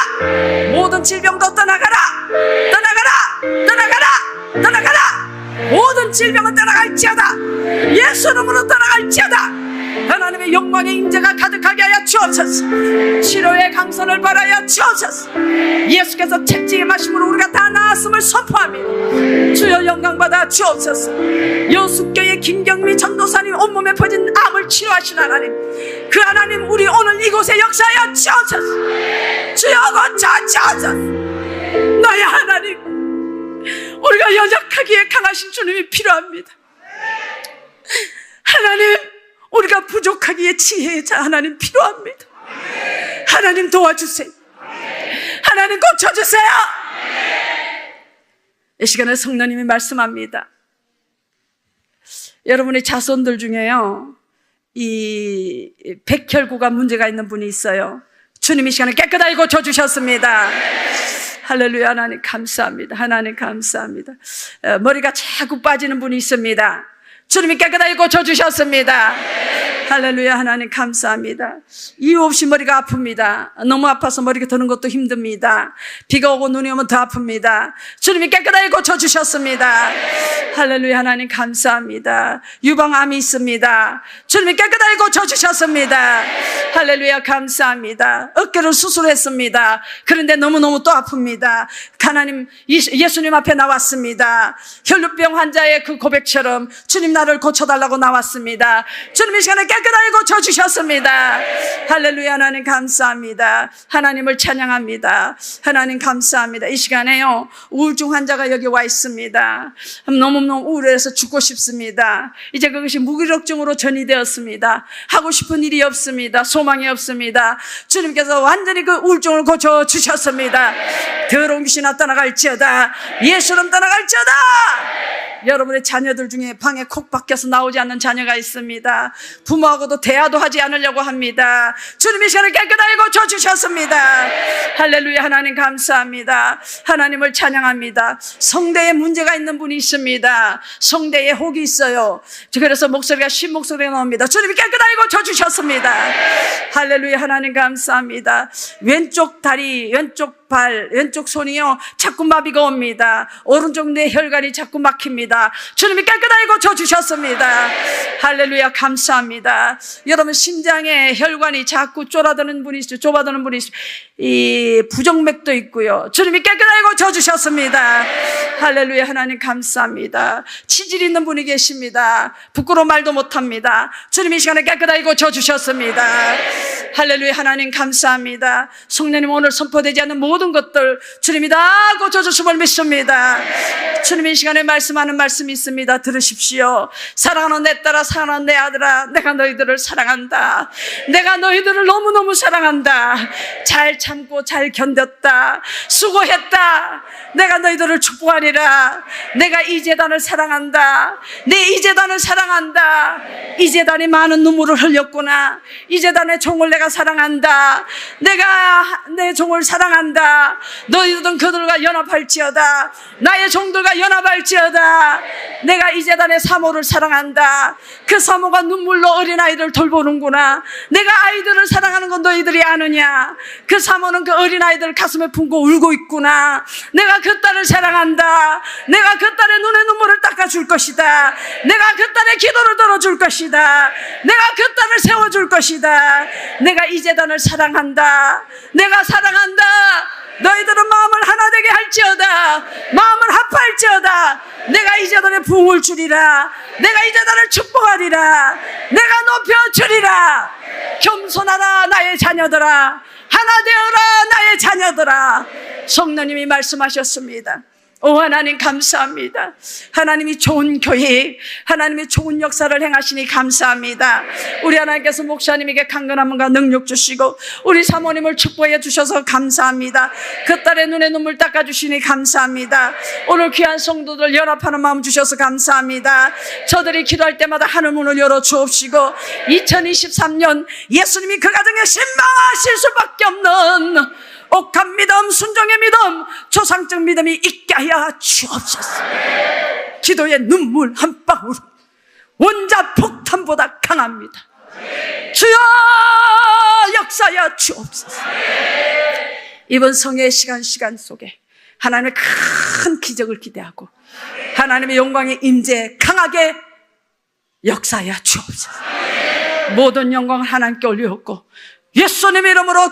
모든 질병도 떠나가라. 떠나가라. 떠나가라. 떠나가라. 모든 질병은 떠나갈지어다. 예수 이름으로 떠나갈지어다. 하나님의 영광의 임재가 가득하게 하여 주옵소서. 치료의 강선을 바라여 주옵소서. 예수께서 채찍의 마심으로 우리가 다 나았음을 선포합니다. 주여 영광 받아 주옵소서. 여수교의 김경미 전도사님 온몸에 퍼진 암을 치료하신 하나님, 그 하나님 우리 오늘 이곳에 역사하여 주옵소서. 주여 고쳐 주옵소서. 나의 하나님, 우리가 연약하기에 강하신 주님이 필요합니다. 하나님, 우리가 부족하기에 지혜의 자 하나님 필요합니다. 하나님 도와주세요. 하나님 고쳐주세요. 이 시간에 성령님이 말씀합니다. 여러분의 자손들 중에요, 이 백혈구가 문제가 있는 분이 있어요. 주님 이 시간에 깨끗하게 고쳐주셨습니다. 할렐루야. 하나님 감사합니다. 하나님 감사합니다. 머리가 자꾸 빠지는 분이 있습니다. 주님이 깨끗하게 고쳐주셨습니다. 할렐루야. 하나님 감사합니다. 이유 없이 머리가 아픕니다. 너무 아파서 머리가 드는 것도 힘듭니다. 비가 오고 눈이 오면 더 아픕니다. 주님이 깨끗하게 고쳐주셨습니다. 할렐루야. 하나님 감사합니다. 유방암이 있습니다. 주님이 깨끗하게 고쳐주셨습니다. 할렐루야. 감사합니다. 어깨를 수술했습니다. 그런데 너무너무 또 아픕니다. 하나님, 예수님 앞에 나왔습니다. 혈루병 환자의 그 고백처럼 주님 나를 고쳐달라고 나왔습니다. 주님 이 시간에 깨끗하게 고쳐주셨습니다. 할렐루야. 하나님 감사합니다. 하나님을 찬양합니다. 하나님 감사합니다. 이 시간에요, 우울증 환자가 여기 와 있습니다. 너무너무 우울해서 죽고 싶습니다. 이제 그것이 무기력증으로 전이되었습니다. 하고 싶은 일이 없습니다. 소망이 없습니다. 주님께서 완전히 그 우울증을 고쳐주셨습니다. 더러운 귀신아 떠나갈지어다. 예수는 떠나갈지어다. 여러분의 자녀들 중에 방에 콕 박혀서 나오지 않는 자녀가 있습니다. 부모하고도 대화도 하지 않으려고 합니다. 주님이 시간을 깨끗하게 고쳐주셨습니다. 할렐루야. 하나님 감사합니다. 하나님을 찬양합니다. 성대에 문제가 있는 분이 있습니다. 성대에 혹이 있어요. 그래서 목소리가 쉰 목소리가 나옵니다. 주님이 깨끗하게 고쳐주셨습니다. 할렐루야. 하나님 감사합니다. 왼쪽 다리, 왼쪽 발, 왼쪽 손이요 자꾸 마비가 옵니다. 오른쪽 뇌혈관이 자꾸 막힙니다. 주님이 깨끗하게 고쳐주셨습니다. 할렐루야. 감사합니다. 여러분 심장에 혈관이 자꾸 좁아드는 분이 있어요. 이 부정맥도 있고요. 주님이 깨끗하게 고쳐주셨습니다. 할렐루야. 하나님 감사합니다. 치질 있는 분이 계십니다. 부끄러워 말도 못합니다. 주님이 이 시간에 깨끗하게 고쳐주셨습니다. 할렐루야. 하나님 감사합니다. 성령님 오늘 선포되지 않는 모든 것들 주님이 다 고쳐주심을 믿습니다. 주님이 이 시간에 말씀하는 말씀이 있습니다. 들으십시오. 사랑하는 내 딸아, 사랑하는 내 아들아, 내가 너희들을 사랑한다. 내가 너희들을 너무너무 사랑한다. 잘 참고 잘 견뎠다. 수고했다. 내가 너희들을 축복하리라. 내가 이 재단을 사랑한다. 내 이 재단을 사랑한다. 이 재단이 많은 눈물을 흘렸구나. 이 재단의 종을 내가 사랑한다. 내가 내 종을 사랑한다. 너희들은 그들과 연합할지어다. 나의 종들과 연합할지어다. 내가 이 재단의 사모를 사랑한다. 그 사모가 눈물로 어린아이를 돌보는구나. 내가 아이들을 사랑하는 건 너희들이 아느냐. 그 사모는 그 어린아이들 가슴에 품고 울고 있구나. 내가 그 딸을 사랑한다. 내가 그 딸의 눈에 눈물을 닦아줄 것이다. 내가 그 딸의 기도를 들어줄 것이다. 내가 그 딸을 세워줄 것이다. 내가 이 재단을 사랑한다. 내가 사랑한다. 너희들은 마음을 하나 되게 할지어다. 마음을 합할지어다. 내가 이 재단에 부흥을 주리라. 내가 이 재단을 축복하리라. 내가 높여주리라. 겸손하라 나의 자녀들아. 하나 되어라 나의 자녀들아. 성령님이 말씀하셨습니다. 오 하나님 감사합니다. 하나님이 좋은 교회, 하나님이 좋은 역사를 행하시니 감사합니다. 우리 하나님께서 목사님에게 강건함과 능력 주시고 우리 사모님을 축복해 주셔서 감사합니다. 그 딸의 눈에 눈물 닦아주시니 감사합니다. 오늘 귀한 성도들 연합하는 마음 주셔서 감사합니다. 저들이 기도할 때마다 하늘 문을 열어 주옵시고 2023년 예수님이 그 가정에 신방하실 수밖에 없는 옥한 믿음, 순종의 믿음, 조상적 믿음이 있게 하여 주옵소서. 기도의 눈물 한 방울 원자 폭탄보다 강합니다. 주여 역사하여 주옵소서. 이번 성의 시간 속에 하나님의 큰 기적을 기대하고 하나님의 영광의 임재 강하게 역사하여 주옵소서. 모든 영광을 하나님께 올리었고 예수님 이름으로